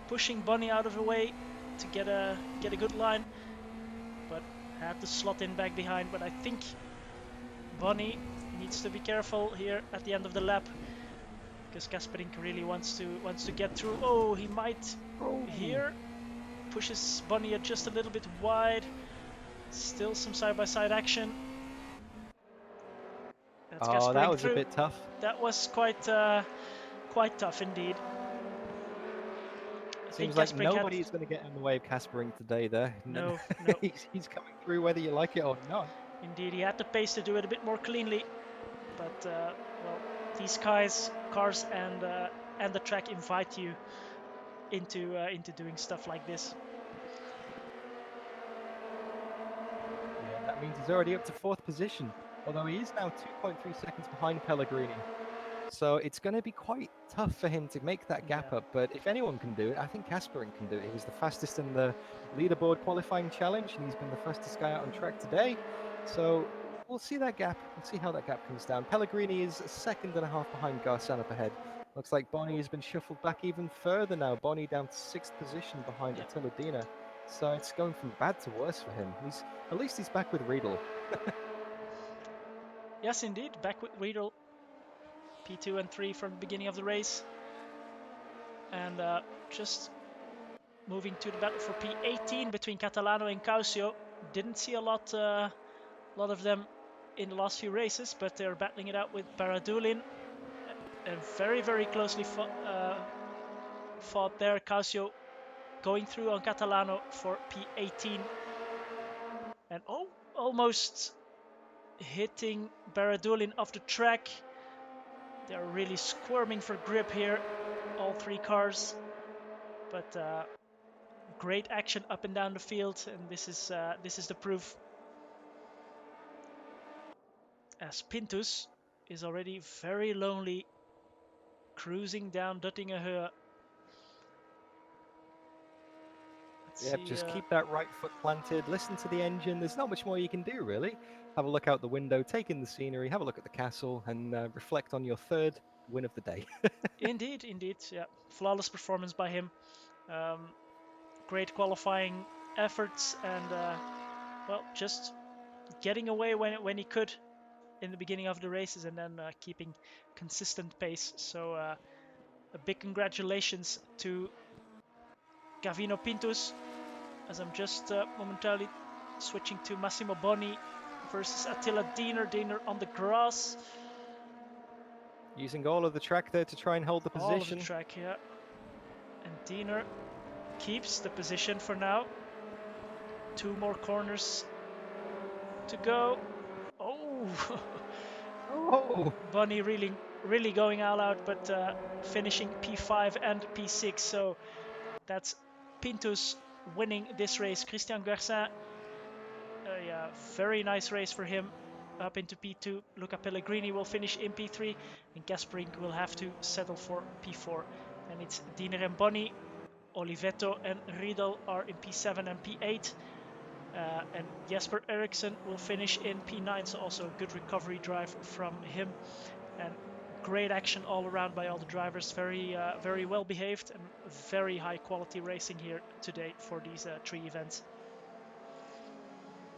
pushing Bonny out of the way to get a good line, but had to slot in back behind. But I think Bonny needs to be careful here at the end of the lap, because Kasperink really wants to get through. Oh, he might here. Pushes Bonny just a little bit wide. Still some side-by-side action. That's Kasperink that was through. A bit tough. That was quite tough indeed. Seems like nobody is going to get in the way of Kasperink today there. No. He's coming through whether you like it or not. Indeed, he had the pace to do it a bit more cleanly, but well, these cars and the track invite you into doing stuff like this. Yeah, that means he's already up to 4th position, although he is now 2.3 seconds behind Pellegrini. So it's going to be quite tough for him to make that gap up, but if anyone can do it, I think Kasperink can do it. He was the fastest in the leaderboard qualifying challenge, and he's been the fastest guy out on track today. So we'll see that gap. We'll see how that gap comes down. Pellegrini is 1.5 seconds behind Garcin up ahead. Looks like Bonny has been shuffled back even further now. Bonny down to 6th position behind Attila Diener. So it's going from bad to worse for him. At least he's back with Riedel. Yes, indeed, back with Riedel. P2 and 3 from the beginning of the race. And just moving to the battle for P18 between Catalano and Causio. Didn't see a lot of them in the last few races, but they're battling it out with Paradulin. And very, very closely fought there. Causio going through on Catalano for P18. And almost hitting Paradulin off the track. They're really squirming for grip here, all 3 cars. But great action up and down the field, and this is the proof. as Pintus is already very lonely, cruising down Duttingerhöhe. Let's Yep, see. just keep that right foot planted, listen to the engine. There's not much more you can do, really. Have a look out the window, take in the scenery, have a look at the castle, and reflect on your third win of the day. Indeed, indeed. Yeah, flawless performance by him. Um, Great qualifying efforts, and well, just getting away when he could in the beginning of the races, and then keeping consistent pace. So a big congratulations to Gavino Pintus, as I'm just momentarily switching to Massimo Boni versus Attila Diener. Diener on the grass. Using all of the track there to try and hold the All of the position. track here. And Diener keeps the position for now. 2 more corners to go. Oh! Oh! Boni really going all out, but finishing P5 and P6. So that's Pintus winning this race. Christian Garcin, yeah, very nice race for him. Up into P2. Luca Pellegrini will finish in P3, and Gasperink will have to settle for P4. And it's Diener and Boni. Olivetto and Riedel are in P7 and P8. And Jesper Eriksson will finish in P9, so also a good recovery drive from him. And great action all around by all the drivers. Very well behaved and very high quality racing here today for these 3 events.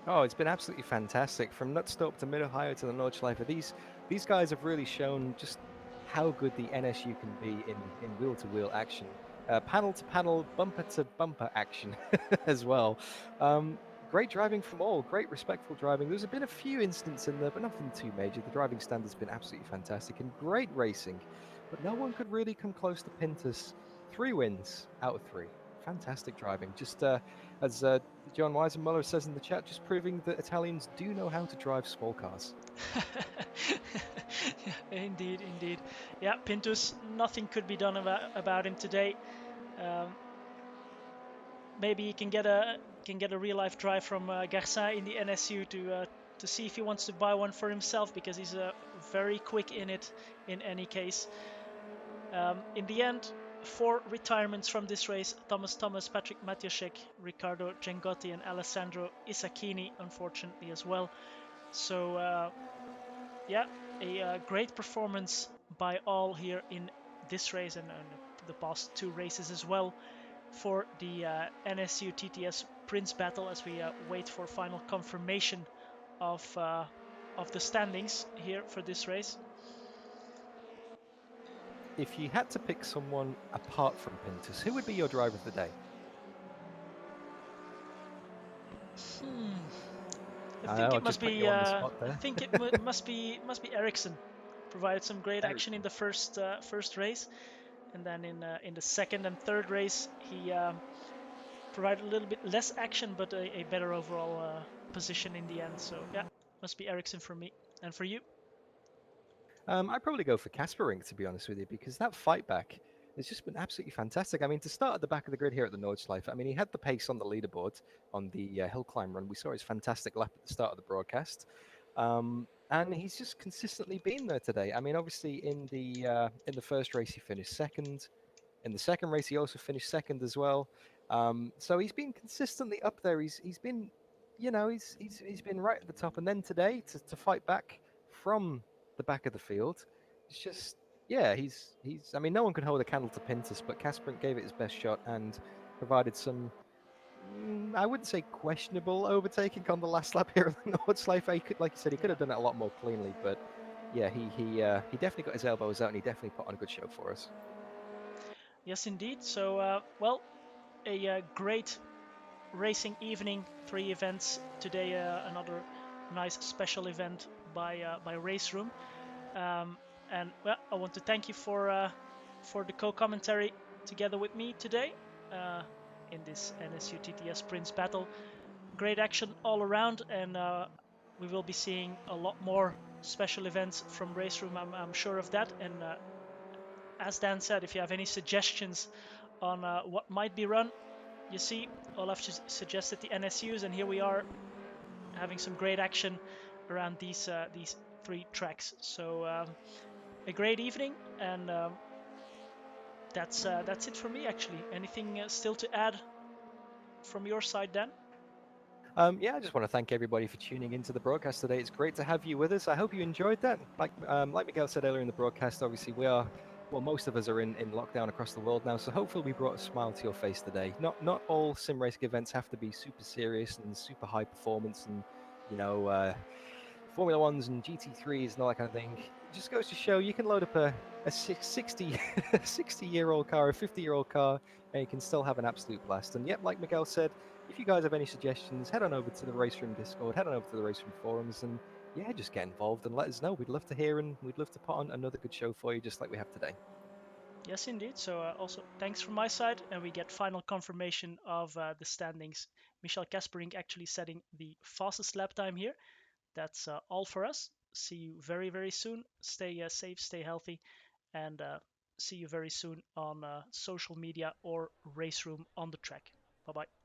Oh, it's been absolutely fantastic. From Knutstorp to Mid-Ohio to the Nordschleife, these guys have really shown just how good the NSU can be in wheel-to-wheel action. Panel to panel, bumper to bumper action as well. Great driving from all, great respectful driving. There's been a few incidents in there, but nothing too major. The driving standard's been absolutely fantastic and great racing, but no one could really come close to Pintus. 3 wins out of 3. Fantastic driving. Just as John Weisenmuller says in the chat, just proving that Italians do know how to drive small cars. Yeah, indeed, indeed. Yeah, Pintus, nothing could be done about him today. Maybe he can get a real life drive from Garcin in the NSU to see if he wants to buy one for himself, because he's very quick in it in any case. In the end, 4 retirements from this race: Thomas, Patrick Matjashek, Riccardo Gengotti, and Alessandro Isacchini, unfortunately, as well. So yeah, a great performance by all here in this race, and the past 2 races as well, for the NSU TTS Prinz battle, as we wait for final confirmation of the standings here for this race. If you had to pick someone apart from Pintus, who would be your driver of the day? I I think know, it I've must just put be. you on the spot I there. think it must be Ericsson. Provided some great action in the first race, and then in the second and third race he provided a little bit less action, but a better overall position in the end. So yeah, must be Ericsson for me. And for you? I'd probably go for Kasperink, to be honest with you, because that fight back has just been absolutely fantastic. I mean, to start at the back of the grid here at the Nordschleife, I mean, he had the pace on the leaderboard on the hill climb run. We saw his fantastic lap at the start of the broadcast. And he's just consistently been there today. I mean, obviously in the first race he finished second. In the second race he also finished second as well. So he's been consistently up there. He's been, he's been right at the top. And then today to fight back from the back of the field, it's just yeah. He's. I mean, no one could hold a candle to Pintus, but Kasperink gave it his best shot and provided some. I wouldn't say questionable overtaking on the last lap here at the Nordschleife. He could, like you said, he could have done it a lot more cleanly, but yeah, he definitely got his elbows out and he definitely put on a good show for us. Yes, indeed. So well, a great racing evening. 3 events today. Another nice special event by RaceRoom. And well, I want to thank you for the co-commentary together with me today in this NSU TTS Prinz battle. Great action all around, and we will be seeing a lot more special events from RaceRoom. I'm sure of that. And as Dan said, if you have any suggestions on what might be run, you see, Olaf suggested the NSUs, and here we are having some great action around these 3 tracks. So a great evening, and that's it for me actually. Anything still to add from your side, Dan? Yeah, I just want to thank everybody for tuning into the broadcast today. It's great to have you with us. I hope you enjoyed that. Like Miguel said earlier in the broadcast, obviously most of us are in lockdown across the world now. So hopefully we brought a smile to your face today. Not all sim racing events have to be super serious and super high performance and you know Formula Ones and GT3s and all that kind of thing. It just goes to show you can load up a 60 60-year-old car, a 50-year-old car, and you can still have an absolute blast. And yep, like Miguel said, if you guys have any suggestions, head on over to the Race Room Discord, head on over to the Race Room forums, and yeah, just get involved and let us know. We'd love to hear and we'd love to put on another good show for you, just like we have today. Yes, indeed. So also thanks from my side, and we get final confirmation of the standings. Michel Kaspering actually setting the fastest lap time here. That's all for us. See you very, very soon. Stay safe, stay healthy, and see you very soon on social media or race room on the track. Bye bye.